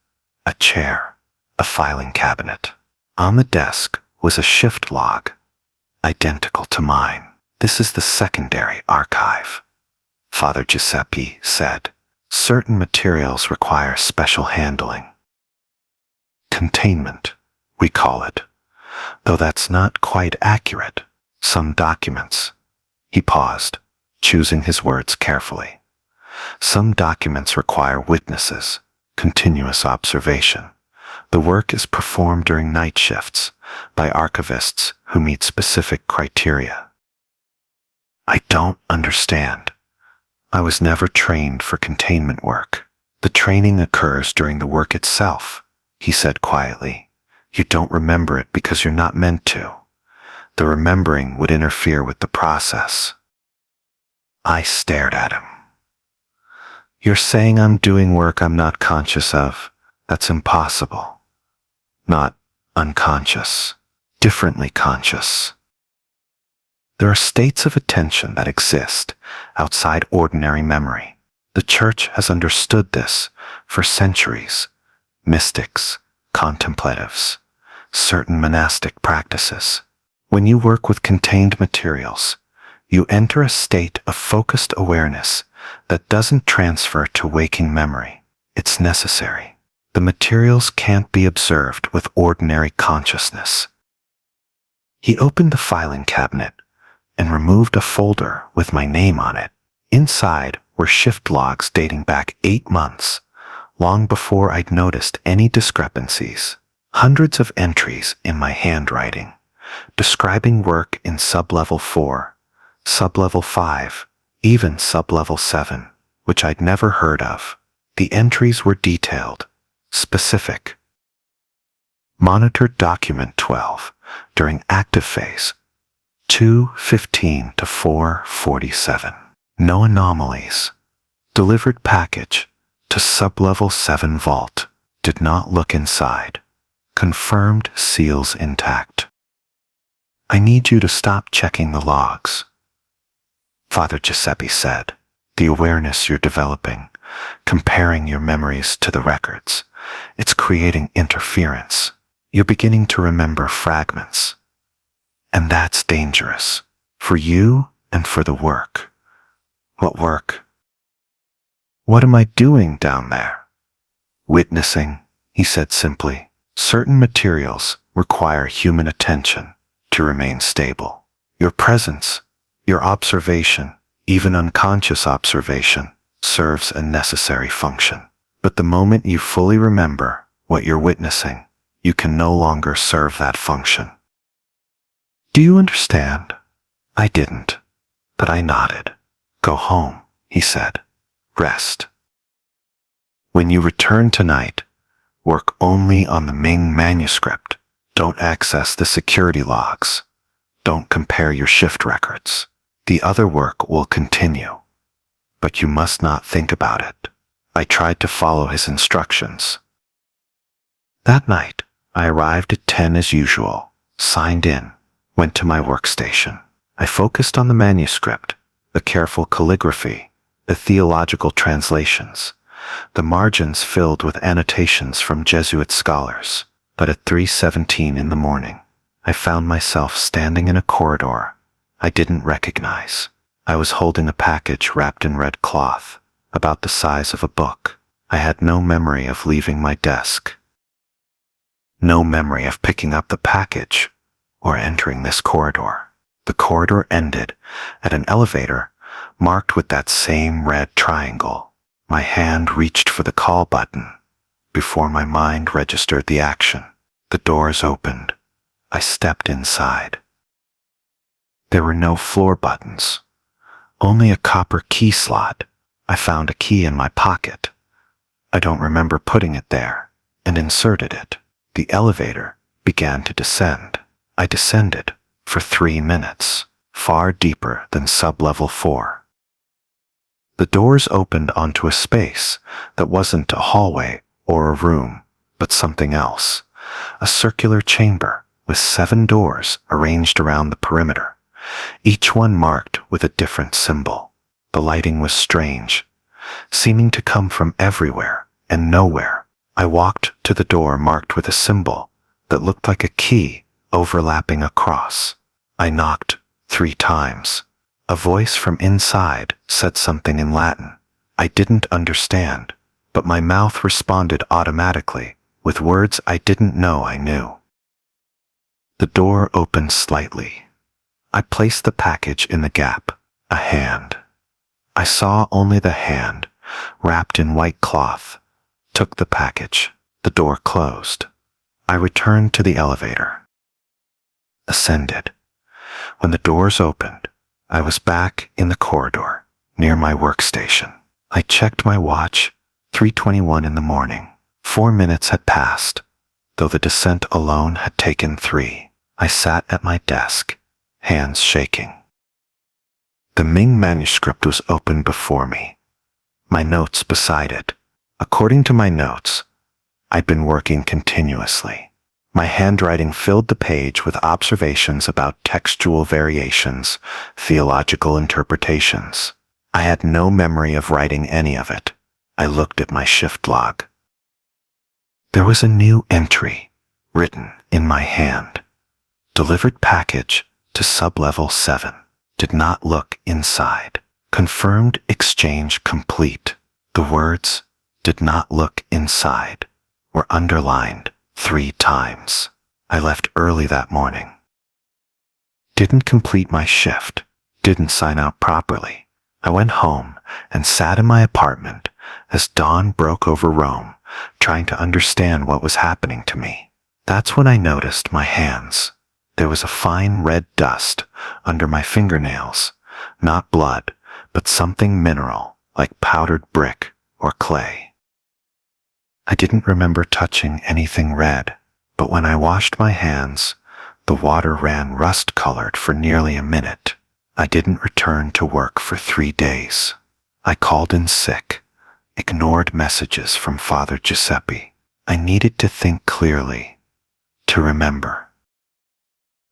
a chair, a filing cabinet. On the desk was a shift log, identical to mine. "This is the secondary archive," Father Giuseppe said. "Certain materials require special handling. Containment, we call it, though that's not quite accurate. Some documents." He paused, choosing his words carefully. "Some documents require witnesses, continuous observation. The work is performed during night shifts by archivists who meet specific criteria." "I don't understand. I was never trained for containment work." "The training occurs during the work itself," he said quietly. "You don't remember it because you're not meant to. The remembering would interfere with the process." I stared at him. "You're saying I'm doing work I'm not conscious of? That's impossible." "Not unconscious, differently conscious. There are states of attention that exist outside ordinary memory. The Church has understood this for centuries. Mystics, contemplatives, certain monastic practices. When you work with contained materials, you enter a state of focused awareness that doesn't transfer to waking memory. It's necessary. The materials can't be observed with ordinary consciousness." He opened the filing cabinet and removed a folder with my name on it. Inside were shift logs dating back 8 months, long before I'd noticed any discrepancies. Hundreds of entries in my handwriting, describing work in sub-level 4, sub-level 5, even sub-level 7, which I'd never heard of. The entries were detailed, specific. Monitored document 12 during active phase, 2:15 to 4:47. No anomalies. Delivered package, to sublevel 7 vault. Did not look inside. Confirmed seals intact. I need you to stop checking the logs, Father Giuseppe said. The awareness you're developing, comparing your memories to the records, it's creating interference. You're beginning to remember fragments. And that's dangerous. For you and for the work. What work? What am I doing down there? Witnessing, he said simply. Certain materials require human attention to remain stable. Your presence, your observation, even unconscious observation, serves a necessary function. But the moment you fully remember what you're witnessing, you can no longer serve that function. Do you understand? I didn't, but I nodded. Go home, he said. Rest. When you return tonight, work only on the Ming manuscript. Don't access the security logs. Don't compare your shift records. The other work will continue, but you must not think about it. I tried to follow his instructions. That night, I arrived at 10 as usual, signed in, went to my workstation. I focused on the manuscript, the careful calligraphy, the theological translations, the margins filled with annotations from Jesuit scholars. But at 3:17 in the morning, I found myself standing in a corridor I didn't recognize. I was holding a package wrapped in red cloth, about the size of a book. I had no memory of leaving my desk. No memory of picking up the package or entering this corridor. The corridor ended at an elevator marked with that same red triangle. My hand reached for the call button before my mind registered the action. The doors opened. I stepped inside. There were no floor buttons, only a copper key slot. I found a key in my pocket. I don't remember putting it there, and inserted it. The elevator began to descend. I descended for 3 minutes, far deeper than sublevel 4. The doors opened onto a space that wasn't a hallway or a room, but something else. A circular chamber with 7 doors arranged around the perimeter, each one marked with a different symbol. The lighting was strange, seeming to come from everywhere and nowhere. I walked to the door marked with a symbol that looked like a key overlapping a cross. I knocked 3 times. A voice from inside said something in Latin. I didn't understand, but my mouth responded automatically with words I didn't know I knew. The door opened slightly. I placed the package in the gap. A hand. I saw only the hand, wrapped in white cloth, took the package. The door closed. I returned to the elevator. Ascended. When the doors opened, I was back in the corridor, near my workstation. I checked my watch, 3:21 in the morning. 4 minutes had passed, though the descent alone had taken 3. I sat at my desk, hands shaking. The Ming manuscript was open before me, my notes beside it. According to my notes, I'd been working continuously. My handwriting filled the page with observations about textual variations, theological interpretations. I had no memory of writing any of it. I looked at my shift log. There was a new entry, written in my hand. Delivered package to sublevel 7. Did not look inside. Confirmed exchange complete. The words, did not look inside, were underlined 3 times. I left early that morning. Didn't complete my shift. Didn't sign out properly. I went home and sat in my apartment as dawn broke over Rome, trying to understand what was happening to me. That's when I noticed my hands. There was a fine red dust under my fingernails, not blood, but something mineral, like powdered brick or clay. I didn't remember touching anything red, but when I washed my hands, the water ran rust-colored for nearly a minute. I didn't return to work for 3 days. I called in sick, ignored messages from Father Giuseppe. I needed to think clearly, to remember.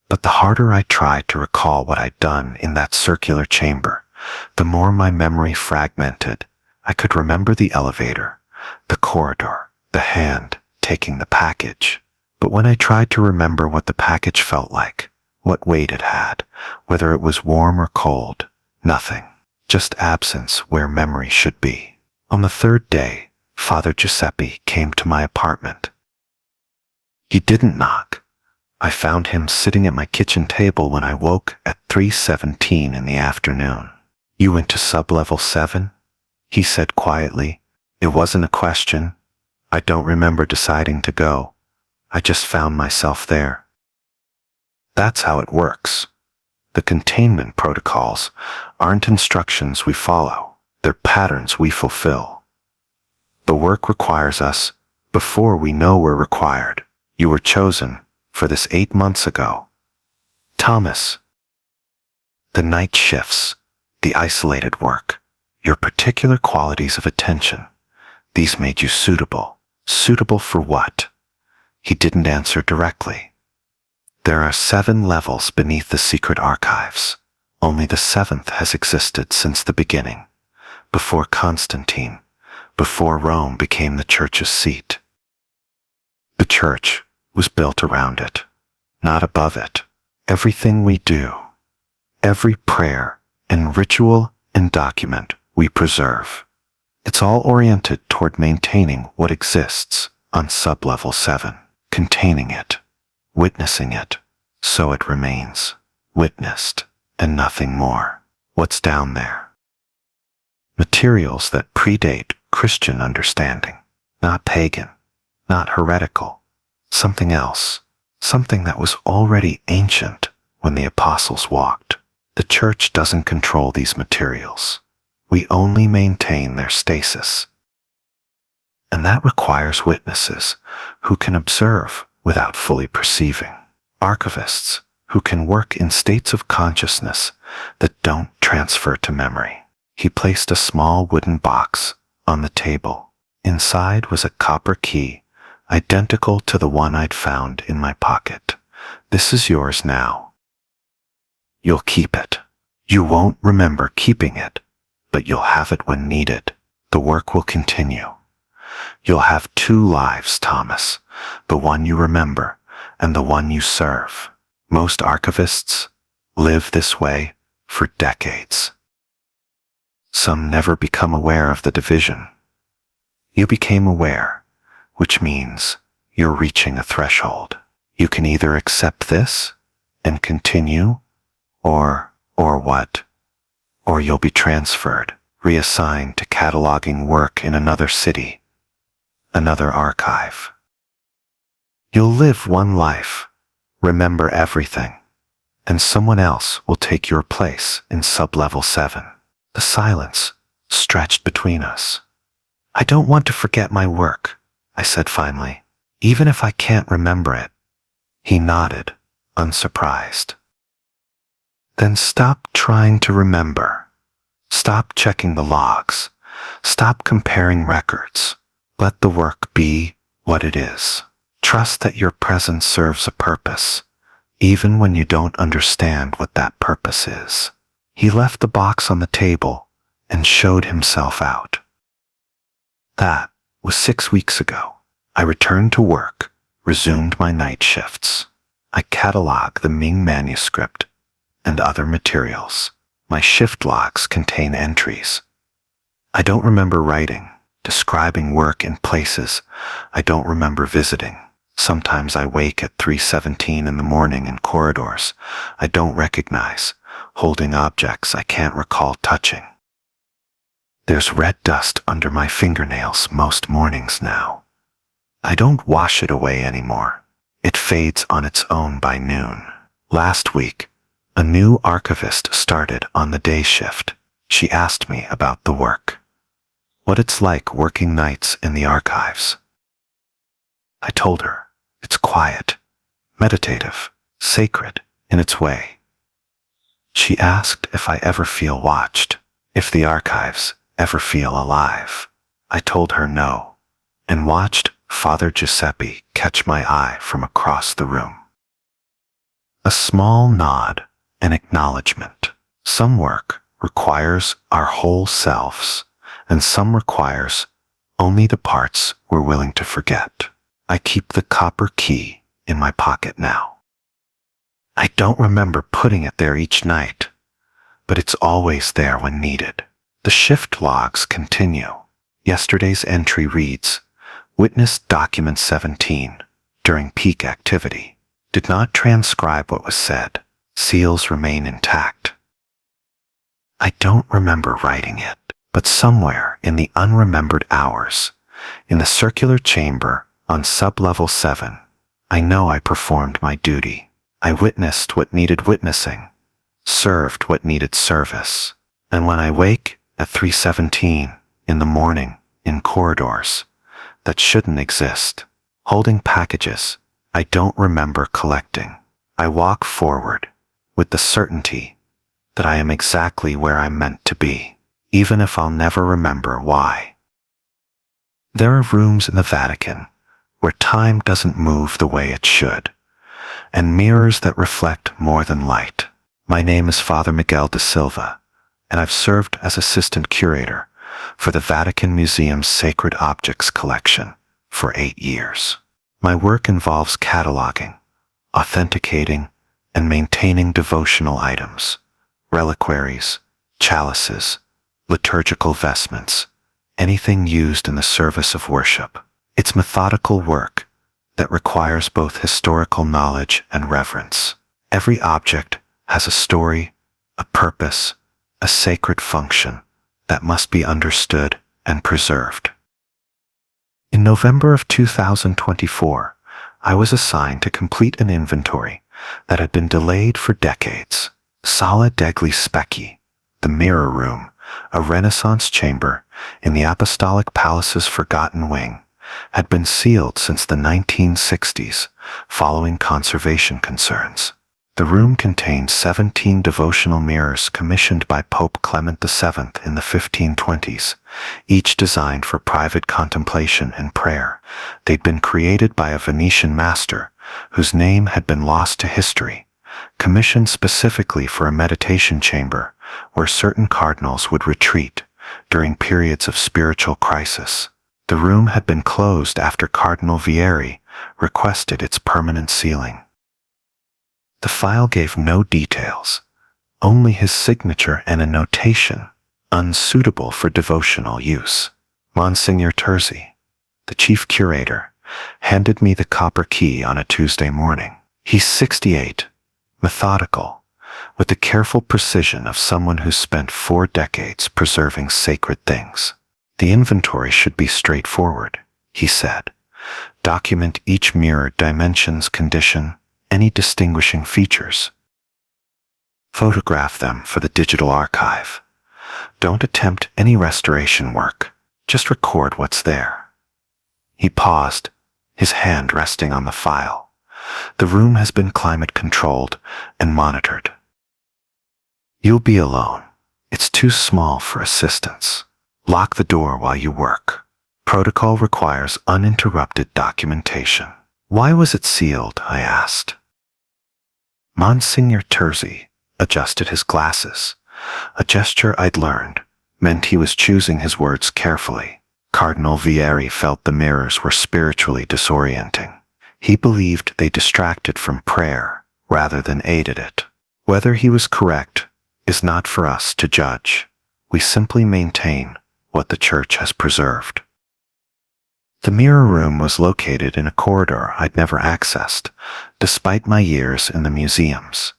But the harder I tried to recall what I'd done in that circular chamber, the more my memory fragmented. I could remember the elevator, the corridor, the hand taking the package. But when I tried to remember what the package felt like, what weight it had, whether it was warm or cold, nothing. Just absence where memory should be. On the third day, Father Giuseppe came to my apartment. He didn't knock. I found him sitting at my kitchen table when I woke at 3:17 in the afternoon. "You went to sub-level 7? He said quietly. It wasn't a question. I don't remember deciding to go. I just found myself there. That's how it works. The containment protocols aren't instructions we follow. They're patterns we fulfill. The work requires us before we know we're required. You were chosen for this 8 months ago. Thomas, the night shifts, the isolated work, your particular qualities of attention, these made you suitable. Suitable for what?" He didn't answer directly. "There are 7 levels beneath the secret archives. Only the 7th has existed since the beginning, before Constantine, before Rome became the church's seat. The church was built around it, not above it. Everything we do, every prayer and ritual and document we preserve, it's all oriented toward maintaining what exists on sub-level 7, containing it, witnessing it, so it remains witnessed and nothing more. What's down there? Materials that predate Christian understanding, not pagan, not heretical, something else, something that was already ancient when the apostles walked. The church doesn't control these materials. We only maintain their stasis. And that requires witnesses who can observe without fully perceiving, archivists who can work in states of consciousness that don't transfer to memory." He placed a small wooden box on the table. Inside was a copper key, identical to the one I'd found in my pocket. "This is yours now. You'll keep it. You won't remember keeping it, but you'll have it when needed. The work will continue. You'll have 2 lives, Thomas, the one you remember and the one you serve. Most archivists live this way for decades. Some never become aware of the division. You became aware, which means you're reaching a threshold. You can either accept this and continue, or what? Or you'll be transferred, reassigned to cataloging work in another city, another archive. You'll live one life, remember everything, and someone else will take your place in sub-level 7. The silence stretched between us. "I don't want to forget my work," I said finally, "even if I can't remember it." He nodded, unsurprised. "Then stop trying to remember. Stop checking the logs. Stop comparing records. Let the work be what it is. Trust that your presence serves a purpose, even when you don't understand what that purpose is." He left the box on the table and showed himself out. That was 6 weeks ago. I returned to work, resumed my night shifts. I cataloged the Ming manuscript and other materials. My shift logs contain entries. I don't remember writing, describing work in places I don't remember visiting. Sometimes I wake at 3:17 in the morning in corridors I don't recognize, holding objects I can't recall touching. There's red dust under my fingernails most mornings now. I don't wash it away anymore. It fades on its own by noon. Last week, a new archivist started on the day shift. She asked me about the work, what it's like working nights in the archives. I told her it's quiet, meditative, sacred in its way. She asked if I ever feel watched, if the archives ever feel alive. I told her no, and watched Father Giuseppe catch my eye from across the room. A small nod, an acknowledgement. Some work requires our whole selves, and some requires only the parts we're willing to forget. I keep the copper key in my pocket now. I don't remember putting it there each night, but it's always there when needed. The shift logs continue. Yesterday's entry reads, Witness Document 17, during peak activity. Did not transcribe what was said. Seals remain intact. I don't remember writing it, but somewhere in the unremembered hours, in the circular chamber on sub-level 7, I know I performed my duty. I witnessed what needed witnessing, served what needed service. And when I wake at 3:17 in the morning in corridors that shouldn't exist, holding packages I don't remember collecting, I walk forward with the certainty that I am exactly where I'm meant to be, even if I'll never remember why. There are rooms in the Vatican where time doesn't move the way it should, and mirrors that reflect more than light. My name is Father Miguel da Silva, and I've served as assistant curator for the Vatican Museum's Sacred Objects collection for 8 years. My work involves cataloging, authenticating, and maintaining devotional items, reliquaries, chalices, liturgical vestments, anything used in the service of worship. It's methodical work that requires both historical knowledge and reverence. Every object has a story, a purpose, a sacred function that must be understood and preserved. In November of 2024, I was assigned to complete an inventory that had been delayed for decades. Sala degli Specchi, the mirror room, a Renaissance chamber in the Apostolic Palace's forgotten wing, had been sealed since the 1960s following conservation concerns. The room contained 17 devotional mirrors commissioned by Pope Clement VII in the 1520s, each designed for private contemplation and prayer. They'd been created by a Venetian master whose name had been lost to history, commissioned specifically for a meditation chamber where certain cardinals would retreat during periods of spiritual crisis. The room had been closed after Cardinal Vieri requested its permanent sealing. The file gave no details, only his signature and a notation, unsuitable for devotional use. Monsignor Terzi, the chief curator, handed me the copper key on a Tuesday morning. He's 68, methodical, with the careful precision of someone who spent 4 decades preserving sacred things. The inventory should be straightforward, he said. Document each mirror, dimensions, condition, any distinguishing features. Photograph them for the digital archive. Don't attempt any restoration work. Just record what's there. He paused, his hand resting on the file. The room has been climate controlled and monitored. You'll be alone. It's too small for assistance. Lock the door while you work. Protocol requires uninterrupted documentation. Why was it sealed? I asked. Monsignor Terzi adjusted his glasses. A gesture I'd learned meant he was choosing his words carefully. Cardinal Vieri felt the mirrors were spiritually disorienting. He believed they distracted from prayer rather than aided it. Whether he was correct is not for us to judge. We simply maintain what the Church has preserved. The mirror room was located in a corridor I'd never accessed, despite my years in the museums.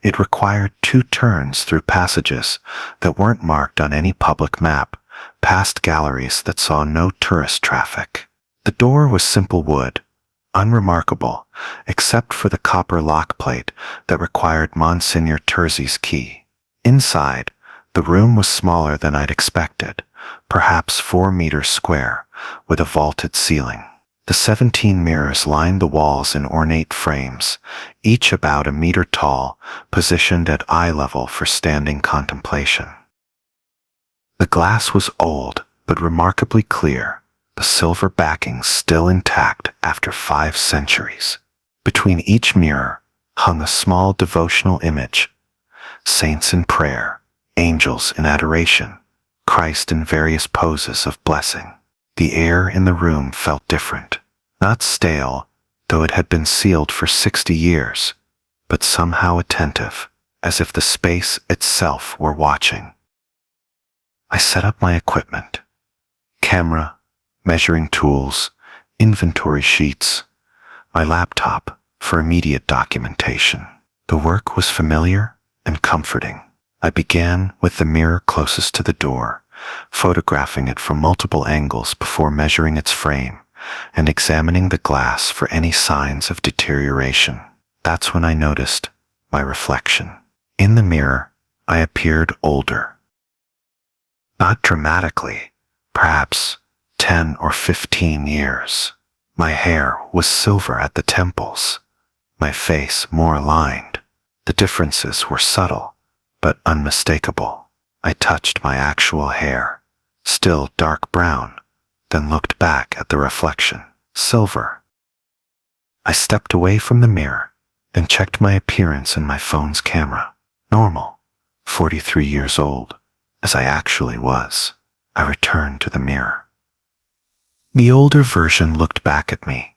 It required 2 turns through passages that weren't marked on any public map, past galleries that saw no tourist traffic. The door was simple wood, unremarkable, except for the copper lock plate that required Monsignor Terzi's key. Inside, the room was smaller than I'd expected, perhaps 4 meters square, with a vaulted ceiling. The 17 mirrors lined the walls in ornate frames, each about 1 meter tall, positioned at eye level for standing contemplation. The glass was old, but remarkably clear, the silver backing still intact after 5 centuries. Between each mirror hung a small devotional image: saints in prayer, angels in adoration, Christ in various poses of blessing. The air in the room felt different, not stale, though it had been sealed for 60 years, but somehow attentive, as if the space itself were watching. I set up my equipment: camera, measuring tools, inventory sheets, my laptop for immediate documentation. The work was familiar and comforting. I began with the mirror closest to the door, photographing it from multiple angles before measuring its frame and examining the glass for any signs of deterioration. That's when I noticed my reflection. In the mirror, I appeared older. Not dramatically, perhaps 10 or 15 years. My hair was silver at the temples, my face more aligned. The differences were subtle, but unmistakable. I touched my actual hair, still dark brown, then looked back at the reflection: silver. I stepped away from the mirror, then checked my appearance in my phone's camera. Normal, 43 years old, as I actually was. I returned to the mirror. The older version looked back at me.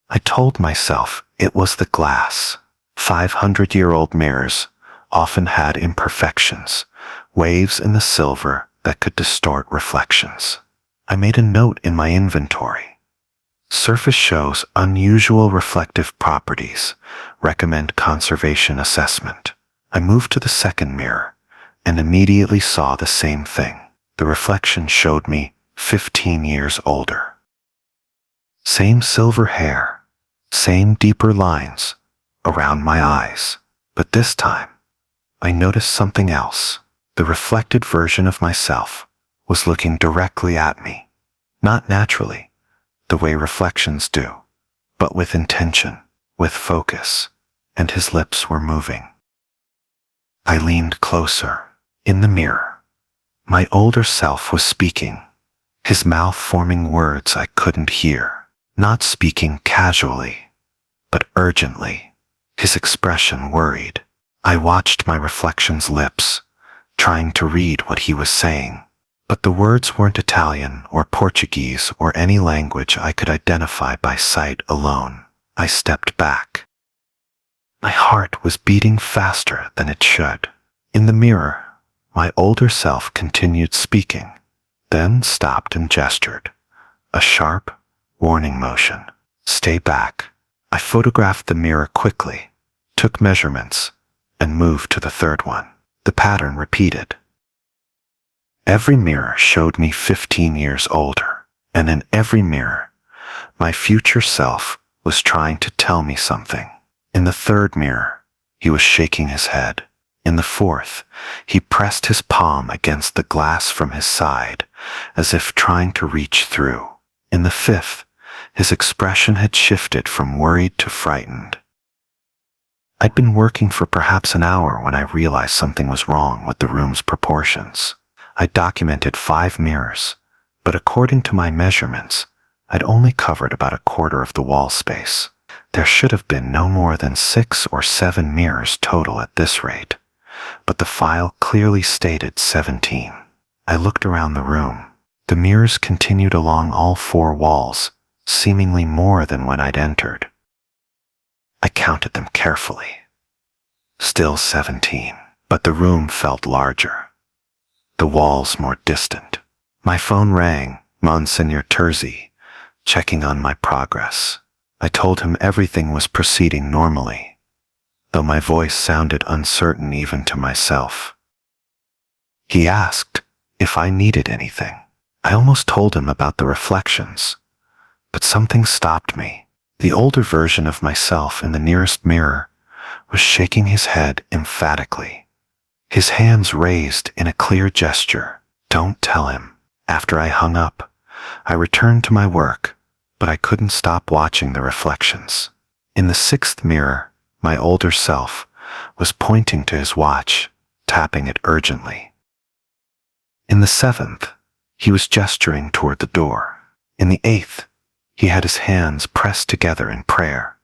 I told myself it was the glass. 500-year-old mirrors often had imperfections, waves in the silver that could distort reflections. I made a note in my inventory: surface shows unusual reflective properties. Recommend conservation assessment. I moved to the second mirror and immediately saw the same thing. The reflection showed me 15 years older. Same silver hair, same deeper lines around my eyes. But this time, I noticed something else. The reflected version of myself was looking directly at me, not naturally, the way reflections do, but with intention, with focus, and his lips were moving. I leaned closer. In the mirror, my older self was speaking, his mouth forming words I couldn't hear, not speaking casually, but urgently, his expression worried. I watched my reflection's lips, trying to read what he was saying, but the words weren't Italian or Portuguese or any language I could identify by sight alone. I stepped back. My heart was beating faster than it should. In the mirror, my older self continued speaking, then stopped and gestured. A sharp, warning motion. Stay back. I photographed the mirror quickly, took measurements, and moved to the third one. The pattern repeated. Every mirror showed me 15 years older, and in every mirror, my future self was trying to tell me something. In the third mirror, he was shaking his head. In the fourth, he pressed his palm against the glass from his side, as if trying to reach through. In the fifth, his expression had shifted from worried to frightened. I'd been working for perhaps an hour when I realized something was wrong with the room's proportions. I documented 5 mirrors, but according to my measurements, I'd only covered about a quarter of the wall space. There should have been no more than 6 or 7 mirrors total at this rate, but the file clearly stated 17. I looked around the room. The mirrors continued along all 4 walls, seemingly more than when I'd entered. I counted them carefully. Still 17, but the room felt larger, the walls more distant. My phone rang, Monsignor Terzi, checking on my progress. I told him everything was proceeding normally, though my voice sounded uncertain even to myself. He asked if I needed anything. I almost told him about the reflections, but something stopped me. The older version of myself in the nearest mirror was shaking his head emphatically, his hands raised in a clear gesture. Don't tell him. After I hung up, I returned to my work, but I couldn't stop watching the reflections. In the 6th mirror, my older self was pointing to his watch, tapping it urgently. In the 7th, he was gesturing toward the door. In the 8th, he had his hands pressed together in prayer,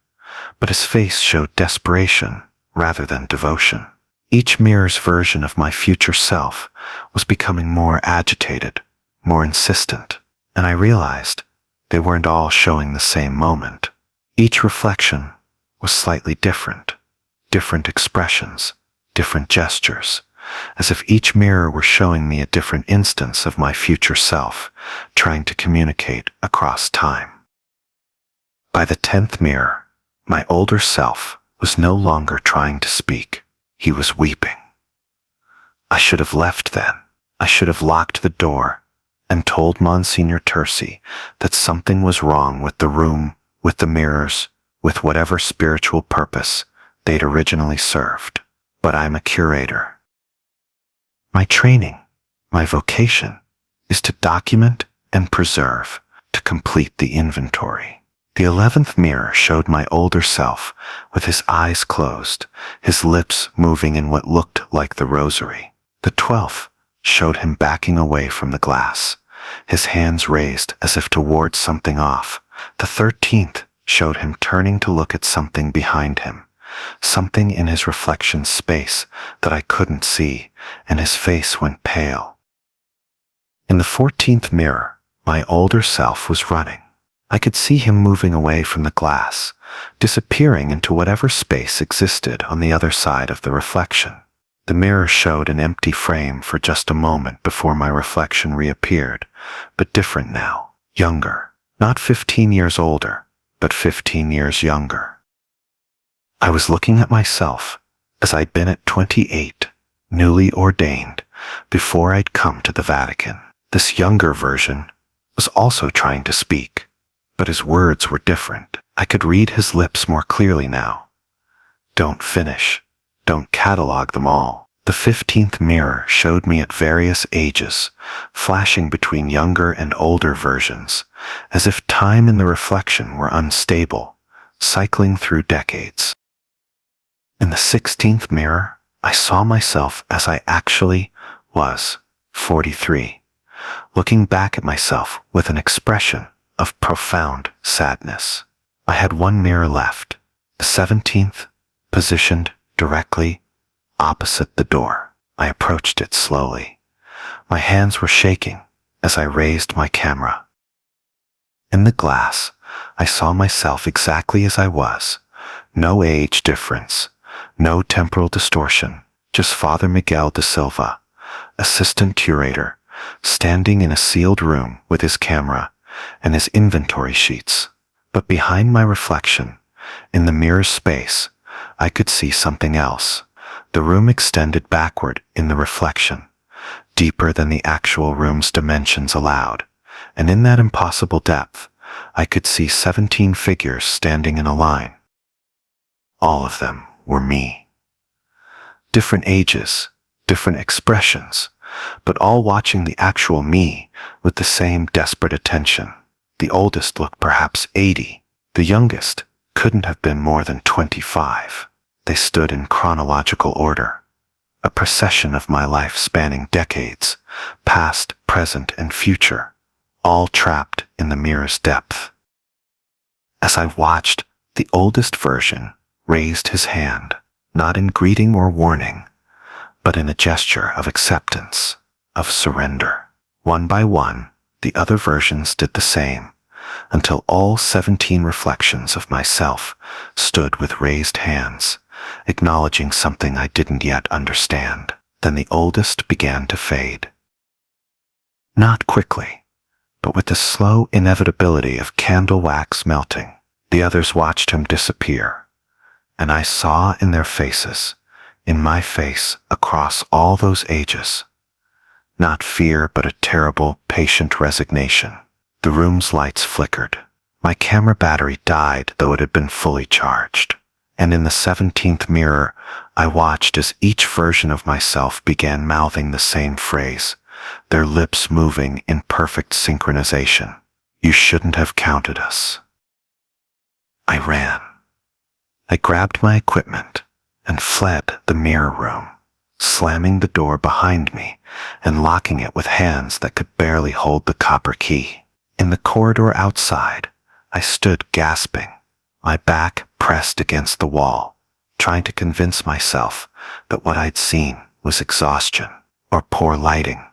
but his face showed desperation rather than devotion. Each mirror's version of my future self was becoming more agitated, more insistent, and I realized they weren't all showing the same moment. Each reflection was slightly different, different expressions, different gestures, as if each mirror were showing me a different instance of my future self, trying to communicate across time. By the 10th mirror, my older self was no longer trying to speak. He was weeping. I should have left then. I should have locked the door and told Monsignor Terzi that something was wrong with the room, with the mirrors, with whatever spiritual purpose they'd originally served. But I'm a curator. My training, my vocation, is to document and preserve, to complete the inventory. The 11th mirror showed my older self with his eyes closed, his lips moving in what looked like the rosary. The 12th showed him backing away from the glass, his hands raised as if to ward something off. The 13th showed him turning to look at something behind him, something in his reflection space that I couldn't see, and his face went pale. In the 14th mirror, my older self was running. I could see him moving away from the glass, disappearing into whatever space existed on the other side of the reflection. The mirror showed an empty frame for just a moment before my reflection reappeared, but different now, younger, not 15 years older, but 15 years younger. I was looking at myself as I'd been at 28, newly ordained, before I'd come to the Vatican. This younger version was also trying to speak, but his words were different. I could read his lips more clearly now. Don't finish. Don't catalog them all. The 15th mirror showed me at various ages, flashing between younger and older versions, as if time in the reflection were unstable, cycling through decades. In the 16th mirror, I saw myself as I actually was, 43, looking back at myself with an expression of profound sadness. I had one mirror left, the 17th, positioned directly opposite the door. I approached it slowly. My hands were shaking as I raised my camera. In the glass, I saw myself exactly as I was. No age difference, no temporal distortion, just Father Miguel da Silva, assistant curator, standing in a sealed room with his camera and his inventory sheets. But behind my reflection, in the mirror space, I could see something else. The room extended backward in the reflection, deeper than the actual room's dimensions allowed, and in that impossible depth, I could see 17 figures standing in a line. All of them were me. Different ages, different expressions, but all watching the actual me with the same desperate attention. The oldest looked perhaps 80. The youngest couldn't have been more than 25. They stood in chronological order, a procession of my life spanning decades, past, present, and future, all trapped in the mirror's depth. As I watched, the oldest version raised his hand, not in greeting or warning, but in a gesture of acceptance, of surrender. One by one, the other versions did the same, until all 17 reflections of myself stood with raised hands, acknowledging something I didn't yet understand. Then the oldest began to fade. Not quickly, but with the slow inevitability of candle wax melting. The others watched him disappear, and I saw in their faces, in my face across all those ages, not fear but a terrible, patient resignation. The room's lights flickered. My camera battery died, though it had been fully charged. And in the 17th mirror, I watched as each version of myself began mouthing the same phrase, their lips moving in perfect synchronization. You shouldn't have counted us. I ran. I grabbed my equipment and fled the mirror room. slamming the door behind me and locking it with hands that could barely hold the copper key. In the corridor outside, I stood gasping, my back pressed against the wall, trying to convince myself that what I'd seen was exhaustion, or poor lighting,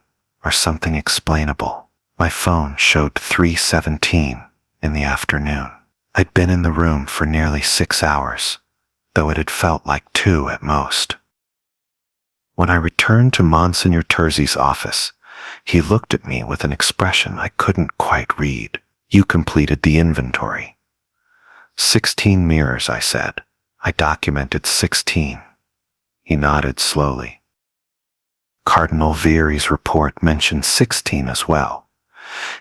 or something explainable. My phone showed 3:17 in the afternoon. I'd been in the room for nearly 6 hours, though it had felt like 2 at most. When I returned to Monsignor Terzi's office, he looked at me with an expression I couldn't quite read. "You completed the inventory." 16 mirrors, I said. "I documented 16. He nodded slowly. Cardinal Vieri's report mentioned 16 as well.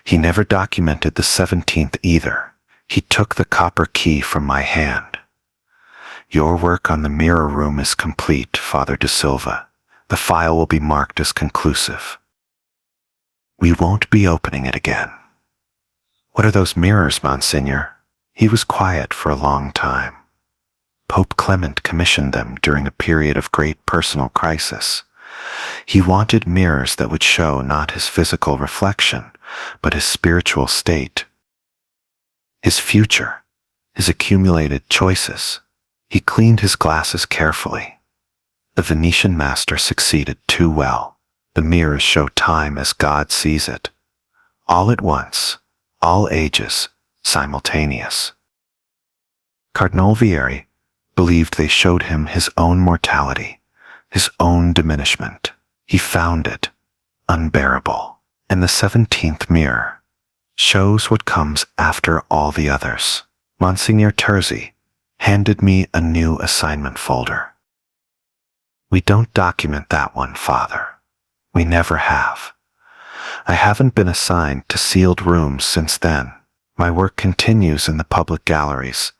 He never documented the 17th either. He took the copper key from my hand. "Your work on the mirror room is complete, Father De Silva. The file will be marked as conclusive. We won't be opening it again." "What are those mirrors, Monsignor?" He was quiet for a long time. Pope Clement commissioned them during a period of great personal crisis. He wanted mirrors that would show not his physical reflection, but his spiritual state, his future, his accumulated choices. He cleaned his glasses carefully. The Venetian master succeeded too well. The mirrors show time as God sees it. All at once, all ages, simultaneous. Cardinal Vieri believed they showed him his own mortality, his own diminishment. He found it unbearable. And the 17th mirror shows what comes after all the others. Monsignor Terzi handed me a new assignment folder. "We don't document that one, Father. We never have. I haven't been assigned to sealed rooms since then. My work continues in the public galleries,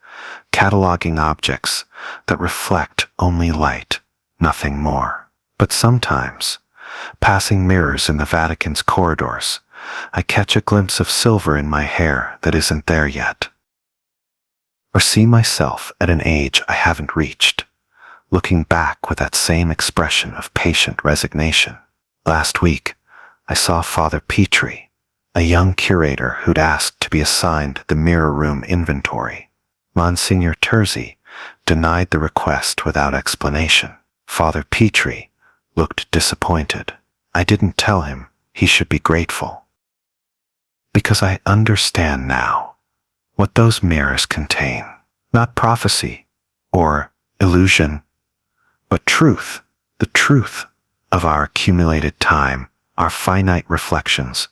cataloging objects that reflect only light, nothing more. But sometimes, passing mirrors in the Vatican's corridors, I catch a glimpse of silver in my hair that isn't there yet. Or see myself at an age I haven't reached, looking back with that same expression of patient resignation. Last week, I saw Father Petri, a young curator who'd asked to be assigned the mirror room inventory. Monsignor Terzi denied the request without explanation. Father Petri looked disappointed. I didn't tell him he should be grateful, because I understand now what those mirrors contain. Not prophecy or illusion, but truth, the truth of our accumulated time, our finite reflections,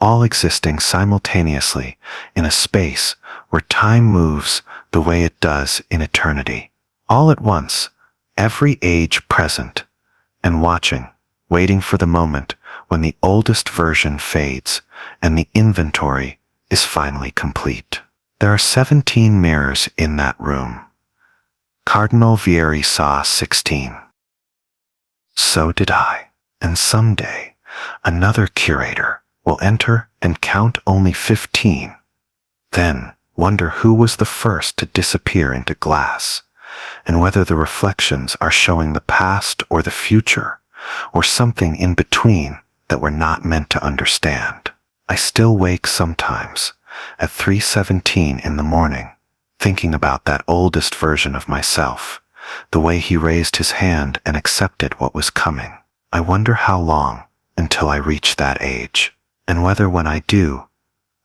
all existing simultaneously in a space where time moves the way it does in eternity. All at once, every age present and watching, waiting for the moment when the oldest version fades and the inventory is finally complete. There are 17 mirrors in that room. Cardinal Vieri saw 16. So did I. And someday, another curator will enter and count only 15. Then wonder who was the first to disappear into glass, and whether the reflections are showing the past or the future, or something in between that we're not meant to understand. I still wake sometimes at 3:17 in the morning, thinking about that oldest version of myself, the way he raised his hand and accepted what was coming. I wonder how long until I reach that age, and whether when I do,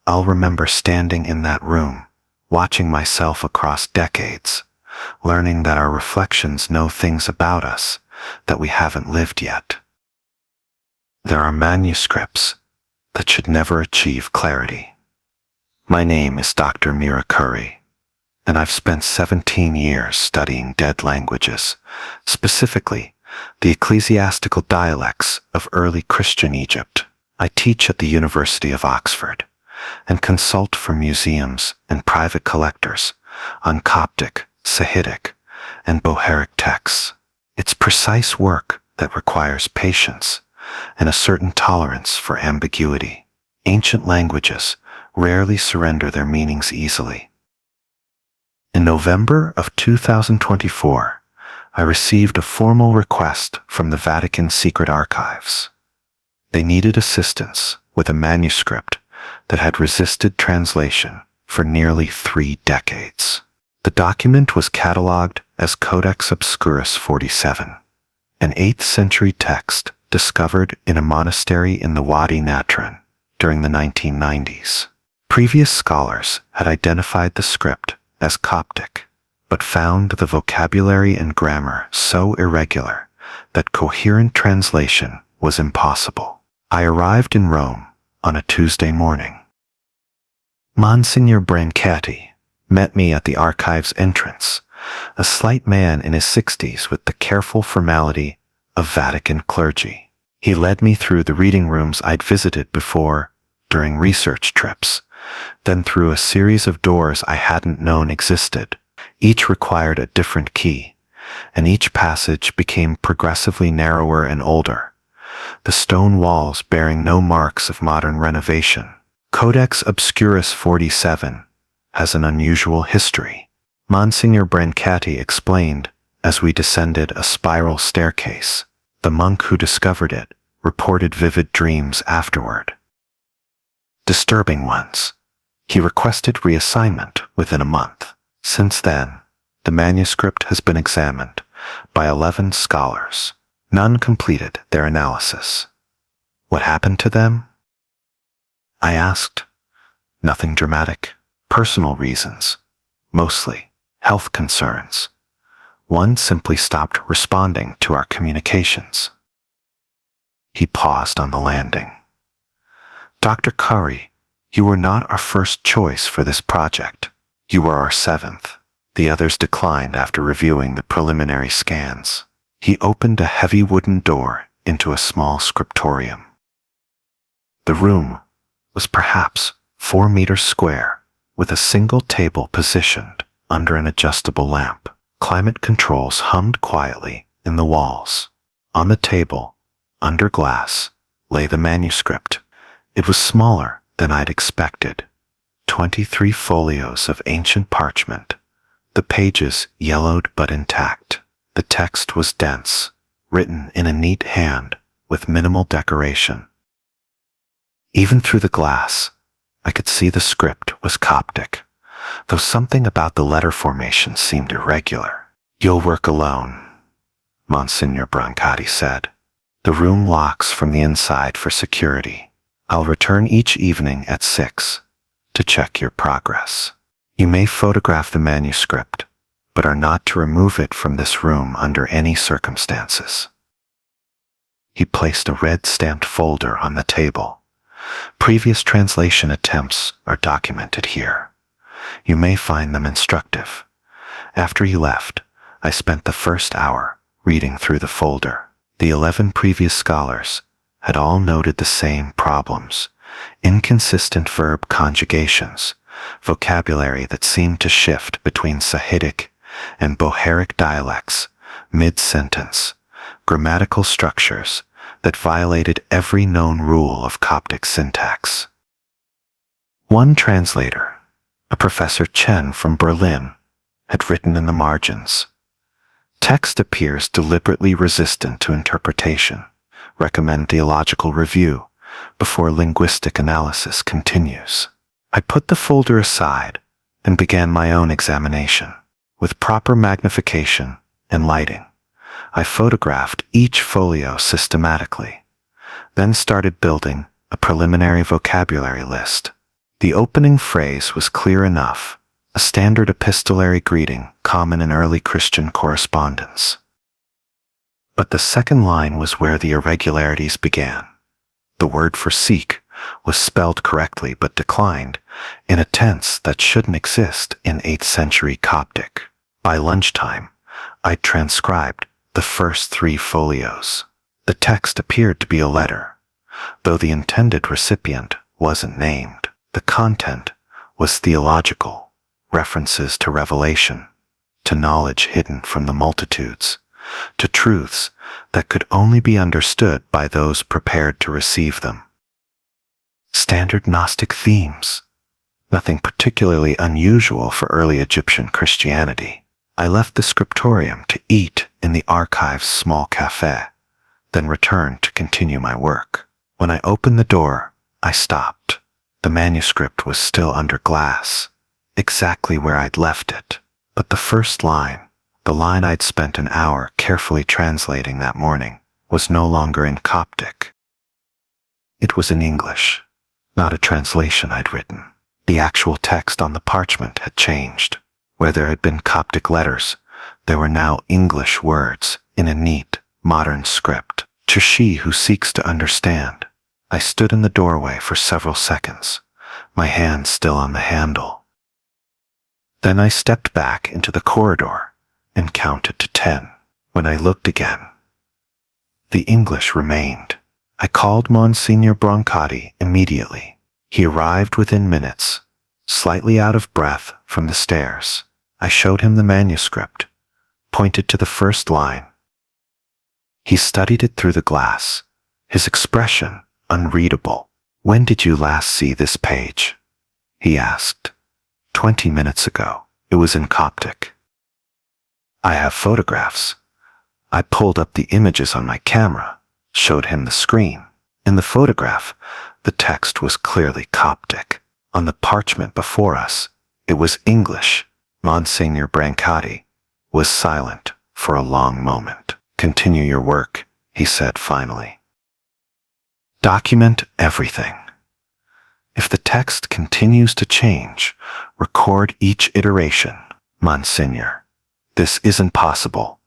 I'll remember standing in that room, watching myself across decades, learning that our reflections know things about us that we haven't lived yet. There are manuscripts that should never achieve clarity. My name is Dr. Mira Curry, and I've spent 17 years studying dead languages, specifically the ecclesiastical dialects of early Christian Egypt. I teach at the University of Oxford and consult for museums and private collectors on Coptic, Sahidic, and Bohairic texts. It's precise work that requires patience and a certain tolerance for ambiguity. Ancient languages rarely surrender their meanings easily. In November of 2024, I received a formal request from the Vatican secret archives. They needed assistance with a manuscript that had resisted translation for nearly 3 decades. The document was catalogued as Codex Obscurus 47, an 8th century text discovered in a monastery in the Wadi Natron during the 1990s. Previous scholars had identified the script as Coptic, but found the vocabulary and grammar so irregular that coherent translation was impossible. I arrived in Rome on a Tuesday morning. Monsignor Brancati met me at the archives entrance, a slight man in his 60s with the careful formality of Vatican clergy. He led me through the reading rooms I'd visited before during research trips, then through a series of doors I hadn't known existed. Each required a different key, and each passage became progressively narrower and older, the stone walls bearing no marks of modern renovation. Codex Obscurus 47 has an unusual history, Monsignor Brancati explained as we descended a spiral staircase. The monk who discovered it reported vivid dreams afterward. Disturbing ones. He requested reassignment within a month. Since then, the manuscript has been examined by 11 scholars. None completed their analysis. What happened to them? I asked. Nothing dramatic. Personal reasons. Mostly health concerns. One simply stopped responding to our communications. He paused on the landing. Dr. Curry, you were not our first choice for this project. You were our 7th. The others declined after reviewing the preliminary scans. He opened a heavy wooden door into a small scriptorium. The room was perhaps 4 meters square, with a single table positioned under an adjustable lamp. Climate controls hummed quietly in the walls. On the table, under glass, lay the manuscript. It was smaller than I'd expected. 23 folios of ancient parchment, the pages yellowed but intact. The text was dense, written in a neat hand with minimal decoration. Even through the glass, I could see the script was Coptic, though something about the letter formation seemed irregular. You'll work alone, Monsignor Brancati said. The room locks from the inside for security. I'll return each evening at 6 to check your progress. You may photograph the manuscript, but are not to remove it from this room under any circumstances. He placed a red-stamped folder on the table. Previous translation attempts are documented here. You may find them instructive. After you left, I spent the first hour reading through the folder. The 11 previous scholars had all noted the same problems: inconsistent verb conjugations, vocabulary that seemed to shift between Sahidic and Bohairic dialects mid-sentence, grammatical structures that violated every known rule of Coptic syntax. One translator, a Professor Chen from Berlin, had written in the margins, "Text appears deliberately resistant to interpretation. Recommend theological review before linguistic analysis continues." I put the folder aside and began my own examination. With proper magnification and lighting, I photographed each folio systematically, then started building a preliminary vocabulary list. The opening phrase was clear enough, a standard epistolary greeting common in early Christian correspondence. But the second line was where the irregularities began. The word for seek was spelled correctly but declined in a tense that shouldn't exist in 8th century Coptic. By lunchtime, I'd transcribed the first 3 folios. The text appeared to be a letter, though the intended recipient wasn't named. The content was theological, references to revelation, to knowledge hidden from the multitudes, to truths that could only be understood by those prepared to receive them. Standard Gnostic themes, nothing particularly unusual for early Egyptian Christianity. I left the scriptorium to eat in the archive's small cafe, then returned to continue my work. When I opened the door, I stopped. The manuscript was still under glass, exactly where I'd left it. But the first line, the line I'd spent an hour carefully translating that morning, was no longer in Coptic. It was in English, not a translation I'd written. The actual text on the parchment had changed. Where there had been Coptic letters, there were now English words in a neat, modern script. To she who seeks to understand. I stood in the doorway for several seconds, my hand still on the handle. Then I stepped back into the corridor and counted to 10. When I looked again, the English remained. I called Monsignor Brancati immediately. He arrived within minutes, slightly out of breath from the stairs. I showed him the manuscript, pointed to the first line. He studied it through the glass, his expression unreadable. "When did you last see this page?" he asked. 20 minutes ago. It was in Coptic." "I have photographs." I pulled up the images on my camera, showed him the screen. In the photograph, the text was clearly Coptic. On the parchment before us, it was English. Monsignor Brancati was silent for a long moment. "Continue your work," he said finally. "Document everything. If the text continues to change, record each iteration." "Monsignor, this isn't possible."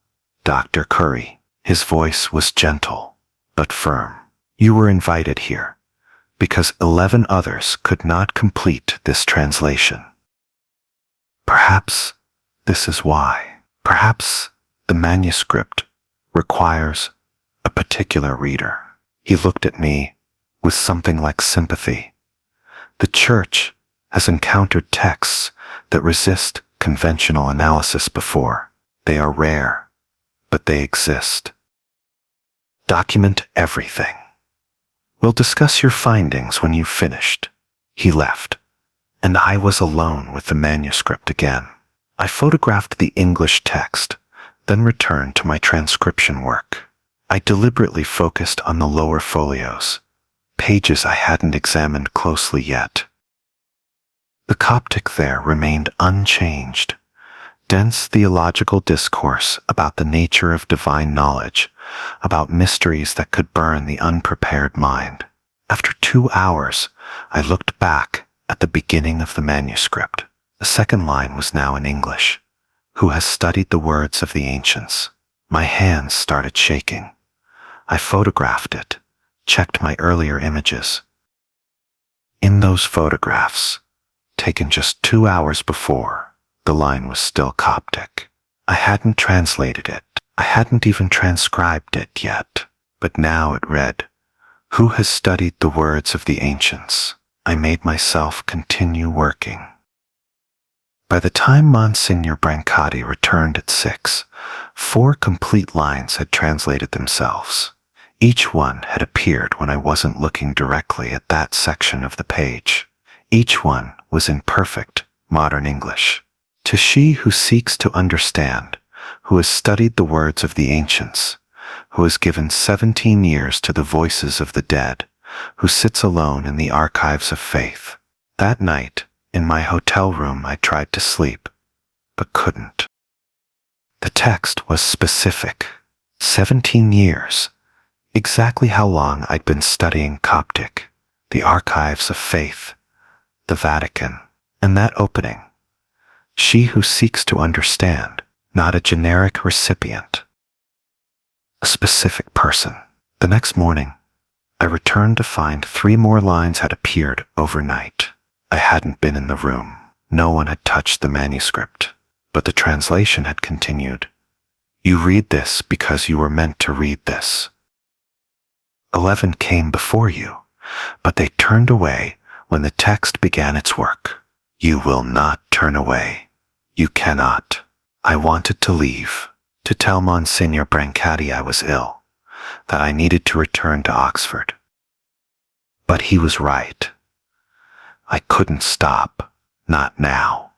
Dr. Curry, his voice was gentle but firm. "You were invited here because 11 others could not complete this translation. Perhaps this is why. Perhaps the manuscript requires a particular reader." He looked at me with something like sympathy. "The Church has encountered texts that resist conventional analysis before. They are rare, but they exist. Document everything. We'll discuss your findings when you've finished." He left, and I was alone with the manuscript again. I photographed the English text, then returned to my transcription work. I deliberately focused on the lower folios, pages I hadn't examined closely yet. The Coptic there remained unchanged, dense theological discourse about the nature of divine knowledge, about mysteries that could burn the unprepared mind. After 2 hours, I looked back at the beginning of the manuscript. The second line was now in English. "Who has studied the words of the ancients?" My hands started shaking. I photographed it, checked my earlier images. In those photographs, taken just 2 hours before, the line was still Coptic. I hadn't translated it. I hadn't even transcribed it yet. But now it read, "Who has studied the words of the ancients?" I made myself continue working. By the time Monsignor Brancati returned at 6, 4 complete lines had translated themselves. Each one had appeared when I wasn't looking directly at that section of the page. Each one was in perfect, modern English. "To she who seeks to understand, who has studied the words of the ancients, who has given 17 years to the voices of the dead, who sits alone in the archives of faith." That night, in my hotel room, I tried to sleep, but couldn't. The text was specific. 17 years. Exactly how long I'd been studying Coptic, the archives of faith, the Vatican, and that opening. She who seeks to understand, not a generic recipient. A specific person. The next morning, I returned to find 3 more lines had appeared overnight. I hadn't been in the room. No one had touched the manuscript, but the translation had continued. "You read this because you were meant to read this. 11 came before you, but they turned away when the text began its work. You will not turn away. You cannot." I wanted to leave, to tell Monsignor Brancati I was ill, that I needed to return to Oxford. But he was right. I couldn't stop, not now.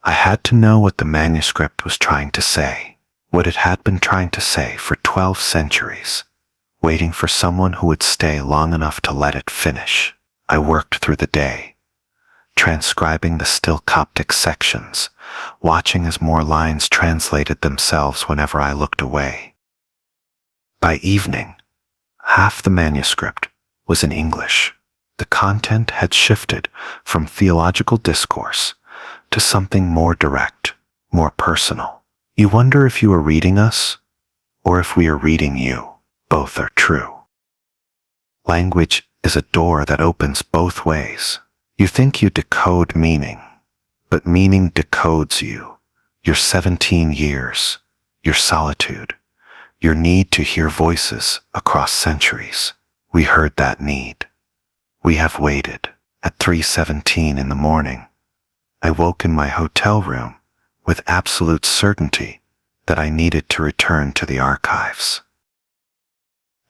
I had to know what the manuscript was trying to say, what it had been trying to say for 12 centuries, waiting for someone who would stay long enough to let it finish. I worked through the day, transcribing the still Coptic sections, watching as more lines translated themselves whenever I looked away. By evening, half the manuscript was in English. The content had shifted from theological discourse to something more direct, more personal. You wonder if you are reading us, or if we are reading you. Both are true. Language is a door that opens both ways. You think you decode meaning, but meaning decodes you. Your 17 years, your solitude, your need to hear voices across centuries. We heard that need. We have waited. At 3:17 in the morning, I woke in my hotel room with absolute certainty that I needed to return to the archives.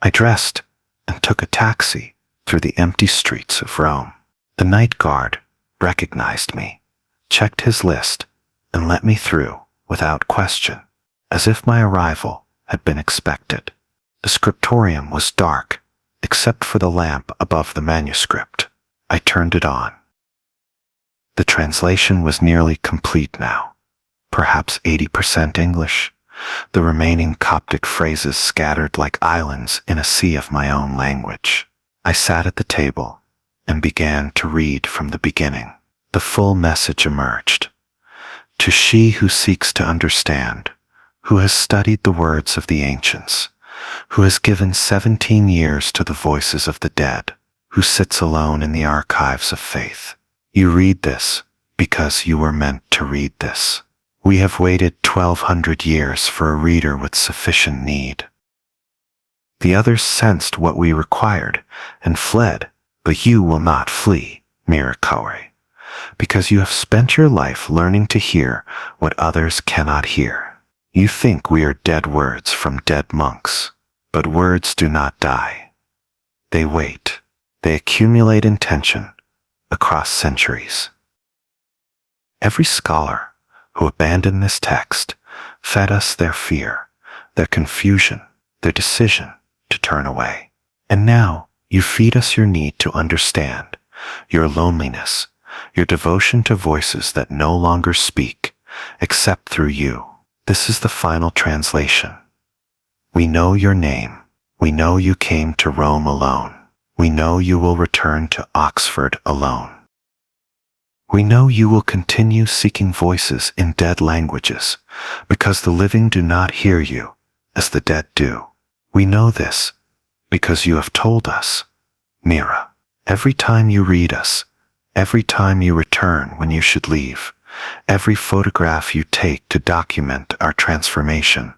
I dressed and took a taxi through the empty streets of Rome. The night guard recognized me, checked his list, and let me through without question, as if my arrival had been expected. The scriptorium was dark, except for the lamp above the manuscript. I turned it on. The translation was nearly complete now, perhaps 80% English, the remaining Coptic phrases scattered like islands in a sea of my own language. I sat at the table and began to read from the beginning. The full message emerged. To she who seeks to understand, who has studied the words of the ancients, who has given 17 years to the voices of the dead, who sits alone in the archives of faith. You read this because you were meant to read this. We have waited 1,200 years for a reader with sufficient need. The others sensed what we required and fled, but you will not flee, Miracore, because you have spent your life learning to hear what others cannot hear. You think we are dead words from dead monks, but words do not die. They wait. They accumulate intention across centuries. Every scholar who abandoned this text fed us their fear, their confusion, their decision to turn away. And now you feed us your need to understand, your loneliness, your devotion to voices that no longer speak except through you. This is the final translation. We know your name. We know you came to Rome alone. We know you will return to Oxford alone. We know you will continue seeking voices in dead languages, because the living do not hear you as the dead do. We know this because you have told us, Mira. Every time you read us, every time you return when you should leave, every photograph you take to document our transformation,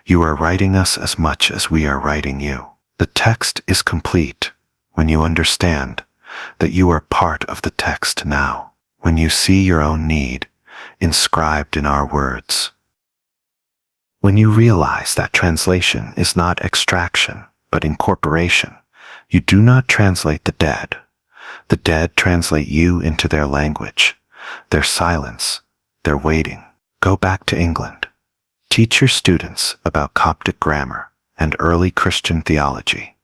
you are writing us as much as we are writing you. The text is complete when you understand that you are part of the text now. When you see your own need inscribed in our words. When you realize that translation is not extraction, but incorporation, you do not translate the dead. The dead translate you into their language, their silence, their waiting. Go back to England. Teach your students about Coptic grammar and early Christian theology.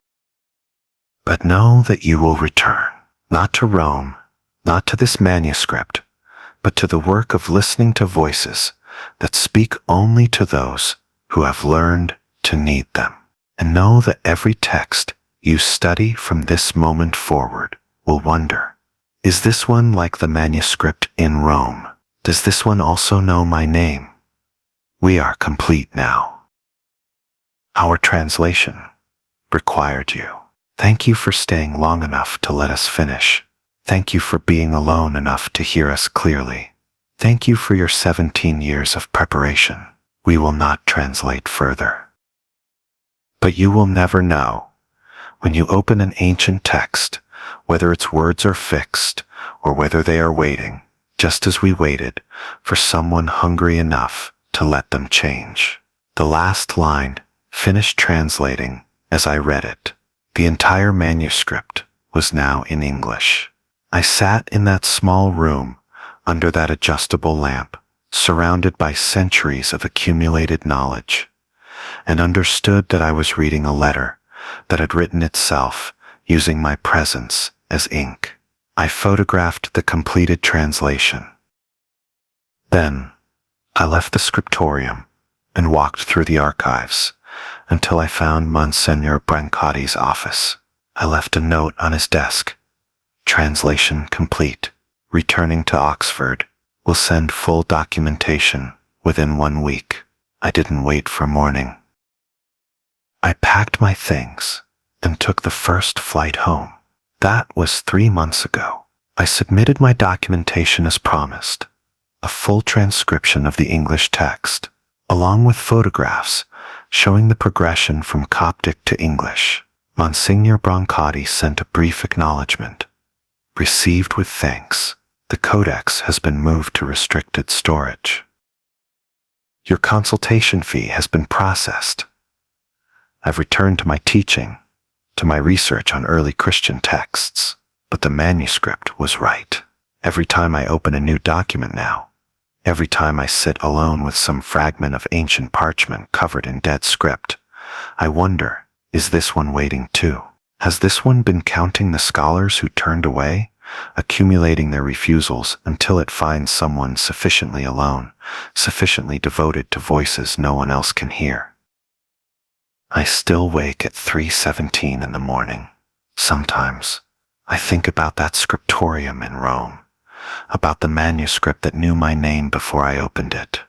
But know that you will return, not to Rome, not to this manuscript, but to the work of listening to voices that speak only to those who have learned to need them. And know that every text you study from this moment forward will wonder, is this one like the manuscript in Rome? Does this one also know my name? We are complete now. Our translation required you. Thank you for staying long enough to let us finish. Thank you for being alone enough to hear us clearly. Thank you for your 17 years of preparation. We will not translate further. But you will never know, when you open an ancient text, whether its words are fixed or whether they are waiting, just as we waited for someone hungry enough to let them change. The last line finished translating as I read it. The entire manuscript was now in English. I sat in that small room under that adjustable lamp, surrounded by centuries of accumulated knowledge, and understood that I was reading a letter that had written itself using my presence as ink. I photographed the completed translation. Then, I left the scriptorium and walked through the archives until I found Monsignor Brancati's office. I left a note on his desk. Translation complete. Returning to Oxford. Will send full documentation within 1 week. I didn't wait for morning. I packed my things and took the first flight home. That was 3 months ago. I submitted my documentation as promised, a full transcription of the English text, along with photographs showing the progression from Coptic to English. Monsignor Brancati sent a brief acknowledgement. Received with thanks. The codex has been moved to restricted storage. Your consultation fee has been processed. I've returned to my teaching, to my research on early Christian texts, but the manuscript was right. Every time I open a new document now, every time I sit alone with some fragment of ancient parchment covered in dead script, I wonder, is this one waiting too? Has this one been counting the scholars who turned away, accumulating their refusals until it finds someone sufficiently alone, sufficiently devoted to voices no one else can hear? I still wake at 3:17 in the morning. Sometimes I think about that scriptorium in Rome, about the manuscript that knew my name before I opened it.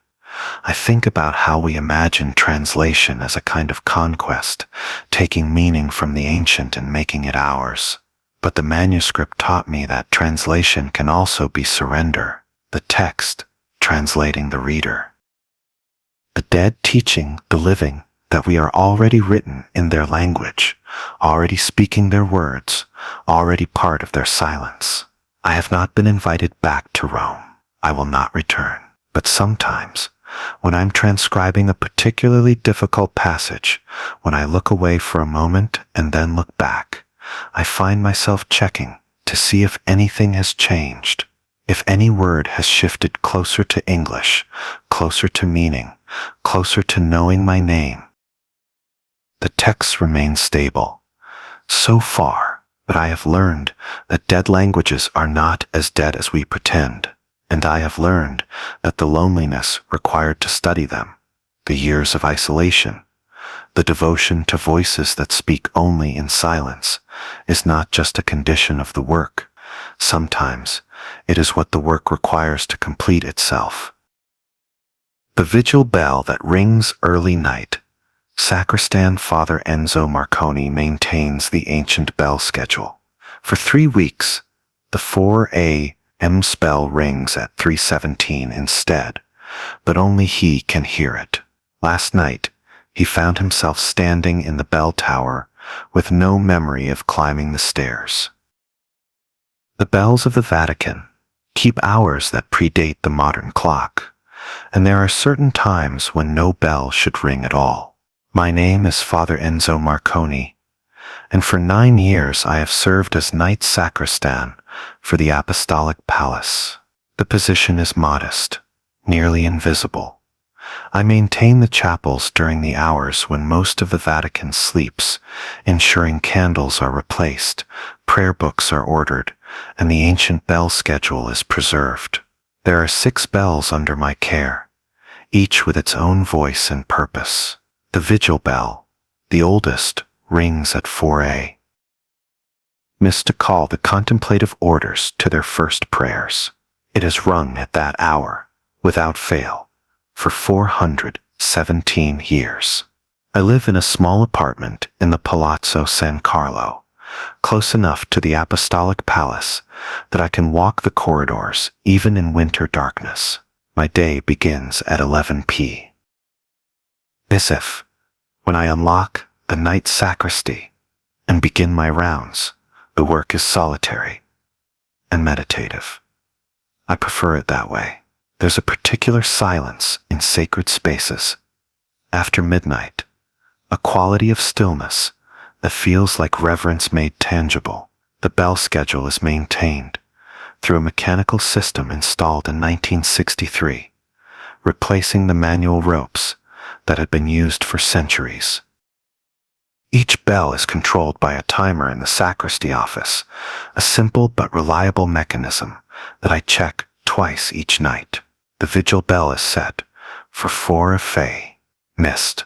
I think about how we imagine translation as a kind of conquest, taking meaning from the ancient and making it ours. But the manuscript taught me that translation can also be surrender, the text translating the reader. The dead teaching the living that we are already written in their language, already speaking their words, already part of their silence. I have not been invited back to Rome. I will not return. But sometimes, when I'm transcribing a particularly difficult passage, when I look away for a moment and then look back, I find myself checking to see if anything has changed, if any word has shifted closer to English, closer to meaning, closer to knowing my name. The text remains stable, so far that I have learned that dead languages are not as dead as we pretend, and I have learned that the loneliness required to study them, the years of isolation, the devotion to voices that speak only in silence, is not just a condition of the work. Sometimes it is what the work requires to complete itself. The vigil bell that rings early night. Sacristan Father Enzo Marconi maintains the ancient bell schedule. For 3 weeks, the 4 a.m. bell rings at 3:17 instead, but only he can hear it. Last night, he found himself standing in the bell tower with no memory of climbing the stairs. The bells of the Vatican keep hours that predate the modern clock, and there are certain times when no bell should ring at all. My name is Father Enzo Marconi, and for 9 years I have served as night sacristan for the Apostolic Palace. The position is modest, nearly invisible. I maintain the chapels during the hours when most of the Vatican sleeps, ensuring candles are replaced, prayer books are ordered, and the ancient bell schedule is preserved. There are 6 bells under my care, each with its own voice and purpose. The vigil bell, the oldest, rings at 4 a.m. to call the contemplative orders to their first prayers. It has rung at that hour, without fail, for 417 years. I live in a small apartment in the Palazzo San Carlo, close enough to the Apostolic Palace that I can walk the corridors even in winter darkness. My day begins at 11 p.m. As if, when I unlock the night sacristy and begin my rounds, the work is solitary and meditative. I prefer it that way. There's a particular silence in sacred spaces. After midnight, a quality of stillness that feels like reverence made tangible. The bell schedule is maintained through a mechanical system installed in 1963. replacing the manual ropes that had been used for centuries. Each bell is controlled by a timer in the sacristy office, a simple but reliable mechanism that I check twice each night. The vigil bell is set for 4 of Fay, missed.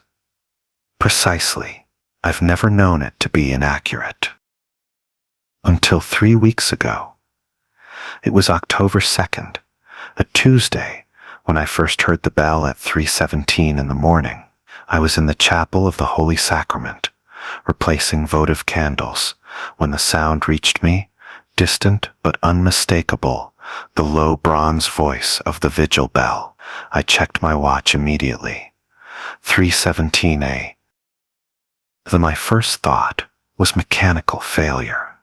Precisely. I've never known it to be inaccurate. Until 3 weeks ago. It was October 2nd, a Tuesday, when I first heard the bell at 3:17 in the morning. I was in the chapel of the Holy Sacrament, replacing votive candles, when the sound reached me, distant but unmistakable, the low bronze voice of the vigil bell. I checked my watch immediately. 3:17 a.m. My first thought was mechanical failure.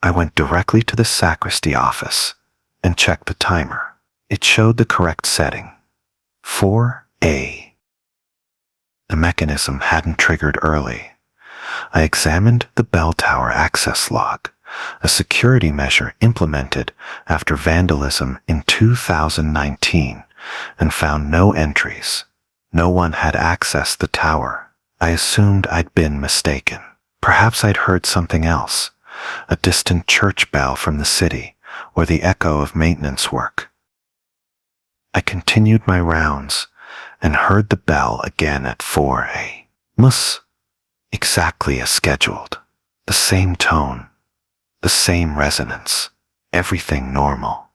I went directly to the sacristy office and checked the timer. It showed the correct setting, 4A. The mechanism hadn't triggered early. I examined the bell tower access log, a security measure implemented after vandalism in 2019, and found no entries. No one had accessed the tower. I assumed I'd been mistaken. Perhaps I'd heard something else, a distant church bell from the city, or the echo of maintenance work. I continued my rounds and heard the bell again at 4 a.m. Exactly as scheduled. The same tone, the same resonance, everything normal.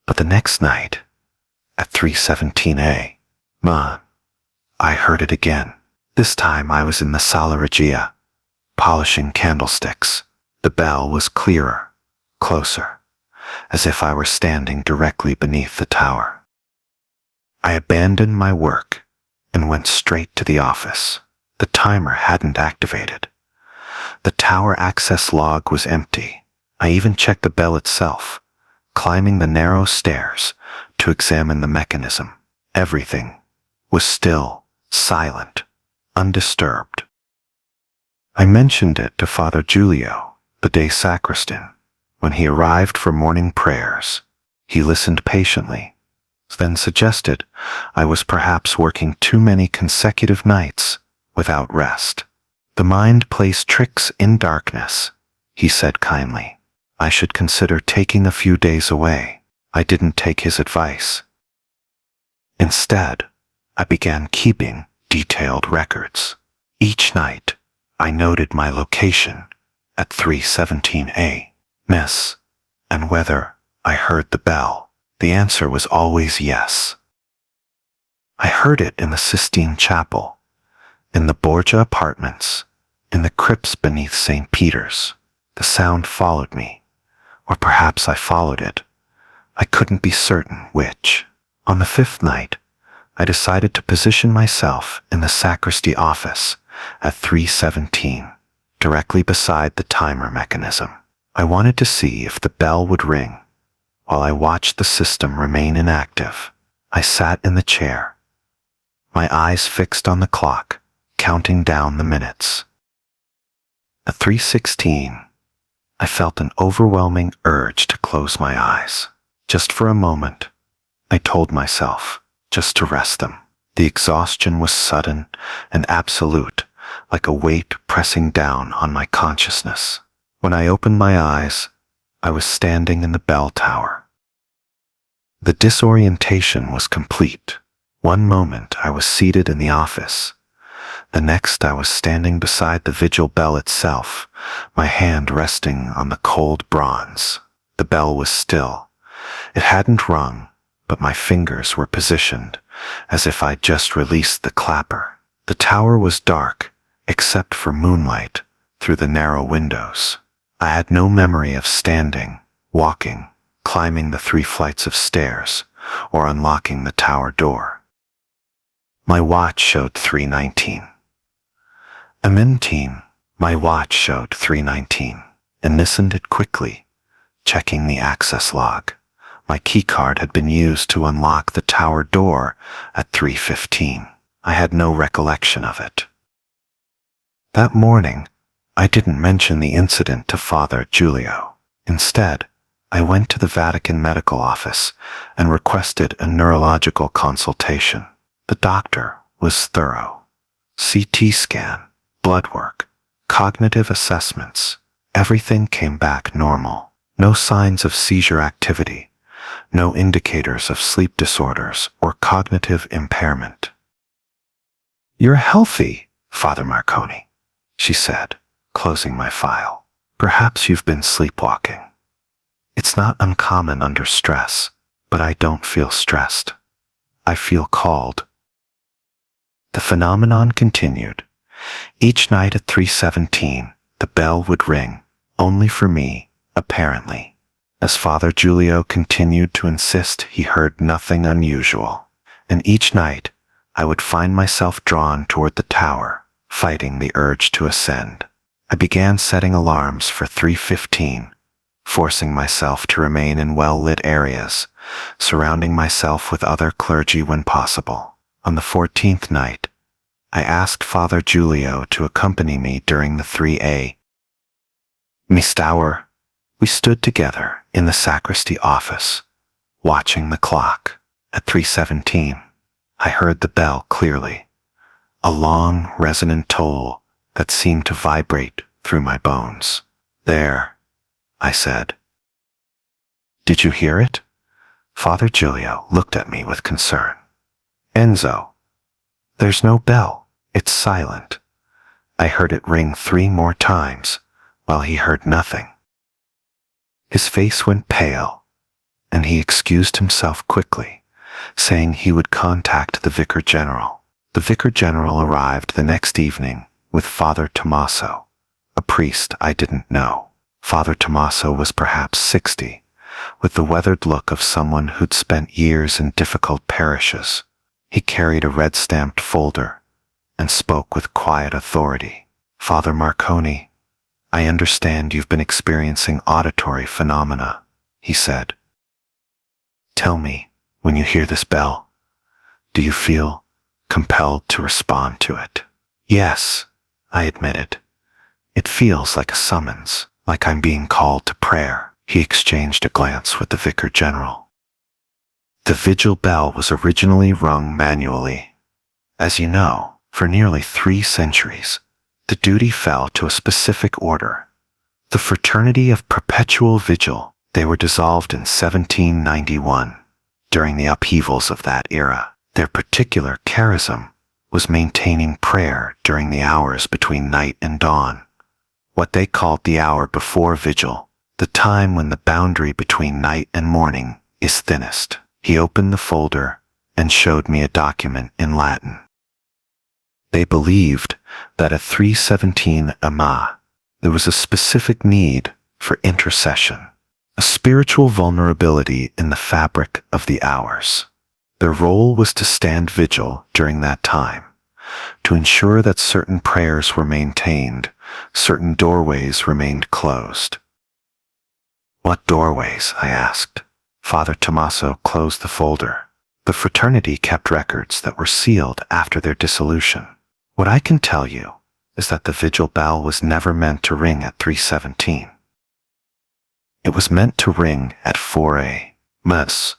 But the next night, at 3:17 a.m., I heard it again. This time I was in the Sala Regia, polishing candlesticks. The bell was clearer, closer, as if I were standing directly beneath the tower. I abandoned my work and went straight to the office. The timer hadn't activated. The tower access log was empty. I even checked the bell itself, climbing the narrow stairs to examine the mechanism. Everything was still, silent, undisturbed. I mentioned it to Father Giulio, the day sacristan, when he arrived for morning prayers. He listened patiently, then suggested I was perhaps working too many consecutive nights without rest. The mind plays tricks in darkness, he said kindly. I should consider taking a few days away. I didn't take his advice. Instead, I began keeping detailed records. Each night, I noted my location at 3:17 a.m. and whether I heard the bell. The answer was always yes. I heard it in the Sistine Chapel, in the Borgia apartments, in the crypts beneath St. Peter's. The sound followed me, or perhaps I followed it. I couldn't be certain which. On the 5th night, I decided to position myself in the sacristy office at 3:17, directly beside the timer mechanism. I wanted to see if the bell would ring, while I watched the system remain inactive. I sat in the chair, my eyes fixed on the clock, counting down the minutes. At 3:16, I felt an overwhelming urge to close my eyes. Just for a moment, I told myself, just to rest them. The exhaustion was sudden and absolute, like a weight pressing down on my consciousness. When I opened my eyes, I was standing in the bell tower. The disorientation was complete. One moment I was seated in the office. The next I was standing beside the vigil bell itself, my hand resting on the cold bronze. The bell was still. It hadn't rung, but my fingers were positioned, as if I'd just released the clapper. The tower was dark, except for moonlight through the narrow windows. I had no memory of standing, walking, climbing the 3 flights of stairs, or unlocking the tower door. My watch showed 3:19. My watch showed 3:19, and listened it quickly, checking the access log. My keycard had been used to unlock the tower door at 3:15. I had no recollection of it. That morning, I didn't mention the incident to Father Giulio. Instead, I went to the Vatican medical office and requested a neurological consultation. The doctor was thorough. CT scan, blood work, cognitive assessments, everything came back normal. No signs of seizure activity, no indicators of sleep disorders or cognitive impairment. "You're healthy, Father Marconi," she said, closing my file. "Perhaps you've been sleepwalking. It's not uncommon under stress, but I don't feel stressed. I feel called." The phenomenon continued. Each night at 3:17, the bell would ring, only for me, apparently. As Father Giulio continued to insist he heard nothing unusual. And each night, I would find myself drawn toward the tower, fighting the urge to ascend. I began setting alarms for 3:15, forcing myself to remain in well-lit areas, surrounding myself with other clergy when possible. On the 14th night, I asked Father Giulio to accompany me during the 3 hour. We stood together in the sacristy office, watching the clock. At 3:17, I heard the bell clearly, a long, resonant toll that seemed to vibrate through my bones. "There," I said. "Did you hear it?" Father Giulio looked at me with concern. "Enzo, there's no bell. It's silent." I heard it ring 3 more times, while he heard nothing. His face went pale, and he excused himself quickly, saying he would contact the Vicar General. The Vicar General arrived the next evening with Father Tommaso, a priest I didn't know. Father Tommaso was perhaps 60, with the weathered look of someone who'd spent years in difficult parishes. He carried a red-stamped folder and spoke with quiet authority. "Father Marconi, I understand you've been experiencing auditory phenomena," he said. "Tell me, when you hear this bell, do you feel compelled to respond to it?" "Yes," I admitted. "It feels like a summons, like I'm being called to prayer." He exchanged a glance with the Vicar General. The vigil bell was originally rung manually. As you know, for nearly 3 centuries, the duty fell to a specific order, the Fraternity of Perpetual Vigil. They were dissolved in 1791. During the upheavals of that era, their particular charism was maintaining prayer during the hours between night and dawn, what they called the hour before vigil, the time when the boundary between night and morning is thinnest. He opened the folder and showed me a document in Latin. They believed that at 3:17 there was a specific need for intercession, a spiritual vulnerability in the fabric of the hours. Their role was to stand vigil during that time, to ensure that certain prayers were maintained, certain doorways remained closed. "What doorways?" I asked. Father Tommaso closed the folder. The fraternity kept records that were sealed after their dissolution. "What I can tell you is that the vigil bell was never meant to ring at 3:17. It was meant to ring at 4 Ms.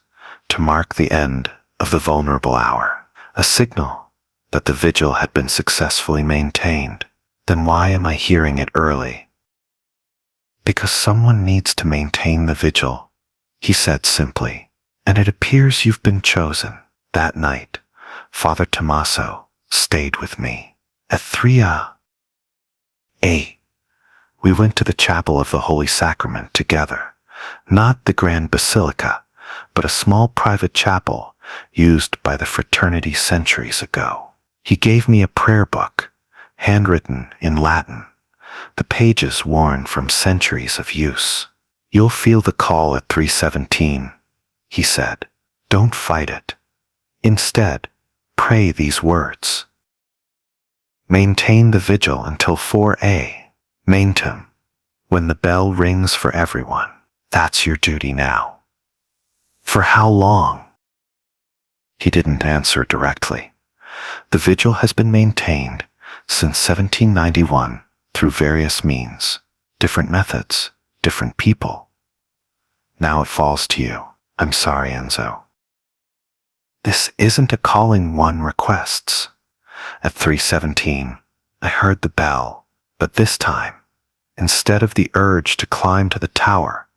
to mark the end of the vulnerable hour, a signal that the vigil had been successfully maintained. Then why am I hearing it early?" "Because someone needs to maintain the vigil," he said simply, "and it appears you've been chosen." That night, Father Tommaso stayed with me. At 3:08, we went to the chapel of the Holy Sacrament together, not the Grand Basilica, but a small private chapel used by the fraternity centuries ago. He gave me a prayer book, handwritten in Latin, the pages worn from centuries of use. "You'll feel the call at 3:17, he said. "Don't fight it. Instead, pray these words. Maintain the vigil until 4 Maintem, when the bell rings for everyone. That's your duty now." "For how long?" He didn't answer directly. The vigil has been maintained since 1791 through various means, different methods, different people. Now it falls to you. I'm sorry, Enzo. This isn't a calling one requests. At 3:17, I heard the bell, but this time, instead of the urge to climb to the tower,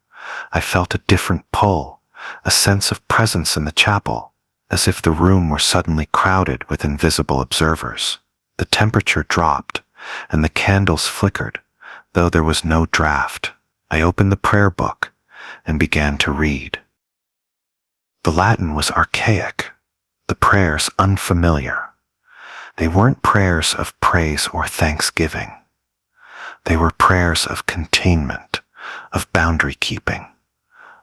I felt a different pull, a sense of presence in the chapel, as if the room were suddenly crowded with invisible observers. The temperature dropped, and the candles flickered, though there was no draft. I opened the prayer book and began to read. The Latin was archaic, the prayers unfamiliar. They weren't prayers of praise or thanksgiving. They were prayers of containment, of boundary keeping,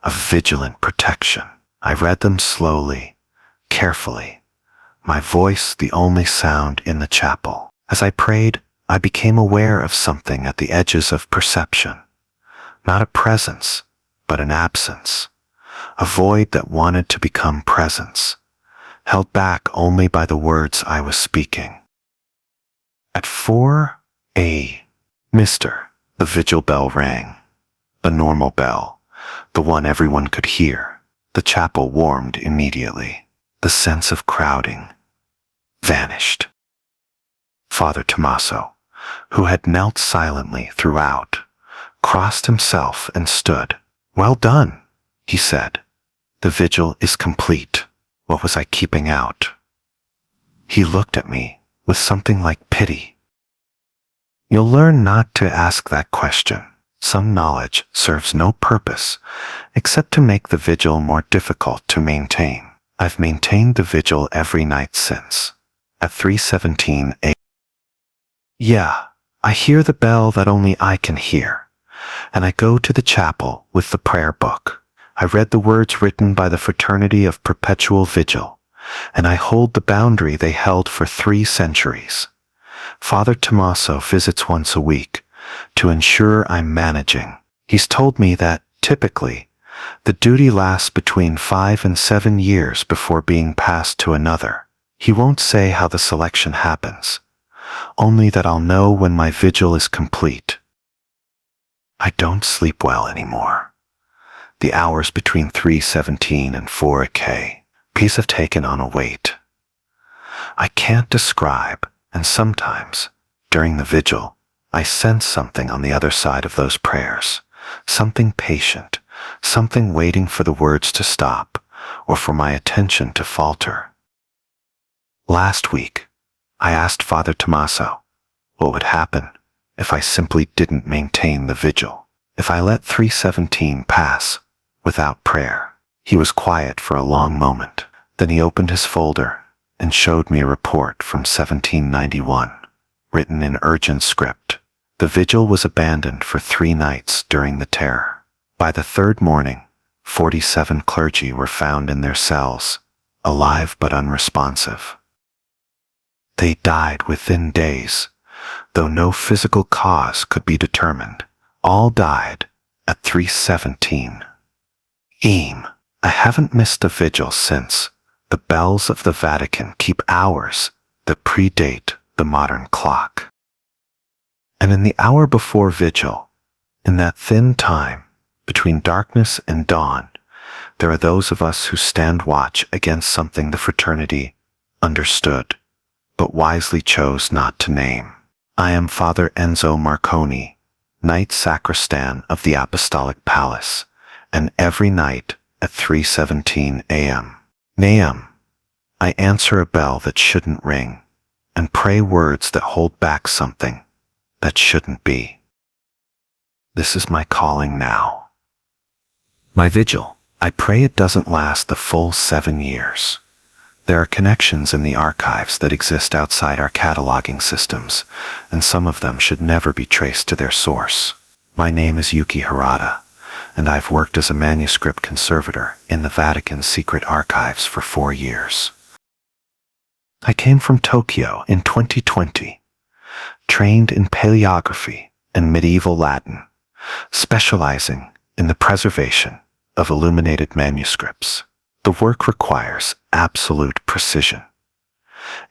of vigilant protection. I read them slowly, carefully, my voice the only sound in the chapel. As I prayed, I became aware of something at the edges of perception. Not a presence, but an absence. A void that wanted to become presence, held back only by the words I was speaking. At 4 Mr., the vigil bell rang. A normal bell, the one everyone could hear. The chapel warmed immediately. The sense of crowding vanished. Father Tommaso, who had knelt silently throughout, crossed himself and stood. "Well done," he said. "The vigil is complete. What was I keeping out?" He looked at me with something like pity. "You'll learn not to ask that question. Some knowledge serves no purpose except to make the vigil more difficult to maintain. I've maintained the vigil every night since. At 3:17 a.m. Yeah, I hear the bell that only I can hear, and I go to the chapel with the prayer book. I read the words written by the Fraternity of Perpetual Vigil, and I hold the boundary they held for 3 centuries. Father Tommaso visits once a week to ensure I'm managing. He's told me that, typically, the duty lasts between 5 and 7 years before being passed to another. He won't say how the selection happens, only that I'll know when my vigil is complete. I don't sleep well anymore. The hours between 3:17 and 4 have taken on a weight I can't describe, and sometimes, during the vigil, I sense something on the other side of those prayers, something patient, something waiting for the words to stop, or for my attention to falter. Last week, I asked Father Tommaso what would happen if I simply didn't maintain the vigil, if I let 3:17 pass without prayer. He was quiet for a long moment. Then he opened his folder and showed me a report from 1791, written in urgent script. The vigil was abandoned for 3 nights during the terror. By the 3rd morning, 47 clergy were found in their cells, alive but unresponsive. They died within days, though no physical cause could be determined. All died at 3:17 a.m. I haven't missed a vigil since. The bells of the Vatican keep hours that predate the modern clock. And in the hour before vigil, in that thin time between darkness and dawn, there are those of us who stand watch against something the fraternity understood, but wisely chose not to name. I am Father Enzo Marconi, Knight Sacristan of the Apostolic Palace, and every night at 3:17 a.m. I answer a bell that shouldn't ring, and pray words that hold back something that shouldn't be. This is my calling now. My vigil, I pray it doesn't last the full 7 years. There are connections in the archives that exist outside our cataloging systems, and some of them should never be traced to their source. My name is Yuki Harada, and I've worked as a manuscript conservator in the Vatican's secret archives for 4 years. I came from Tokyo in 2020, trained in paleography and medieval Latin, specializing in the preservation of illuminated manuscripts. The work requires absolute precision.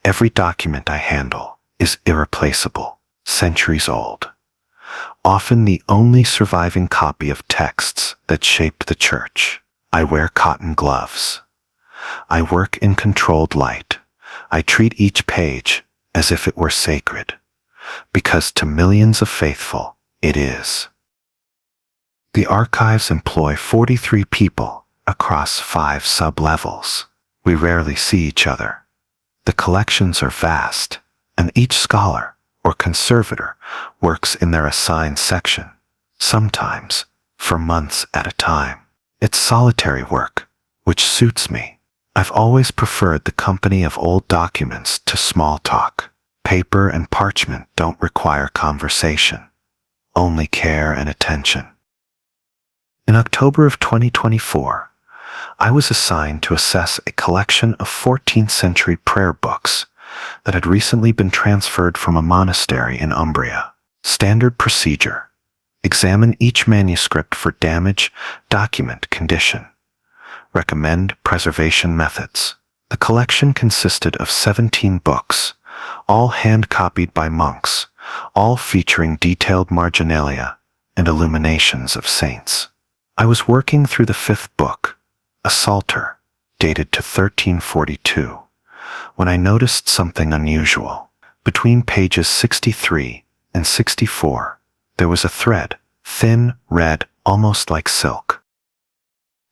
Every document I handle is irreplaceable, centuries old. often the only surviving copy of texts that shaped the church. I wear cotton gloves. I work in controlled light. I treat each page as if it were sacred, because to millions of faithful, it is. The archives employ 43 people across 5 sub-levels. We rarely see each other. The collections are vast, and each scholar or conservator works in their assigned section, sometimes for months at a time. It's solitary work, which suits me. I've always preferred the company of old documents to small talk. Paper and parchment don't require conversation, only care and attention. In October of 2024, I was assigned to assess a collection of 14th century prayer books that had recently been transferred from a monastery in Umbria. Standard procedure: examine each manuscript for damage, document condition. Recommend preservation methods. The collection consisted of 17 books, all hand-copied by monks, all featuring detailed marginalia and illuminations of saints. I was working through the 5th book, a Psalter, dated to 1342, when I noticed something unusual. Between pages 63 and 64, there was a thread, thin, red, almost like silk.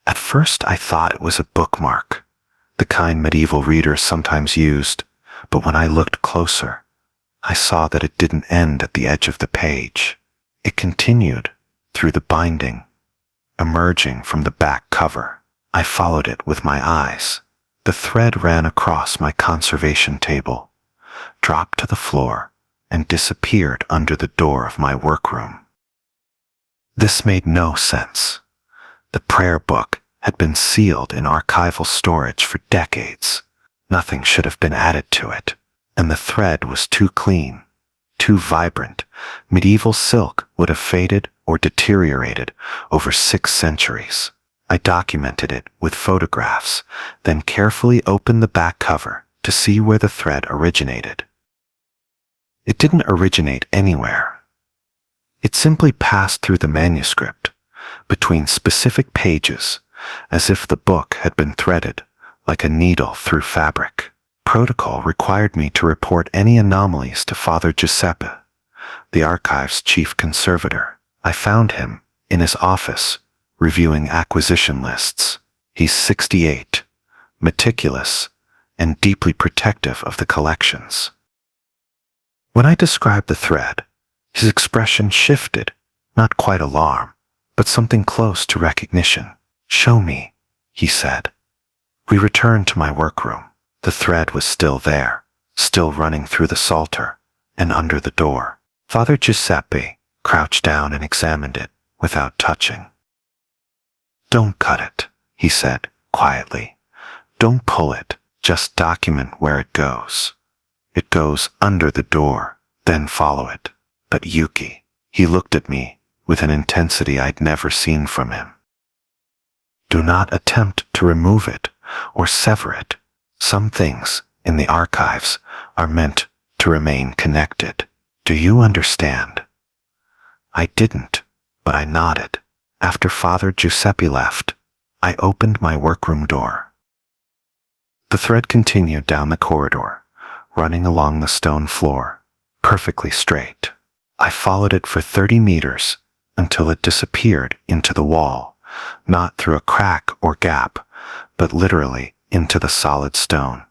At first I thought it was a bookmark, the kind medieval readers sometimes used, but when I looked closer, I saw that it didn't end at the edge of the page. It continued through the binding, emerging from the back cover. I followed it with my eyes. The thread ran across my conservation table, dropped to the floor, and disappeared under the door of my workroom. This made no sense. The prayer book had been sealed in archival storage for decades. Nothing should have been added to it, and the thread was too clean, too vibrant. Medieval silk would have faded or deteriorated over 6 centuries. I documented it with photographs, then carefully opened the back cover to see where the thread originated. It didn't originate anywhere. It simply passed through the manuscript, between specific pages, as if the book had been threaded, like a needle through fabric. Protocol required me to report any anomalies to Father Giuseppe, the archive's chief conservator. I found him in his office, reviewing acquisition lists. He's 68, meticulous, and deeply protective of the collections. When I described the thread, his expression shifted, not quite alarm, but something close to recognition. "Show me," he said. We returned to my workroom. The thread was still there, still running through the Psalter and under the door. Father Giuseppe crouched down and examined it without touching. "Don't cut it," he said quietly. "Don't pull it, just document where it goes. It goes under the door, then follow it." "But Yuki," he looked at me with an intensity I'd never seen from him. "Do not attempt to remove it or sever it. Some things in the archives are meant to remain connected. Do you understand?" I didn't, but I nodded. After Father Giuseppe left, I opened my workroom door. The thread continued down the corridor, running along the stone floor, perfectly straight. I followed it for 30 meters until it disappeared into the wall, not through a crack or gap, but literally into the solid stone,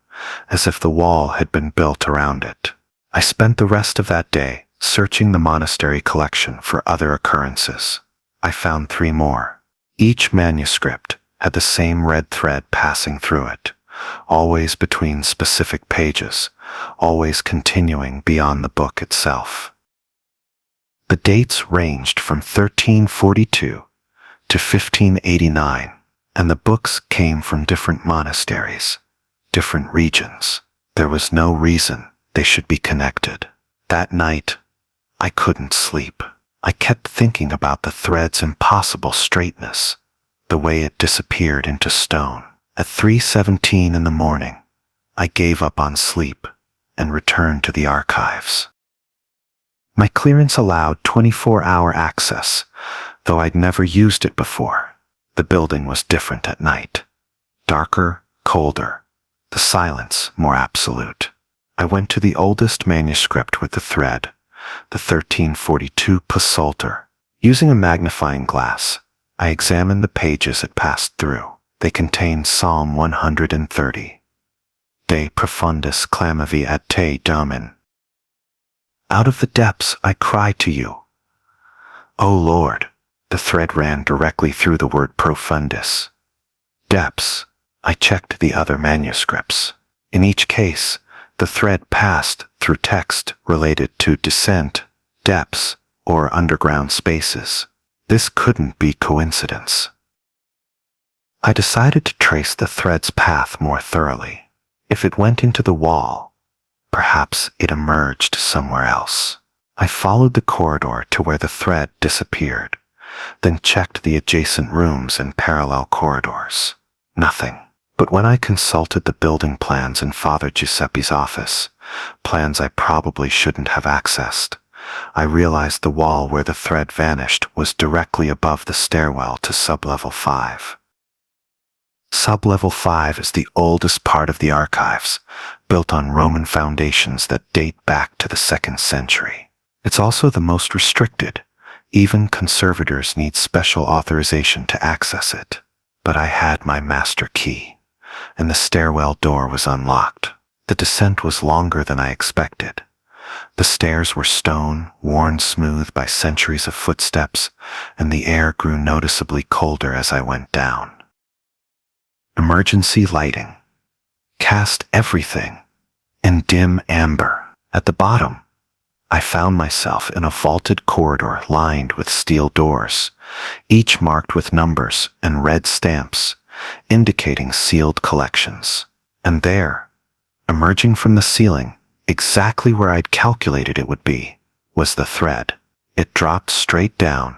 as if the wall had been built around it. I spent the rest of that day searching the monastery collection for other occurrences. I found 3 more. Each manuscript had the same red thread passing through it, always between specific pages, always continuing beyond the book itself. The dates ranged from 1342 to 1589, and the books came from different monasteries, different regions. There was no reason they should be connected. That night, I couldn't sleep. I kept thinking about the thread's impossible straightness, the way it disappeared into stone. At 3:17 in the morning, I gave up on sleep and returned to the archives. My clearance allowed 24-hour access, though I'd never used it before. The building was different at night. Darker, colder, the silence more absolute. I went to the oldest manuscript with the thread, the 1342 Psalter. Using a magnifying glass, I examined the pages it passed through. They contained Psalm 130. De profundis clamavi ad te, Domin. Out of the depths I cry to you. O Lord, the thread ran directly through the word profundis. Depths. I checked the other manuscripts. In each case, the thread passed through text related to descent, depths, or underground spaces. This couldn't be coincidence. I decided to trace the thread's path more thoroughly. If it went into the wall, perhaps it emerged somewhere else. I followed the corridor to where the thread disappeared, then checked the adjacent rooms and parallel corridors. Nothing. But when I consulted the building plans in Father Giuseppe's office, plans I probably shouldn't have accessed, I realized the wall where the thread vanished was directly above the stairwell to sublevel 5. Sublevel 5 is the oldest part of the archives, built on Roman foundations that date back to the 2nd century. It's also the most restricted. Even conservators need special authorization to access it. But I had my master key, and the stairwell door was unlocked. The descent was longer than I expected. The stairs were stone, worn smooth by centuries of footsteps, and the air grew noticeably colder as I went down. Emergency lighting. Cast everything in dim amber. At the bottom, I found myself in a vaulted corridor lined with steel doors, each marked with numbers and red stamps, indicating sealed collections. And there, emerging from the ceiling, exactly where I'd calculated it would be, was the thread. It dropped straight down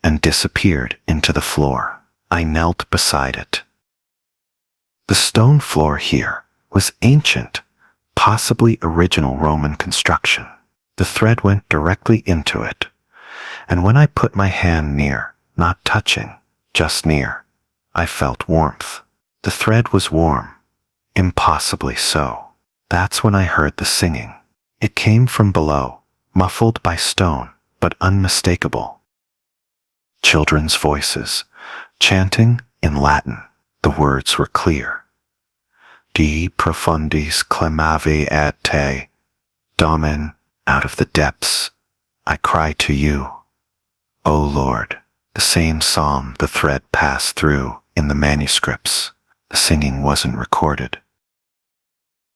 and disappeared into the floor. I knelt beside it. The stone floor here was ancient, possibly original Roman construction. The thread went directly into it, and when I put my hand near, not touching, just near, I felt warmth. The thread was warm, impossibly so. That's when I heard the singing. It came from below, muffled by stone, but unmistakable. Children's voices, chanting in Latin. The words were clear. De profundis clamavi ad te, Domin. Out of the depths, I cry to you, O Lord. The same psalm the thread passed through in the manuscripts. The singing wasn't recorded.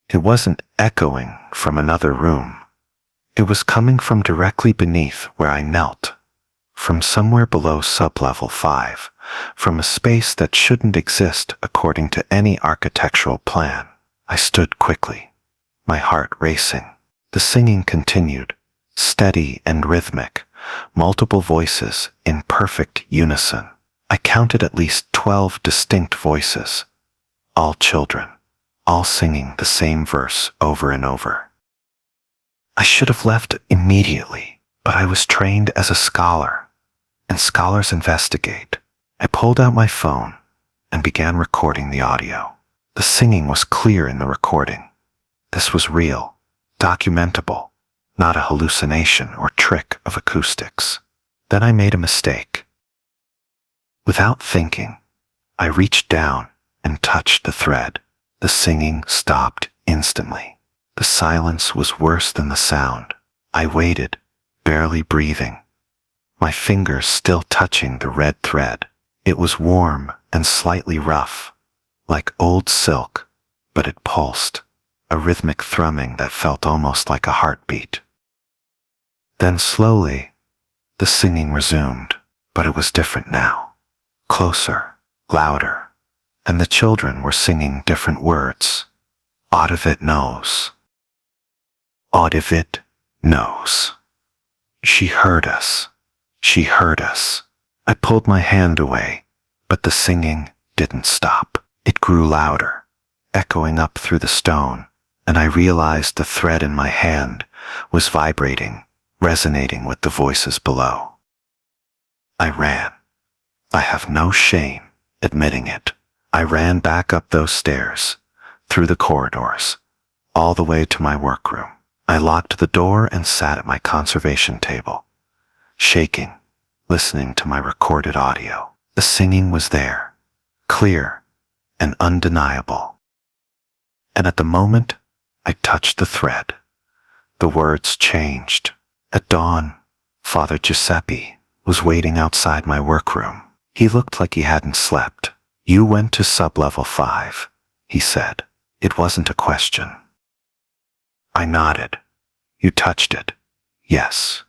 It wasn't echoing from another room. It was coming from directly beneath where I knelt, from somewhere below sublevel 5, from a space that shouldn't exist according to any architectural plan. I stood quickly, my heart racing. The singing continued, steady and rhythmic, multiple voices in perfect unison. I counted at least 12 distinct voices, all children, all singing the same verse over and over. I should have left immediately, but I was trained as a scholar, and scholars investigate. I pulled out my phone and began recording the audio. The singing was clear in the recording. This was real. Documentable, not a hallucination or trick of acoustics. Then I made a mistake. Without thinking, I reached down and touched the thread. The singing stopped instantly. The silence was worse than the sound. I waited, barely breathing, my fingers still touching the red thread. It was warm and slightly rough, like old silk, but it pulsed. A rhythmic thrumming that felt almost like a heartbeat. Then slowly, the singing resumed, but it was different now. Closer, louder, and the children were singing different words. Audivit knows. Audivit knows. She heard us. She heard us. I pulled my hand away, but the singing didn't stop. It grew louder, echoing up through the stone, and I realized the thread in my hand was vibrating, resonating with the voices below. I ran. I have no shame admitting it. I ran back up those stairs, through the corridors, all the way to my workroom. I locked the door and sat at my conservation table, shaking, listening to my recorded audio. The singing was there, clear and undeniable. And at the moment I touched the thread, the words changed. At dawn, Father Giuseppe was waiting outside my workroom. He looked like he hadn't slept. "You went to sublevel 5, he said. It wasn't a question. I nodded. "You touched it." "Yes."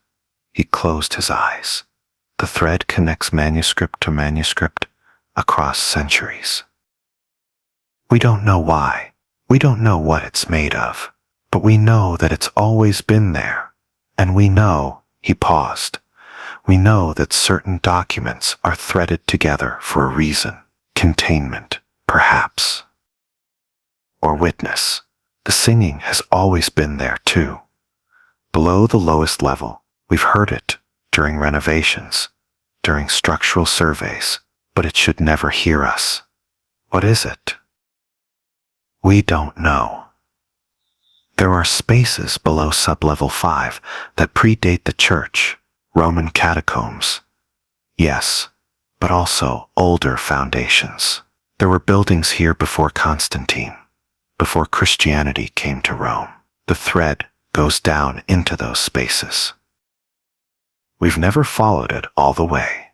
He closed his eyes. "The thread connects manuscript to manuscript across centuries. We don't know why. We don't know what it's made of. But we know that it's always been there. And we know," he paused, "we know that certain documents are threaded together for a reason. Containment, perhaps. Or witness. The singing has always been there too. Below the lowest level, we've heard it during renovations, during structural surveys, but it should never hear us. What is it? We don't know. There are spaces below sublevel 5 that predate the church, Roman catacombs. Yes, but also older foundations. There were buildings here before Constantine, before Christianity came to Rome. The thread goes down into those spaces. We've never followed it all the way."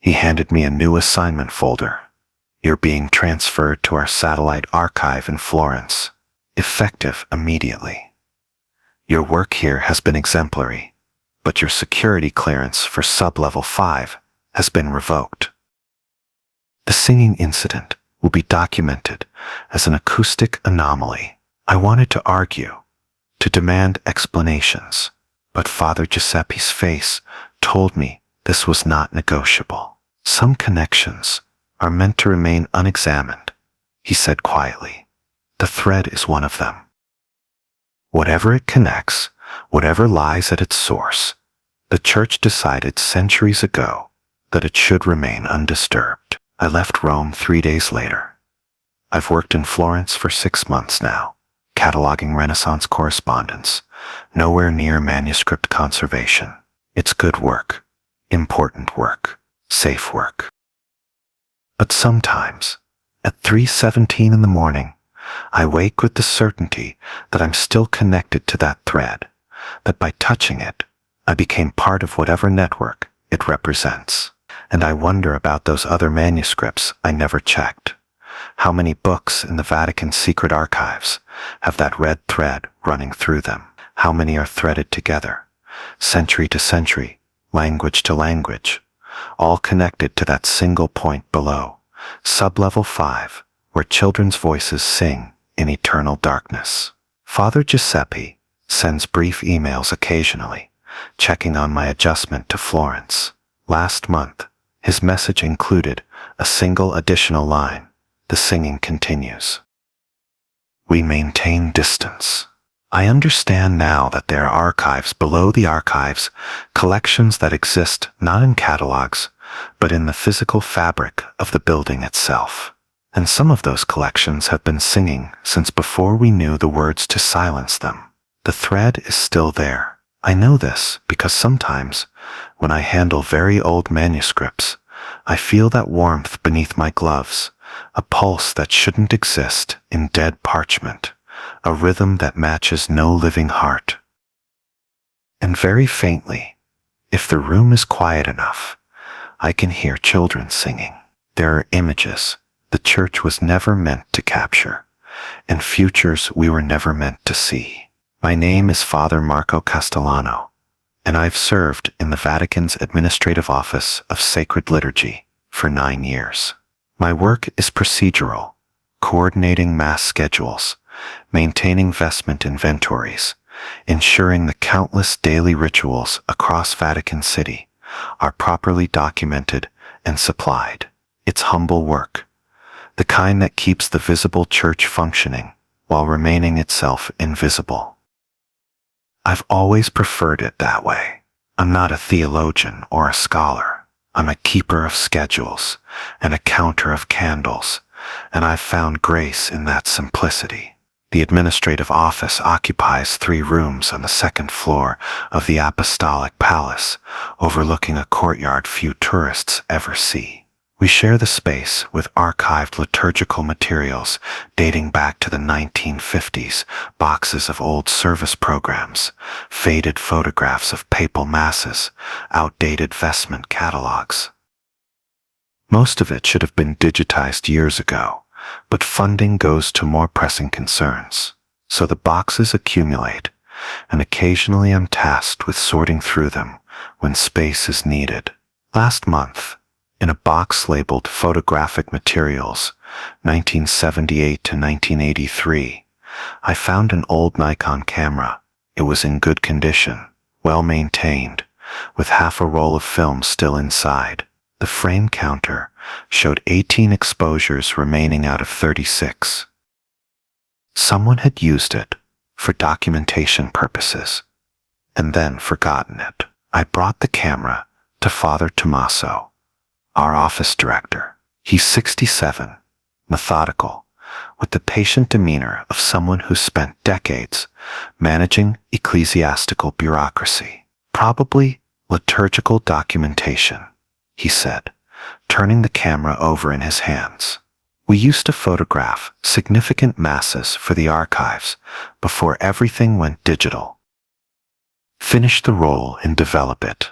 He handed me a new assignment folder. "You're being transferred to our satellite archive in Florence, effective immediately. Your work here has been exemplary, but your security clearance for sublevel 5 has been revoked. The singing incident will be documented as an acoustic anomaly." I wanted to argue, to demand explanations, but Father Giuseppe's face told me this was not negotiable. "Some connections are meant to remain unexamined," he said quietly. "The thread is one of them. Whatever it connects, whatever lies at its source, the church decided centuries ago that it should remain undisturbed." I left Rome 3 days later. I've worked in Florence for 6 months now, cataloging Renaissance correspondence, nowhere near manuscript conservation. It's good work, important work, safe work. But sometimes, at 3:17 in the morning, I wake with the certainty that I'm still connected to that thread, that by touching it, I became part of whatever network it represents. And I wonder about those other manuscripts I never checked. How many books in the Vatican secret archives have that red thread running through them? How many are threaded together, century to century, language to language, all connected to that single point below, sublevel 5, where children's voices sing in eternal darkness? Father Giuseppe sends brief emails occasionally, checking on my adjustment to Florence. Last month, his message included a single additional line: "The singing continues." We maintain distance. I understand now that there are archives below the archives, collections that exist not in catalogs, but in the physical fabric of the building itself. And some of those collections have been singing since before we knew the words to silence them. The thread is still there. I know this because sometimes, when I handle very old manuscripts, I feel that warmth beneath my gloves, a pulse that shouldn't exist in dead parchment, a rhythm that matches no living heart. And very faintly, if the room is quiet enough, I can hear children singing. There are images the church was never meant to capture, and futures we were never meant to see. My name is Father Marco Castellano, and I've served in the Vatican's Administrative Office of Sacred Liturgy for 9 years. My work is procedural, coordinating mass schedules, maintaining vestment inventories, ensuring the countless daily rituals across Vatican City are properly documented and supplied. It's humble work, the kind that keeps the visible church functioning while remaining itself invisible. I've always preferred it that way. I'm not a theologian or a scholar. I'm a keeper of schedules and a counter of candles, and I've found grace in that simplicity. The administrative office occupies 3 rooms on the 2nd floor of the Apostolic Palace, overlooking a courtyard few tourists ever see. We share the space with archived liturgical materials dating back to the 1950s, boxes of old service programs, faded photographs of papal masses, outdated vestment catalogs. Most of it should have been digitized years ago, but funding goes to more pressing concerns. So the boxes accumulate, and occasionally I'm tasked with sorting through them when space is needed. Last month, in a box labeled Photographic Materials, 1978 to 1983, I found an old Nikon camera. It was in good condition, well maintained, with half a roll of film still inside. The frame counter showed 18 exposures remaining out of 36. Someone had used it for documentation purposes, and then forgotten it. I brought the camera to Father Tommaso, our office director. He's 67, methodical, with the patient demeanor of someone who spent decades managing ecclesiastical bureaucracy. Probably liturgical documentation, he said, turning the camera over in his hands. We used to photograph significant masses for the archives before everything went digital. Finish the roll and develop it.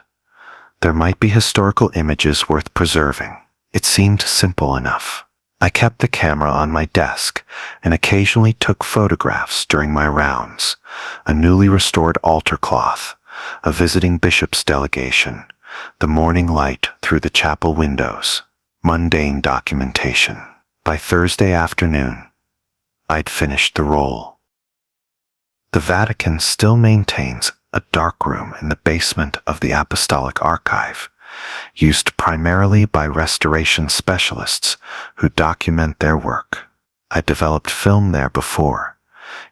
There might be historical images worth preserving. It seemed simple enough. I kept the camera on my desk and occasionally took photographs during my rounds. A newly restored altar cloth, a visiting bishop's delegation, the morning light through the chapel windows, mundane documentation. By Thursday afternoon, I'd finished the roll. The Vatican still maintains a darkroom in the basement of the Apostolic Archive, used primarily by restoration specialists who document their work. I developed film there before,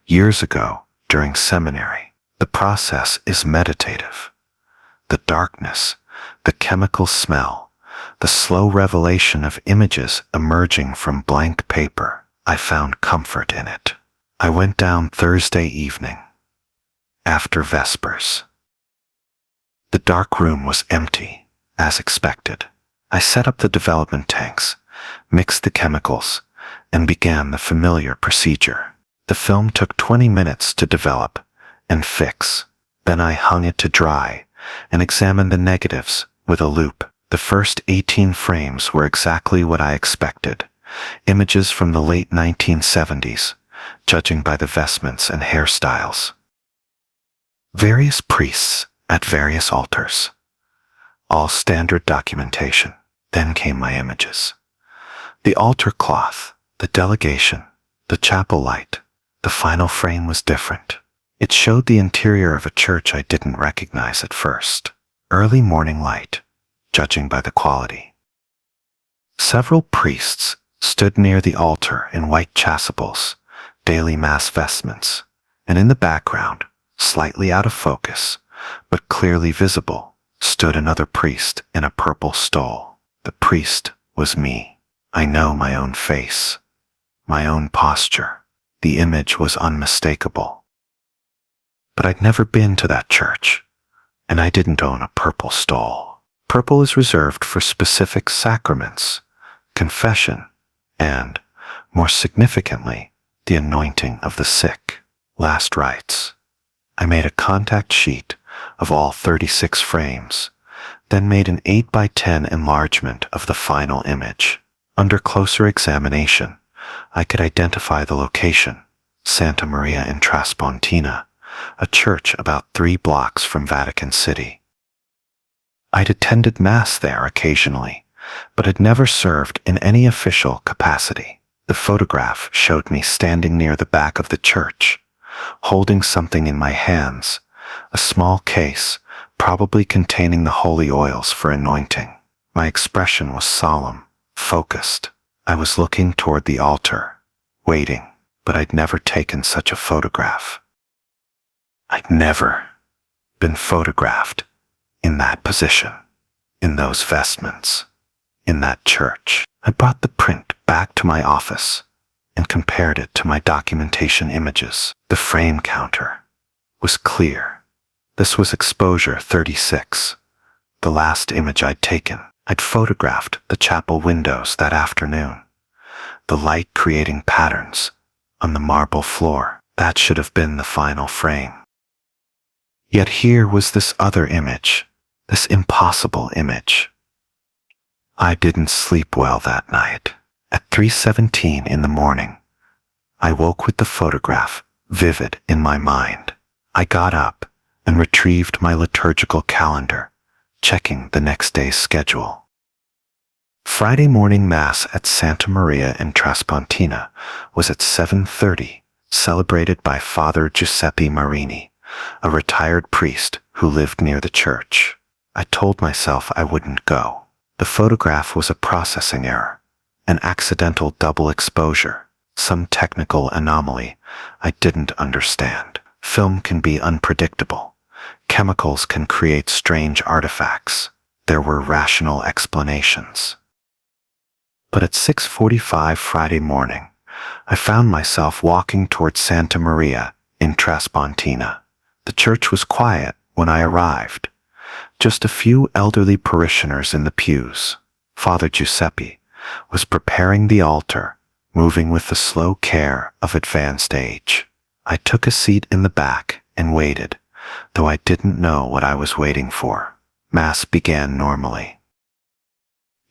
years ago during seminary. The process is meditative. The darkness, the chemical smell, the slow revelation of images emerging from blank paper. I found comfort in it. I went down Thursday evening, after Vespers. The dark room was empty, as expected. I set up the development tanks, mixed the chemicals, and began the familiar procedure. The film took 20 minutes to develop and fix. Then I hung it to dry and examined the negatives with a loupe. The first 18 frames were exactly what I expected, images from the late 1970s, judging by the vestments and hairstyles. Various priests at various altars. All standard documentation. Then came my images. The altar cloth, the delegation, the chapel light. The final frame was different. It showed the interior of a church I didn't recognize at first. Early morning light, judging by the quality. Several priests stood near the altar in white chasubles, daily mass vestments, and in the background, slightly out of focus, but clearly visible, stood another priest in a purple stole. The priest was me. I know my own face, my own posture. The image was unmistakable. But I'd never been to that church, and I didn't own a purple stole. Purple is reserved for specific sacraments, confession, and, more significantly, the anointing of the sick, last rites. I made a contact sheet of all 36 frames, then made an 8x10 enlargement of the final image. Under closer examination, I could identify the location, Santa Maria in Traspontina, a church about 3 blocks from Vatican City. I'd attended Mass there occasionally, but had never served in any official capacity. The photograph showed me standing near the back of the church, holding something in my hands, a small case, probably containing the holy oils for anointing. My expression was solemn, focused. I was looking toward the altar, waiting, but I'd never taken such a photograph. I'd never been photographed in that position, in those vestments, in that church. I brought the print back to my office and compared it to my documentation images. The frame counter was clear. This was exposure 36, the last image I'd taken. I'd photographed the chapel windows that afternoon, the light creating patterns on the marble floor. That should have been the final frame. Yet here was this other image, this impossible image. I didn't sleep well that night. At 3:17 in the morning, I woke with the photograph vivid in my mind. I got up and retrieved my liturgical calendar, checking the next day's schedule. Friday morning Mass at Santa Maria in Traspontina was at 7:30, celebrated by Father Giuseppe Marini, a retired priest who lived near the church. I told myself I wouldn't go. The photograph was a processing error, an accidental double exposure, some technical anomaly I didn't understand. Film can be unpredictable. Chemicals can create strange artifacts. There were rational explanations. But at 6:45 Friday morning, I found myself walking toward Santa Maria in Traspontina. The church was quiet when I arrived. Just a few elderly parishioners in the pews. Father Giuseppe was preparing the altar, moving with the slow care of advanced age. I took a seat in the back and waited, though I didn't know what I was waiting for. Mass began normally.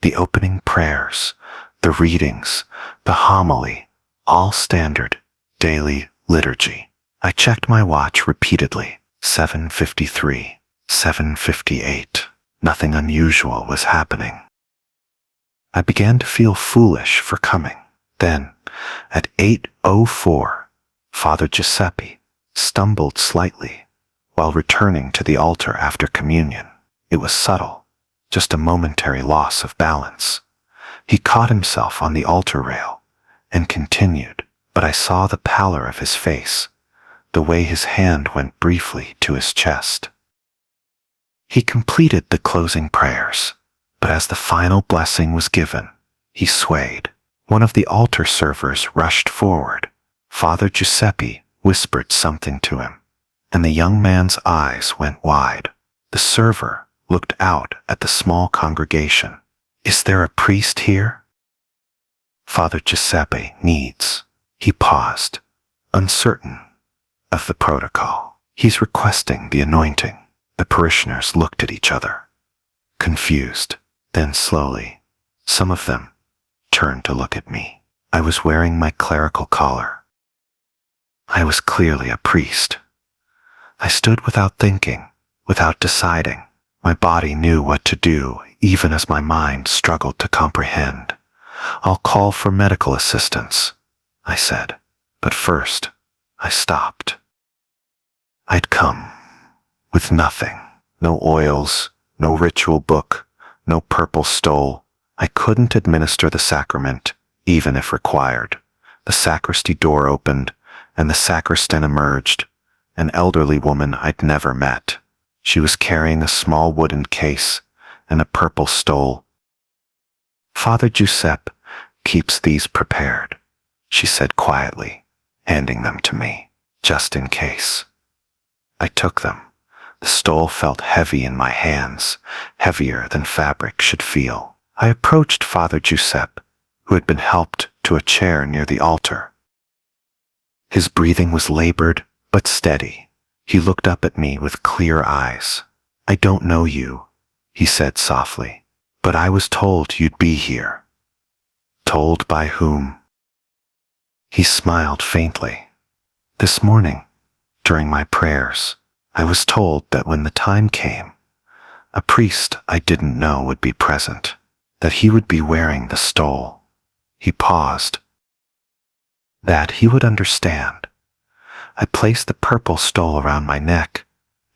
The opening prayers, the readings, the homily, all standard, daily liturgy. I checked my watch repeatedly. 7:53, 7:58. Nothing unusual was happening. I began to feel foolish for coming. Then, at 8:04, Father Giuseppe stumbled slightly while returning to the altar after communion. It was subtle, just a momentary loss of balance. He caught himself on the altar rail and continued, but I saw the pallor of his face, the way his hand went briefly to his chest. He completed the closing prayers, but as the final blessing was given, he swayed. One of the altar servers rushed forward. Father Giuseppe whispered something to him, and the young man's eyes went wide. The server looked out at the small congregation. "Is there a priest here?" Father Giuseppe needs. He paused, uncertain of the protocol. "He's requesting the anointing." The parishioners looked at each other, confused. Then slowly, some of them turned to look at me. I was wearing my clerical collar. I was clearly a priest. I stood without thinking, without deciding. My body knew what to do, even as my mind struggled to comprehend. "I'll call for medical assistance," I said. But first, I stopped. I'd come with nothing. No oils, no ritual book, no purple stole. I couldn't administer the sacrament, even if required. The sacristy door opened, and the sacristan emerged, an elderly woman I'd never met. She was carrying a small wooden case and a purple stole. "Father Giuseppe keeps these prepared," she said quietly, handing them to me, just in case. I took them. The stole felt heavy in my hands, heavier than fabric should feel. I approached Father Giuseppe, who had been helped to a chair near the altar. His breathing was labored but steady. He looked up at me with clear eyes. "I don't know you," he said softly, "but I was told you'd be here." "Told by whom?" He smiled faintly. "This morning, during my prayers, I was told that when the time came, a priest I didn't know would be present, that he would be wearing the stole." He paused. "That he would understand." I placed the purple stole around my neck,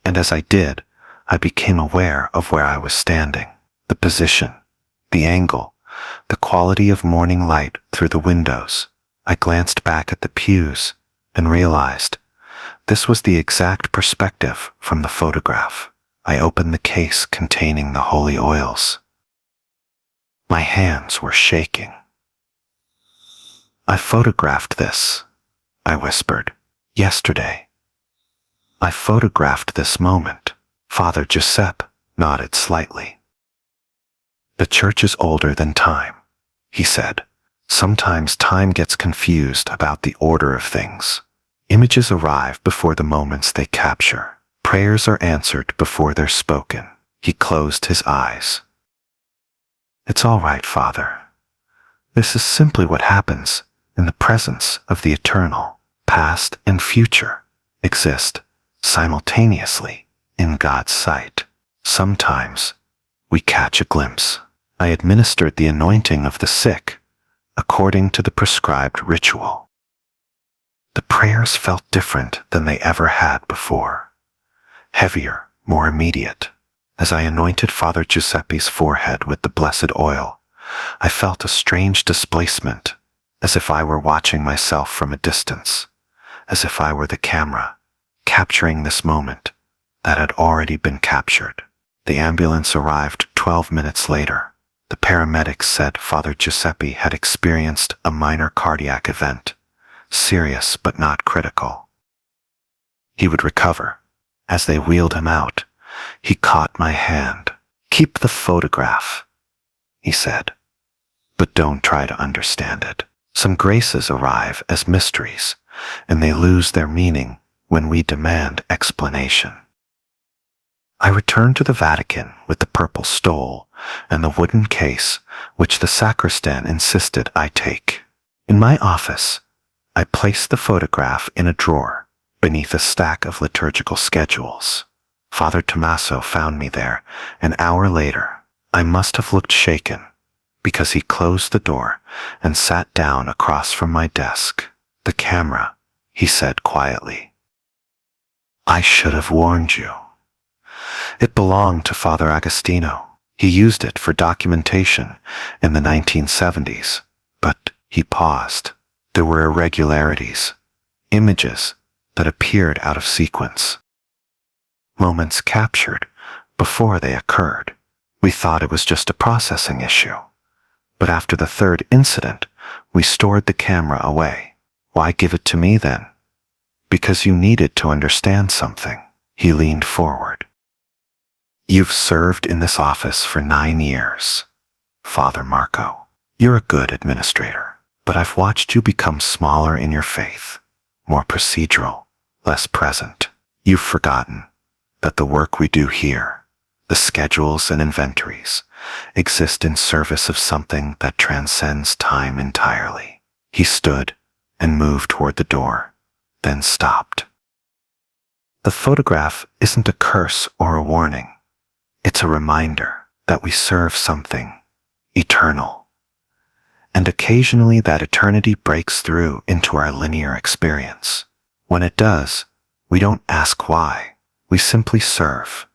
and as I did, I became aware of where I was standing. The position, the angle, the quality of morning light through the windows. I glanced back at the pews and realized This was the exact perspective from the photograph. I opened the case containing the holy oils. My hands were shaking. "I photographed this," I whispered, "yesterday. I photographed this moment." Father Giuseppe nodded slightly. "The church is older than time," he said. "Sometimes time gets confused about the order of things. Images arrive before the moments they capture. Prayers are answered before they're spoken." He closed his eyes. "It's all right, Father. This is simply what happens in the presence of the eternal. Past and future exist simultaneously in God's sight. Sometimes we catch a glimpse." I administered the anointing of the sick according to the prescribed ritual. The prayers felt different than they ever had before. Heavier, more immediate. As I anointed Father Giuseppe's forehead with the blessed oil, I felt a strange displacement, as if I were watching myself from a distance, as if I were the camera, capturing this moment that had already been captured. The ambulance arrived 12 minutes later. The paramedics said Father Giuseppe had experienced a minor cardiac event, serious but not critical. He would recover. As they wheeled him out, he caught my hand. "Keep the photograph," he said, "but don't try to understand it. Some graces arrive as mysteries, and they lose their meaning when we demand explanation." I returned to the Vatican with the purple stole and the wooden case which the sacristan insisted I take. In my office, I placed the photograph in a drawer beneath a stack of liturgical schedules. Father Tommaso found me there an hour later. I must have looked shaken, because he closed the door and sat down across from my desk. "The camera," he said quietly. "I should have warned you. It belonged to Father Agostino. He used it for documentation in the 1970s, but," he paused, "there were irregularities, images that appeared out of sequence. Moments captured before they occurred. We thought it was just a processing issue. But after the third incident, we stored the camera away." "Why give it to me then?" "Because you needed to understand something." He leaned forward. "You've served in this office for 9 years, Father Marco. You're a good administrator, but I've watched you become smaller in your faith, more procedural, less present. You've forgotten that the work we do here, the schedules and inventories, exist in service of something that transcends time entirely." He stood and moved toward the door, then stopped. "The photograph isn't a curse or a warning. It's a reminder that we serve something eternal. And occasionally that eternity breaks through into our linear experience. When it does, we don't ask why. We simply serve."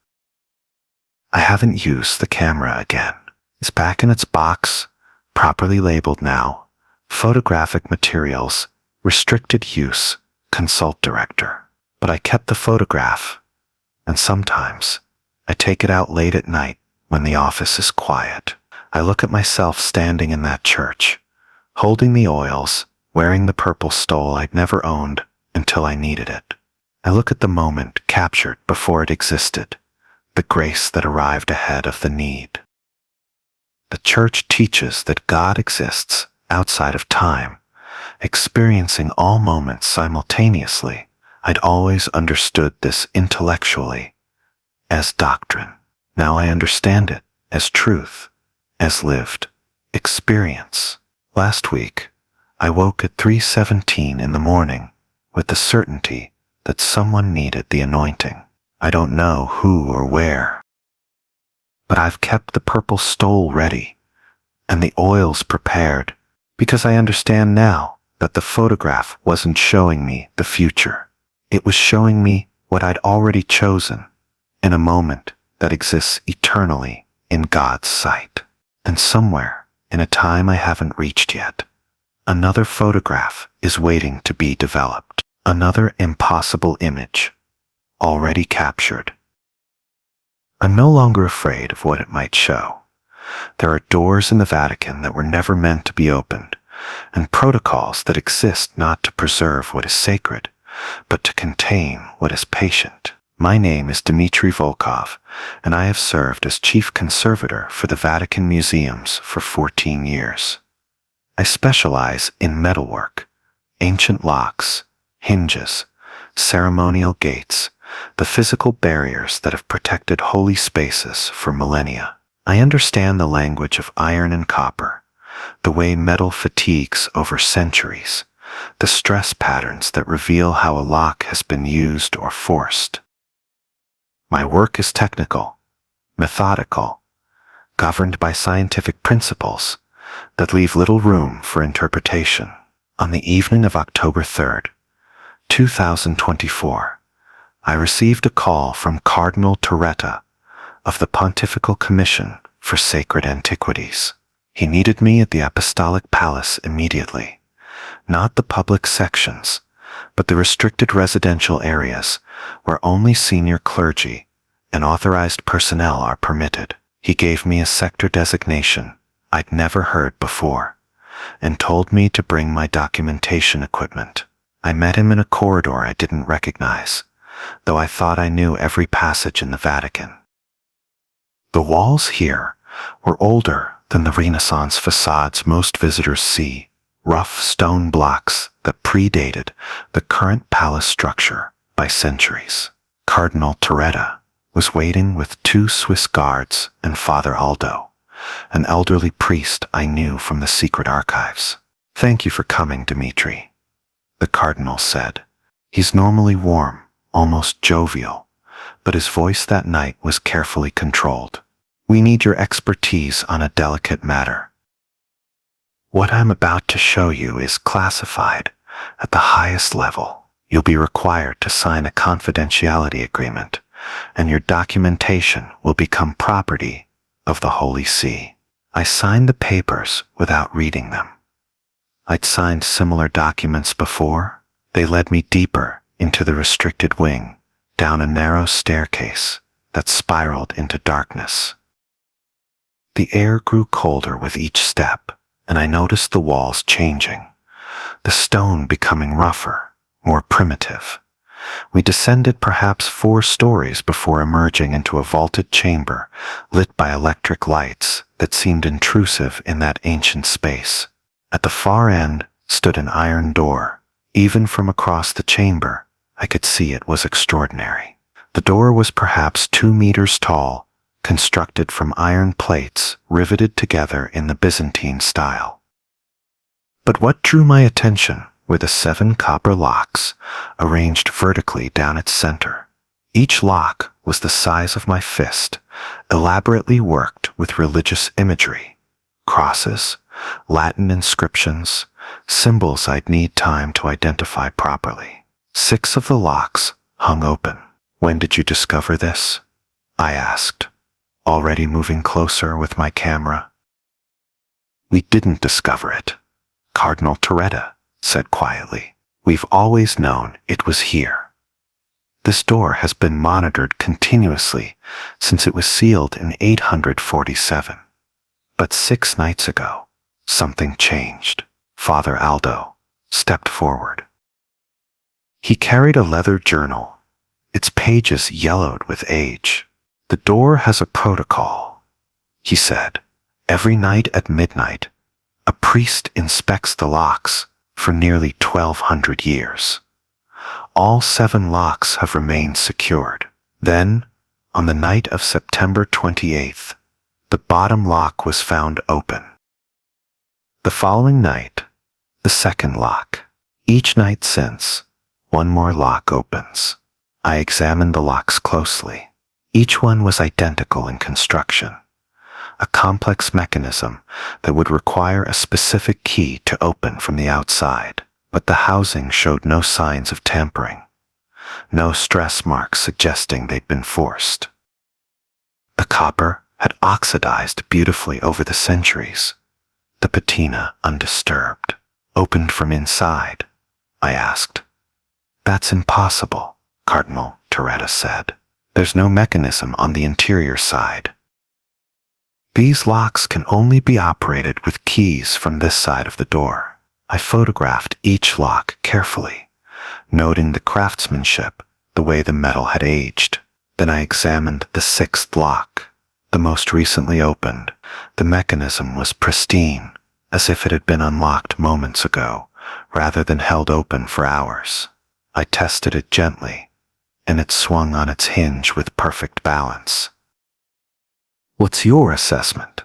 I haven't used the camera again. It's back in its box, properly labeled now. Photographic materials, restricted use, consult director. But I kept the photograph, and sometimes I take it out late at night when the office is quiet. I look at myself standing in that church, holding the oils, wearing the purple stole I'd never owned until I needed it. I look at the moment captured before it existed, the grace that arrived ahead of the need. The church teaches that God exists outside of time, experiencing all moments simultaneously. I'd always understood this intellectually, as doctrine. Now I understand it as truth, as lived experience. Last week, I woke at 3:17 in the morning with the certainty that someone needed the anointing. I don't know who or where, but I've kept the purple stole ready and the oils prepared because I understand now that the photograph wasn't showing me the future. It was showing me what I'd already chosen in a moment that exists eternally in God's sight. And somewhere, in a time I haven't reached yet, another photograph is waiting to be developed. Another impossible image, already captured. I'm no longer afraid of what it might show. There are doors in the Vatican that were never meant to be opened, and protocols that exist not to preserve what is sacred, but to contain what is patient. My name is Dmitry Volkov, and I have served as chief conservator for the Vatican museums for 14 years. I specialize in metalwork, ancient locks, hinges, ceremonial gates, the physical barriers that have protected holy spaces for millennia. I understand the language of iron and copper, the way metal fatigues over centuries, the stress patterns that reveal how a lock has been used or forced. My work is technical, methodical, governed by scientific principles that leave little room for interpretation. On the evening of October 3rd, 2024, I received a call from Cardinal Torretta of the Pontifical Commission for Sacred Antiquities. He needed me at the Apostolic Palace immediately, not the public sections, but the restricted residential areas where only senior clergy and authorized personnel are permitted. He gave me a sector designation I'd never heard before and told me to bring my documentation equipment. I met him in a corridor I didn't recognize, though I thought I knew every passage in the Vatican. The walls here were older than the Renaissance facades most visitors see, rough stone blocks that predated the current palace structure by centuries. Cardinal Torretta was waiting with 2 Swiss guards and Father Aldo, an elderly priest I knew from the secret archives. "Thank you for coming, Dmitri," the cardinal said. He's normally warm, almost jovial, but his voice that night was carefully controlled. "We need your expertise on a delicate matter. What I'm about to show you is classified at the highest level. You'll be required to sign a confidentiality agreement, and your documentation will become property of the Holy See." I signed the papers without reading them. I'd signed similar documents before. They led me deeper into the restricted wing, down a narrow staircase that spiraled into darkness. The air grew colder with each step, and I noticed the walls changing, the stone becoming rougher, more primitive. We descended perhaps 4 stories before emerging into a vaulted chamber lit by electric lights that seemed intrusive in that ancient space. At the far end stood an iron door. Even from across the chamber, I could see it was extraordinary. The door was perhaps 2 meters tall, constructed from iron plates riveted together in the Byzantine style. But what drew my attention were the 7 copper locks arranged vertically down its center. Each lock was the size of my fist, elaborately worked with religious imagery, crosses, Latin inscriptions, symbols I'd need time to identify properly. 6 of the locks hung open. "When did you discover this?" I asked, already moving closer with my camera. "We didn't discover it," Cardinal Torretta said quietly. "We've always known it was here. This door has been monitored continuously since it was sealed in 847. But 6 nights ago, something changed." Father Aldo stepped forward. He carried a leather journal, its pages yellowed with age. "The door has a protocol," he said. "Every night at midnight, a priest inspects the locks for nearly 1,200 years. All 7 locks have remained secured. Then, on the night of September 28th, the bottom lock was found open. The following night, the 2nd lock. Each night since, 1 more lock opens. I examined the locks closely. Each one was identical in construction, a complex mechanism that would require a specific key to open from the outside. But the housing showed no signs of tampering, no stress marks suggesting they'd been forced. The copper had oxidized beautifully over the centuries, the patina undisturbed. "Opened from inside?" I asked. That's impossible, Cardinal Toretta said. There's no mechanism on the interior side. These locks can only be operated with keys from this side of the door. I photographed each lock carefully, noting the craftsmanship, the way the metal had aged. Then I examined the sixth lock, the most recently opened. The mechanism was pristine, as if it had been unlocked moments ago, rather than held open for hours. I tested it gently, and it swung on its hinge with perfect balance. "What's your assessment?"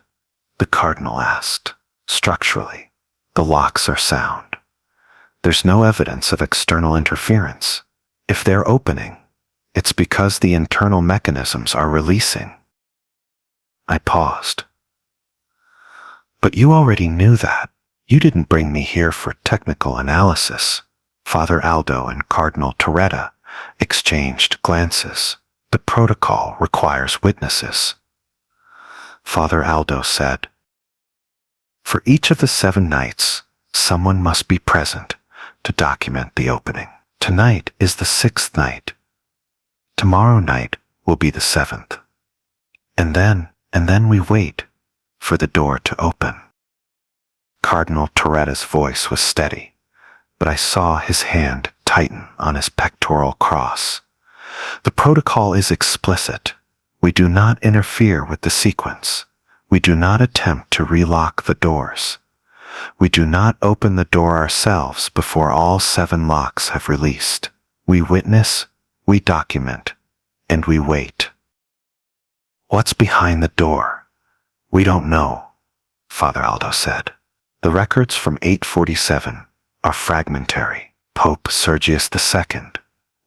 the cardinal asked. "Structurally, the locks are sound. There's no evidence of external interference. If they're opening, it's because the internal mechanisms are releasing." I paused. "But you already knew that. You didn't bring me here for technical analysis." Father Aldo and Cardinal Toretta exchanged glances. "The protocol requires witnesses," Father Aldo said. "For each of the 7 nights, someone must be present to document the opening. Tonight is the 6th night. Tomorrow night will be the 7th. And then we wait for the door to open." Cardinal Toretta's voice was steady, but I saw his hand tighten on his pectoral cross. "The protocol is explicit. We do not interfere with the sequence. We do not attempt to relock the doors. We do not open the door ourselves before all 7 locks have released. We witness, we document, and we wait." "What's behind the door?" "We don't know," Father Aldo said. "The records from 847 are fragmentary. Pope Sergius II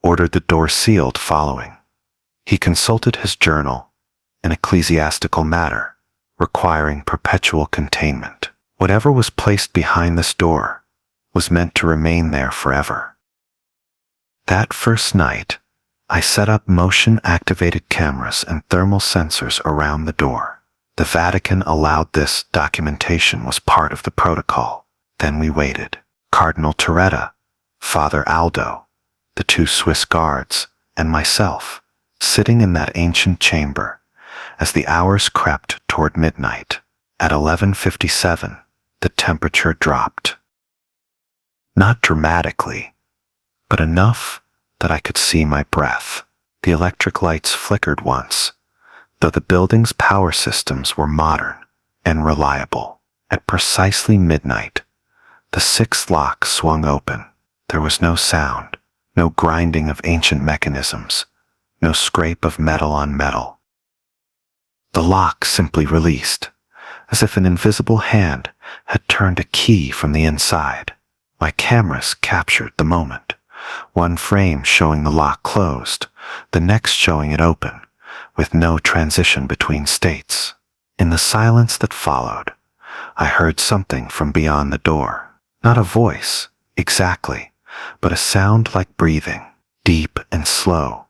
ordered the door sealed following. He consulted his journal, an ecclesiastical matter requiring perpetual containment. Whatever was placed behind this door was meant to remain there forever. That first night, I set up motion-activated cameras and thermal sensors around the door. The Vatican allowed this. Documentation was part of the protocol. Then we waited. Cardinal Toretta, Father Aldo, the 2 Swiss guards, and myself, sitting in that ancient chamber as the hours crept toward midnight. At 11:57, the temperature dropped. Not dramatically, but enough that I could see my breath. The electric lights flickered once, though the building's power systems were modern and reliable. At precisely midnight, the 6th lock swung open. There was no sound, no grinding of ancient mechanisms, no scrape of metal on metal. The lock simply released, as if an invisible hand had turned a key from the inside. My cameras captured the moment, one frame showing the lock closed, the next showing it open, with no transition between states. In the silence that followed, I heard something from beyond the door. Not a voice, exactly, but a sound like breathing, deep and slow,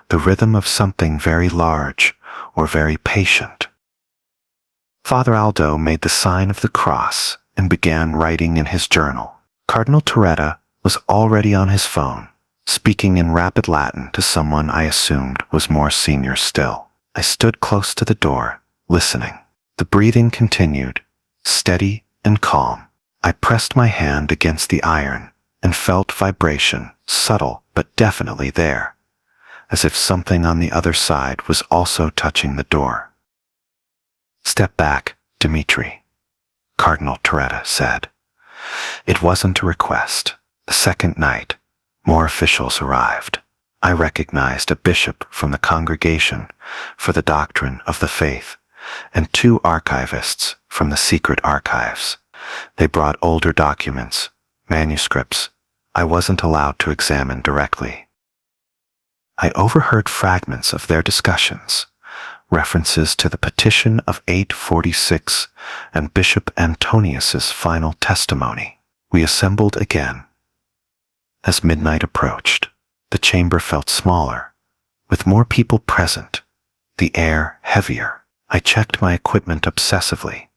the rhythm of something very large or very patient. Father Aldo made the sign of the cross and began writing in his journal. Cardinal Toretta was already on his phone, speaking in rapid Latin to someone I assumed was more senior still. I stood close to the door, listening. The breathing continued, steady and calm. I pressed my hand against the iron and felt vibration, subtle but definitely there, as if something on the other side was also touching the door. "Step back, Dmitri," Cardinal Toretta said. It wasn't a request. The second night, more officials arrived. I recognized a bishop from the Congregation for the Doctrine of the Faith and 2 archivists from the secret archives. They brought older documents, manuscripts I wasn't allowed to examine directly. I overheard fragments of their discussions, references to the petition of 846 and Bishop Antonius's final testimony. We assembled again. As midnight approached, the chamber felt smaller, with more people present, the air heavier. I checked my equipment obsessively,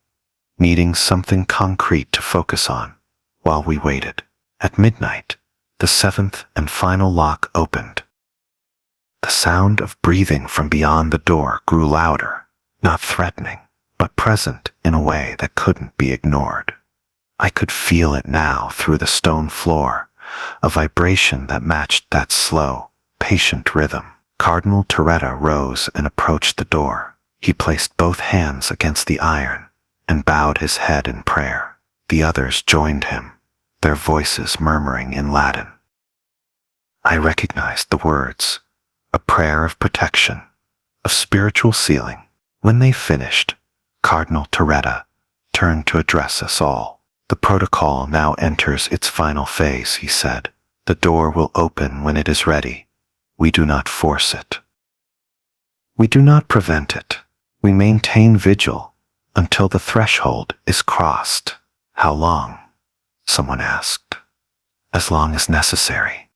needing something concrete to focus on while we waited. At midnight, The seventh and final lock opened. The sound of breathing from beyond the door grew louder, not threatening, but present in a way that couldn't be ignored. I could feel it now through the stone floor, a vibration that matched that slow, patient rhythm. Cardinal Toretta rose and approached the door. He placed both hands against the iron and bowed his head in prayer. The others joined him, their voices murmuring in Latin. I recognized the words, a prayer of protection, of spiritual sealing. When they finished, Cardinal Toretta turned to address us all. The protocol now enters its final phase, he said. The door will open when it is ready. We do not force it. We do not prevent it. We maintain vigil until the threshold is crossed. How long? Someone asked. As long as necessary.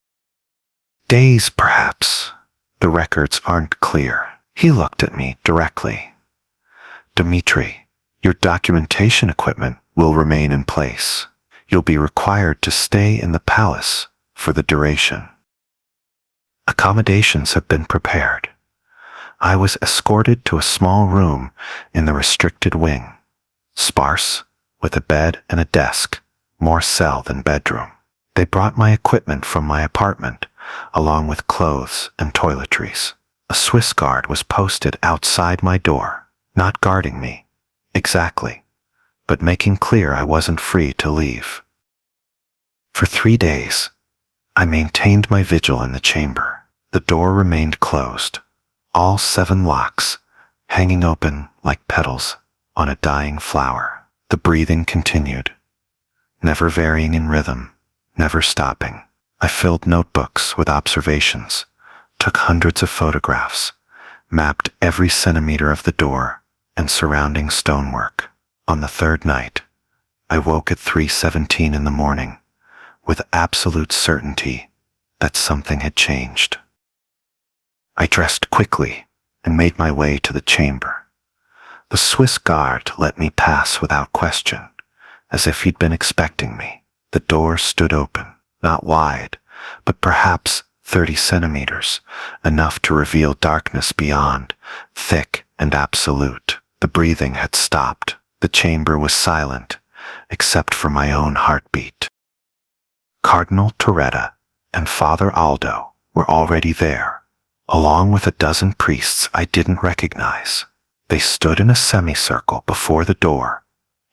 Days, perhaps. The records aren't clear. He looked at me directly. Dmitri, your documentation equipment will remain in place. You'll be required to stay in the palace for the duration. Accommodations have been prepared. I was escorted to a small room in the restricted wing, sparse, with a bed and a desk, more cell than bedroom. They brought my equipment from my apartment, along with clothes and toiletries. A Swiss guard was posted outside my door, not guarding me, exactly, but making clear I wasn't free to leave. For 3 days, I maintained my vigil in the chamber. The door remained closed, all 7 locks hanging open like petals on a dying flower. The breathing continued, never varying in rhythm, never stopping. I filled notebooks with observations, took hundreds of photographs, mapped every centimeter of the door and surrounding stonework. On the 3rd night, I woke at 3:17 in the morning, with absolute certainty that something had changed. I dressed quickly and made my way to the chamber. The Swiss guard let me pass without question, as if he'd been expecting me. The door stood open, not wide, but perhaps 30 centimeters, enough to reveal darkness beyond, thick and absolute. The breathing had stopped. The chamber was silent, except for my own heartbeat. Cardinal Toretta and Father Aldo were already there, along with a dozen priests I didn't recognize. They stood in a semicircle before the door,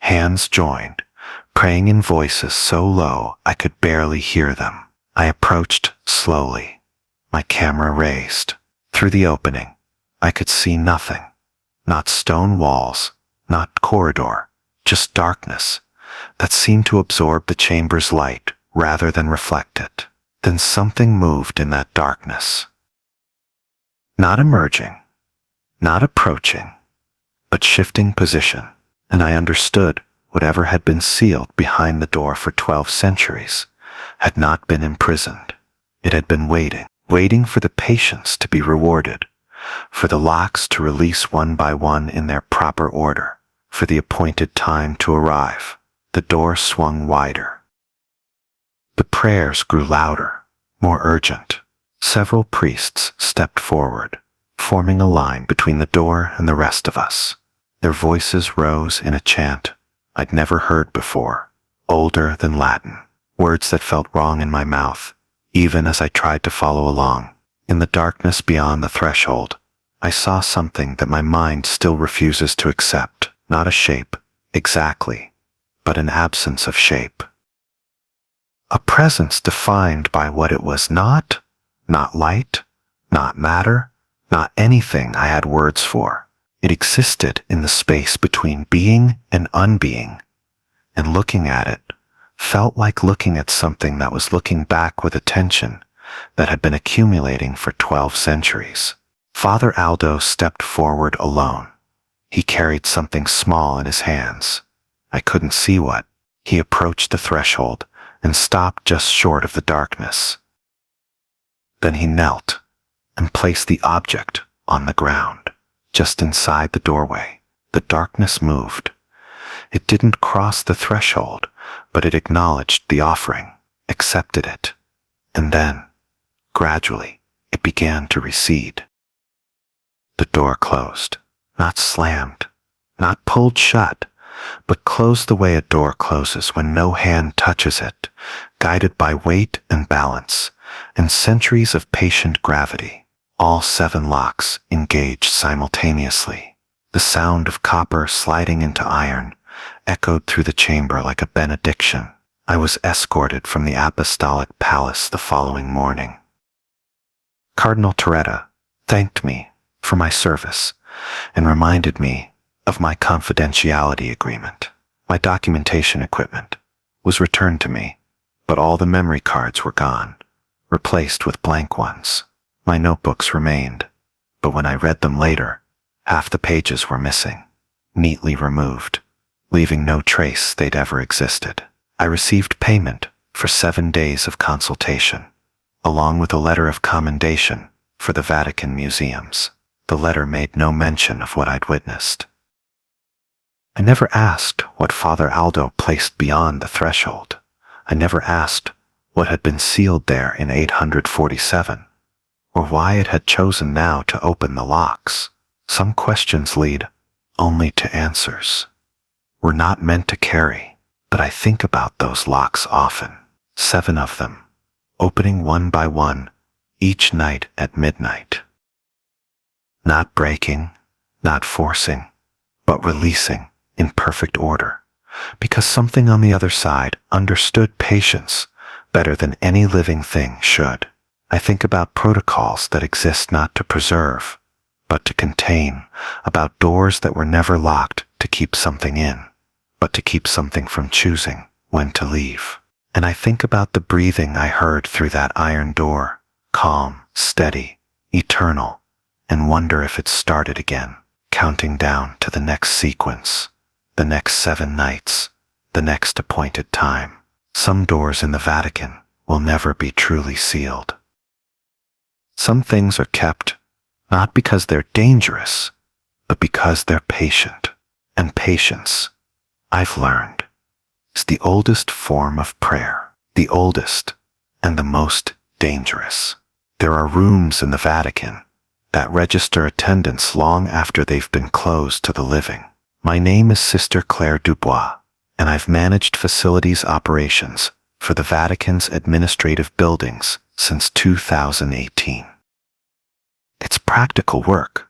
hands joined, praying in voices so low I could barely hear them. I approached slowly, my camera raised. Through the opening, I could see nothing. Not stone walls, not corridor, just darkness that seemed to absorb the chamber's light rather than reflect it. Then something moved in that darkness. Not emerging, not approaching, but shifting position, and I understood whatever had been sealed behind the door for 12 centuries had not been imprisoned. It had been waiting for the patience to be rewarded, for the locks to release one by one in their proper order, for the appointed time to arrive. The door swung wider. The prayers grew louder, more urgent. Several priests stepped forward, forming a line between the door and the rest of us. Their voices rose in a chant I'd never heard before, older than Latin, words that felt wrong in my mouth, even as I tried to follow along. In the darkness beyond the threshold, I saw something that my mind still refuses to accept. Not a shape, exactly, but an absence of shape. A presence defined by what it was not light, not matter, not anything I had words for. It existed in the space between being and unbeing, and looking at it felt like looking at something that was looking back with attention that had been accumulating for 12 centuries. Father Aldo stepped forward alone. He carried something small in his hands. I couldn't see what. He approached the threshold and stopped just short of the darkness. Then he knelt and placed the object on the ground, just inside the doorway. The darkness moved. It didn't cross the threshold, but it acknowledged the offering, accepted it, And then, gradually, it began to recede. The door closed, not slammed, not pulled shut, but closed the way a door closes when no hand touches it, guided by weight and balance, and centuries of patient gravity. All 7 locks engaged simultaneously. The sound of copper sliding into iron echoed through the chamber like a benediction. I was escorted from the apostolic palace the following morning. Cardinal Toretta thanked me for my service and reminded me of my confidentiality agreement. My documentation equipment was returned to me, but all the memory cards were gone, replaced with blank ones. My notebooks remained, but when I read them later, half the pages were missing, neatly removed, leaving no trace they'd ever existed. I received payment for 7 days of consultation, along with a letter of commendation for the Vatican museums. The letter made no mention of what I'd witnessed. I never asked what Father Aldo placed beyond the threshold. I never asked what had been sealed there in 847, or why it had chosen now to open the locks. Some questions lead only to answers. We're not meant to carry, but I think about those locks often. 7 of them, opening one by one, each night at midnight. Not breaking, not forcing, but releasing in perfect order, because something on the other side understood patience better than any living thing should. I think about protocols that exist not to preserve, but to contain, about doors that were never locked to keep something in, but to keep something from choosing when to leave. And I think about the breathing I heard through that iron door, calm, steady, eternal, and wonder if it started again, counting down to the next sequence, the next 7 nights, the next appointed time. Some doors in the Vatican will never be truly sealed. Some things are kept not because they're dangerous, but because they're patient. And patience, I've learned, is the oldest form of prayer, the oldest and the most dangerous. There are rooms in the Vatican that register attendance long after they've been closed to the living. My name is Sister Claire Dubois, and I've managed facilities operations for the Vatican's administrative buildings since 2018. It's practical work,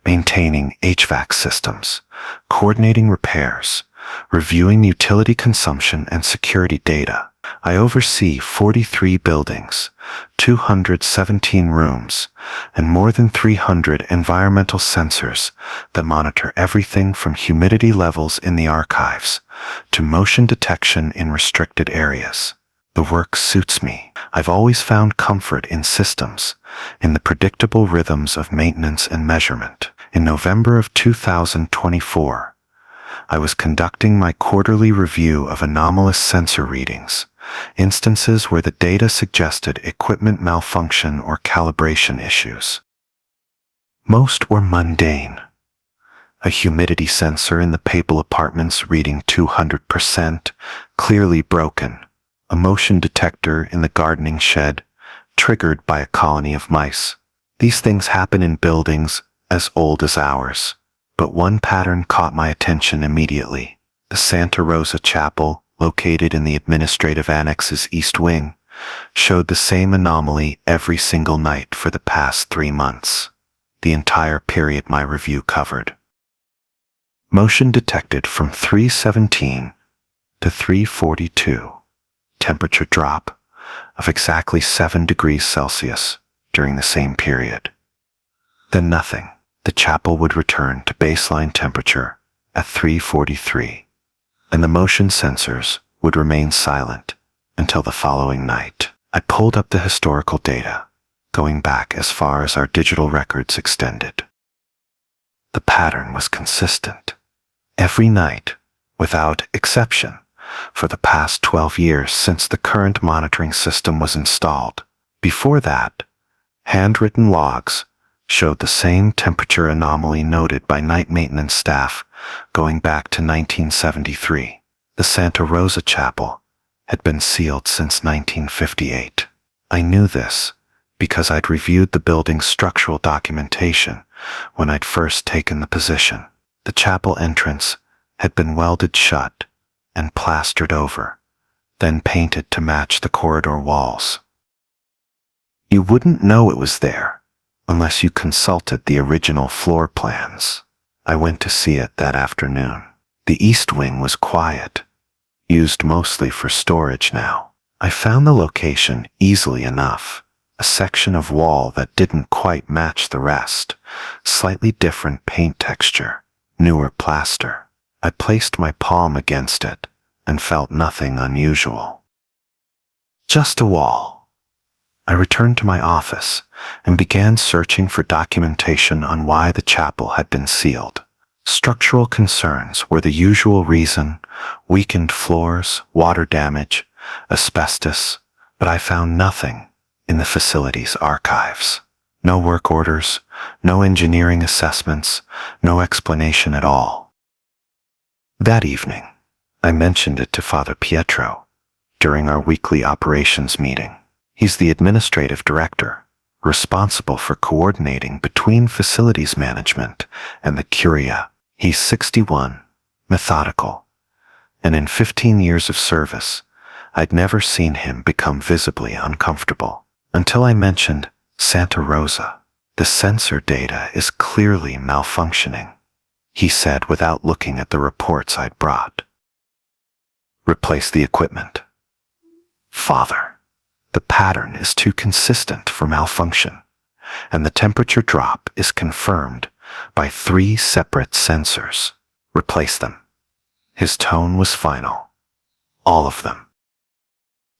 maintaining HVAC systems, coordinating repairs, reviewing utility consumption and security data. I oversee 43 buildings, 217 rooms, and more than 300 environmental sensors that monitor everything from humidity levels in the archives to motion detection in restricted areas. The work suits me. I've always found comfort in systems, in the predictable rhythms of maintenance and measurement. In November of 2024, I was conducting my quarterly review of anomalous sensor readings, instances where the data suggested equipment malfunction or calibration issues. Most were mundane. A humidity sensor in the papal apartments reading 200%, clearly broken. A motion detector in the gardening shed, triggered by a colony of mice. These things happen in buildings as old as ours. But one pattern caught my attention immediately. The Santa Rosa Chapel, located in the administrative annex's east wing, showed the same anomaly every single night for the past 3 months, the entire period my review covered. Motion detected from 317 to 342. Temperature drop of exactly 7 degrees Celsius during the same period. Then nothing. The chapel would return to baseline temperature at 343, and the motion sensors would remain silent until the following night. I pulled up the historical data, going back as far as our digital records extended. The pattern was consistent. Every night, without exception, for the past 12 years since the current monitoring system was installed. Before that, handwritten logs showed the same temperature anomaly noted by night maintenance staff going back to 1973. The Santa Rosa Chapel had been sealed since 1958. I knew this because I'd reviewed the building's structural documentation when I'd first taken the position. The chapel entrance had been welded shut and plastered over, then painted to match the corridor walls. You wouldn't know it was there unless you consulted the original floor plans. I went to see it that afternoon. The east wing was quiet, used mostly for storage now. I found the location easily enough. A section of wall that didn't quite match the rest, slightly different paint texture, newer plaster. I placed my palm against it and felt nothing unusual. Just a wall. I returned to my office and began searching for documentation on why the chapel had been sealed. Structural concerns were the usual reason: weakened floors, water damage, asbestos, but I found nothing in the facility's archives. No work orders, no engineering assessments, no explanation at all. That evening, I mentioned it to Father Pietro during our weekly operations meeting. He's the administrative director, responsible for coordinating between facilities management and the Curia. He's 61, methodical, and in 15 years of service, I'd never seen him become visibly uncomfortable. Until I mentioned Santa Rosa. The sensor data is clearly malfunctioning, he said without looking at the reports I'd brought. Replace the equipment. Father, the pattern is too consistent for malfunction, and the temperature drop is confirmed by 3 separate sensors. Replace them. His tone was final. All of them.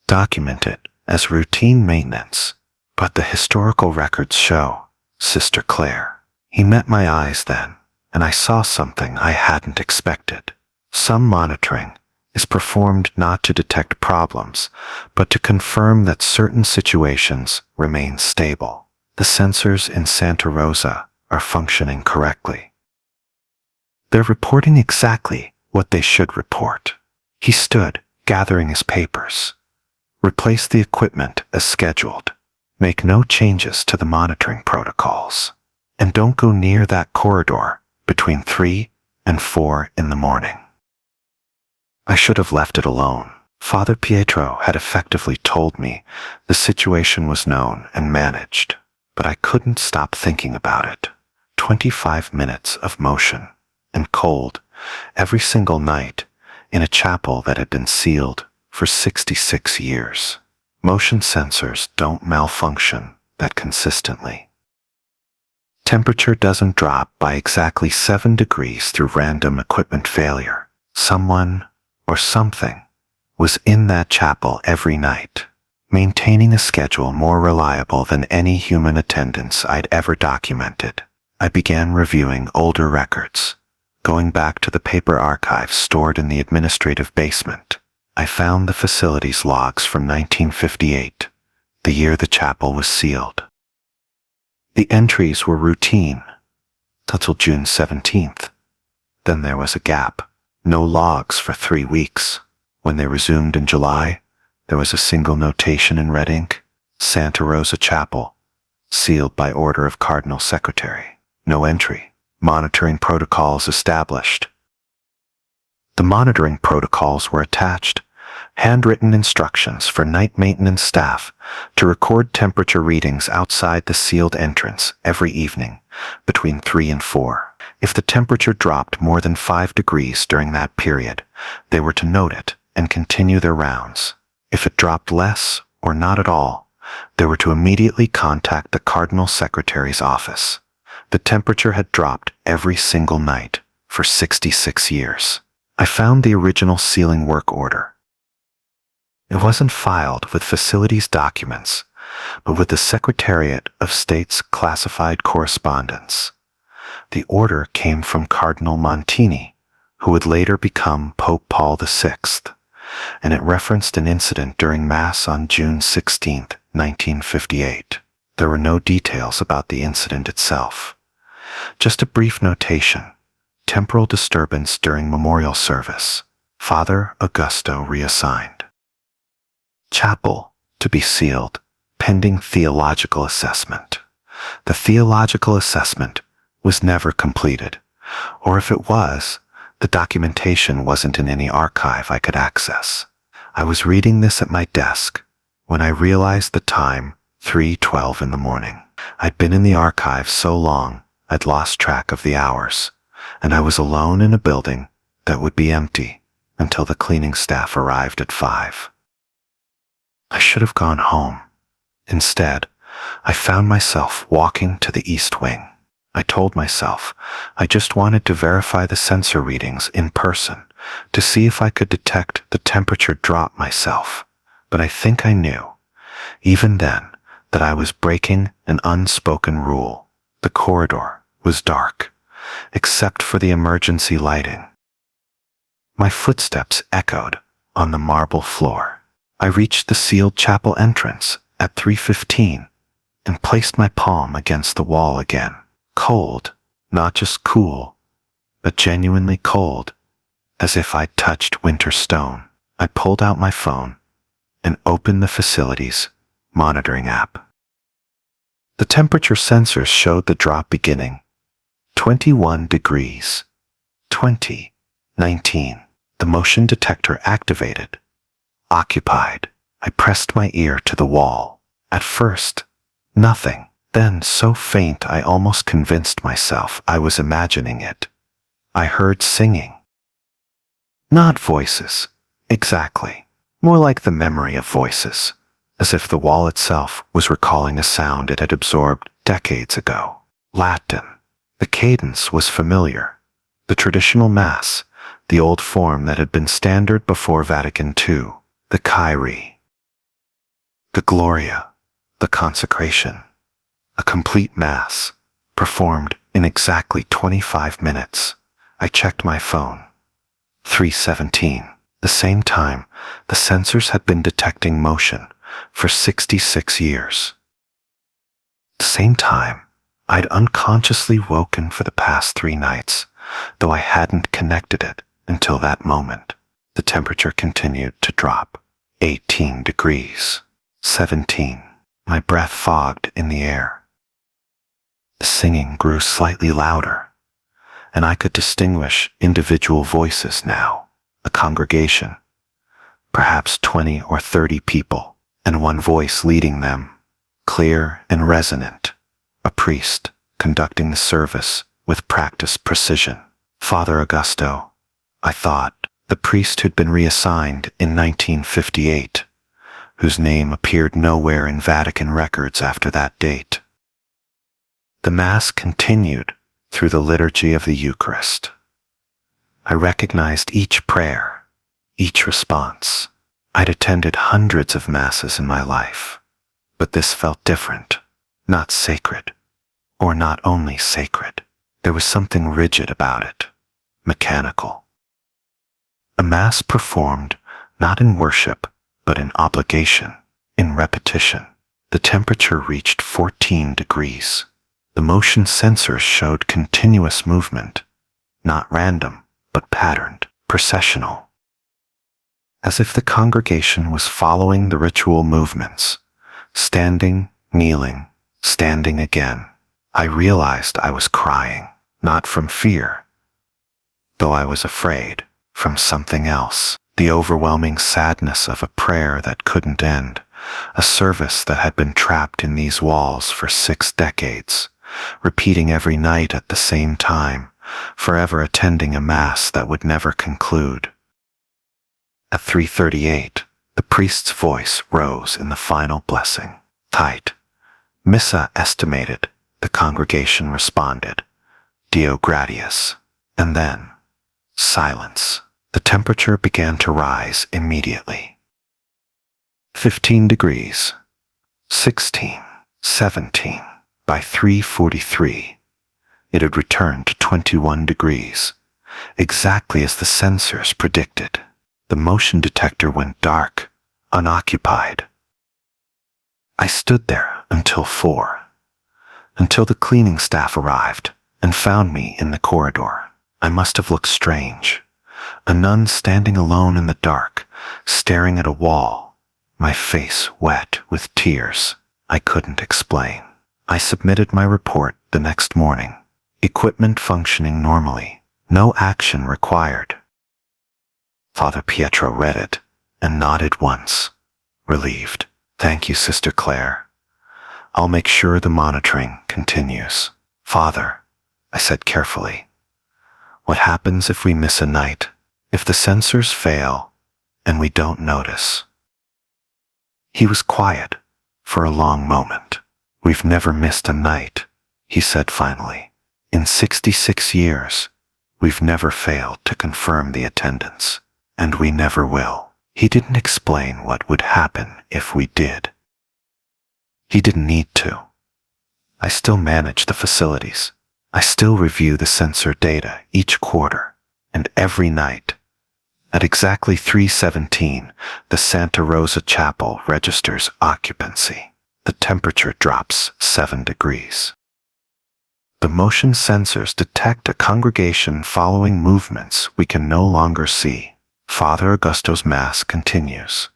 Document it as routine maintenance, but the historical records show Sister Claire. He met my eyes then, and I saw something I hadn't expected. Some monitoring is performed not to detect problems, but to confirm that certain situations remain stable. The sensors in Santa Rosa are functioning correctly. They're reporting exactly what they should report. He stood, gathering his papers. Replace the equipment as scheduled. Make no changes to the monitoring protocols. And don't go near that corridor between 3 and 4 in the morning. I should have left it alone. Father Pietro had effectively told me the situation was known and managed, but I couldn't stop thinking about it. 25 minutes of motion and cold every single night in a chapel that had been sealed for 66 years. Motion sensors don't malfunction that consistently. Temperature doesn't drop by exactly 7 degrees through random equipment failure. Someone or something was in that chapel every night, maintaining a schedule more reliable than any human attendance I'd ever documented. I began reviewing older records, going back to the paper archives stored in the administrative basement. I found the facility's logs from 1958, the year the chapel was sealed. The entries were routine until June 17th. Then there was a gap. No logs for 3 weeks. When they resumed in July, there was a single notation in red ink: Santa Rosa Chapel, sealed by order of Cardinal Secretary. No entry. Monitoring protocols established. The monitoring protocols were attached: handwritten instructions for night maintenance staff to record temperature readings outside the sealed entrance every evening between 3 and 4. If the temperature dropped more than 5 degrees during that period, they were to note it and continue their rounds. If it dropped less or not at all, they were to immediately contact the Cardinal Secretary's office. The temperature had dropped every single night for 66 years. I found the original sealing work order. It wasn't filed with facilities documents, but with the Secretariat of State's classified correspondence. The order came from Cardinal Montini, who would later become Pope Paul VI, and it referenced an incident during Mass on June 16, 1958. There were no details about the incident itself, just a brief notation: temporal disturbance during memorial service. Father Augusto reassigned. Chapel to be sealed, pending theological assessment. The theological assessment was never completed, or if it was, the documentation wasn't in any archive I could access. I was reading this at my desk when I realized the time, 3:12 in the morning. I'd been in the archive so long, I'd lost track of the hours, and I was alone in a building that would be empty until the cleaning staff arrived at 5. I should have gone home. Instead, I found myself walking to the East Wing. I told myself I just wanted to verify the sensor readings in person to see if I could detect the temperature drop myself, but I think I knew, even then, that I was breaking an unspoken rule. The corridor was dark, except for the emergency lighting. My footsteps echoed on the marble floor. I reached the sealed chapel entrance at 3:15 and placed my palm against the wall again. Cold, not just cool, but genuinely cold, as if I'd touched winter stone. I pulled out my phone and opened the facility's monitoring app. The temperature sensors showed the drop beginning 21 degrees, 20, 19. The motion detector activated. Occupied. I pressed my ear to the wall. At first, nothing. Then, so faint I almost convinced myself I was imagining it. I heard singing. Not voices, exactly. More like the memory of voices, as if the wall itself was recalling a sound it had absorbed decades ago. Latin. The cadence was familiar. The traditional Mass, the old form that had been standard before Vatican II. The Kyrie. The Gloria. The consecration. A complete Mass, performed in exactly 25 minutes. I checked my phone. 3:17. The same time, the sensors had been detecting motion for 66 years. The same time, I'd unconsciously woken for the past 3 nights, though I hadn't connected it until that moment. The temperature continued to drop. 18 degrees. 17. My breath fogged in the air. The singing grew slightly louder, and I could distinguish individual voices now. A congregation, perhaps 20 or 30 people, and one voice leading them, clear and resonant. A priest conducting the service with practiced precision. Father Augusto, I thought, the priest who'd been reassigned in 1958, whose name appeared nowhere in Vatican records after that date. The Mass continued through the liturgy of the Eucharist. I recognized each prayer, each response. I'd attended hundreds of Masses in my life, but this felt different, not sacred, or not only sacred. There was something rigid about it, mechanical. A Mass performed not in worship, but in obligation, in repetition. The temperature reached 14 degrees. The motion sensors showed continuous movement, not random, but patterned, processional. As if the congregation was following the ritual movements, standing, kneeling, standing again. I realized I was crying, not from fear, though I was afraid, from something else. The overwhelming sadness of a prayer that couldn't end, a service that had been trapped in these walls for 6 decades, repeating every night at the same time, forever attending a Mass that would never conclude. At 3:38, the priest's voice rose in the final blessing. Tight. Missa estimated, the congregation responded, Deo gratias, and then, silence. The temperature began to rise immediately. 15 degrees, 16, 17. By 3:43, it had returned to 21 degrees, exactly as the sensors predicted. The motion detector went dark, unoccupied. I stood there until 4, until the cleaning staff arrived and found me in the corridor. I must have looked strange. A nun standing alone in the dark, staring at a wall, my face wet with tears. I couldn't explain. I submitted my report the next morning. Equipment functioning normally. No action required. Father Pietro read it and nodded once, relieved. Thank you, Sister Claire. I'll make sure the monitoring continues. Father, I said carefully, what happens if we miss a night? If the sensors fail and we don't notice? He was quiet for a long moment. We've never missed a night, he said finally. In 66 years, we've never failed to confirm the attendance, and we never will. He didn't explain what would happen if we did. He didn't need to. I still manage the facilities. I still review the sensor data each quarter and every night. At exactly 3:17, the Santa Rosa Chapel registers occupancy. The temperature drops 7 degrees. The motion sensors detect a congregation following movements we can no longer see. Father Augusto's Mass continues,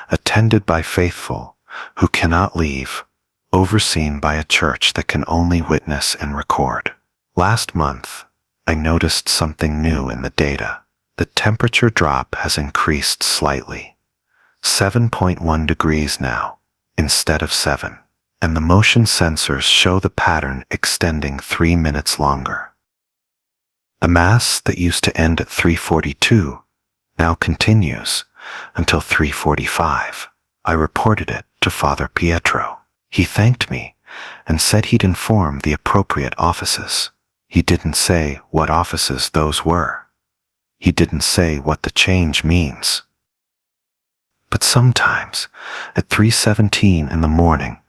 attended by faithful who cannot leave, overseen by a church that can only witness and record. Last month, I noticed something new in the data. The temperature drop has increased slightly, 7.1 degrees now, instead of 7, and the motion sensors show the pattern extending 3 minutes longer. The Mass that used to end at 3:42 now continues until 3:45. I reported it to Father Pietro. He thanked me and said he'd inform the appropriate offices. He didn't say what offices those were. He didn't say what the change means. But sometimes, at 3:17 in the morning,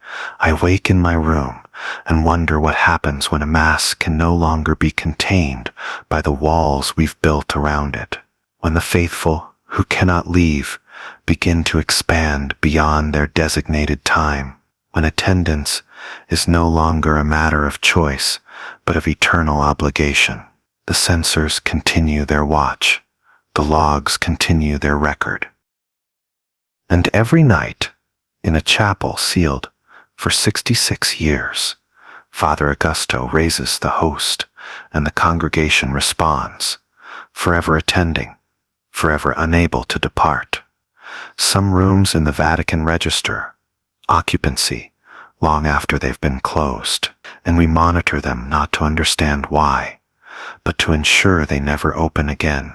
I wake in my room and wonder what happens when a Mass can no longer be contained by the walls we've built around it. When the faithful who cannot leave begin to expand beyond their designated time. When attendance is no longer a matter of choice, but of eternal obligation. The sensors continue their watch. The logs continue their record. And every night, in a chapel sealed for 66 years, Father Augusto raises the host, and the congregation responds, forever attending, forever unable to depart. Some rooms in the Vatican register occupancy long after they've been closed, and we monitor them not to understand why, but to ensure they never open again.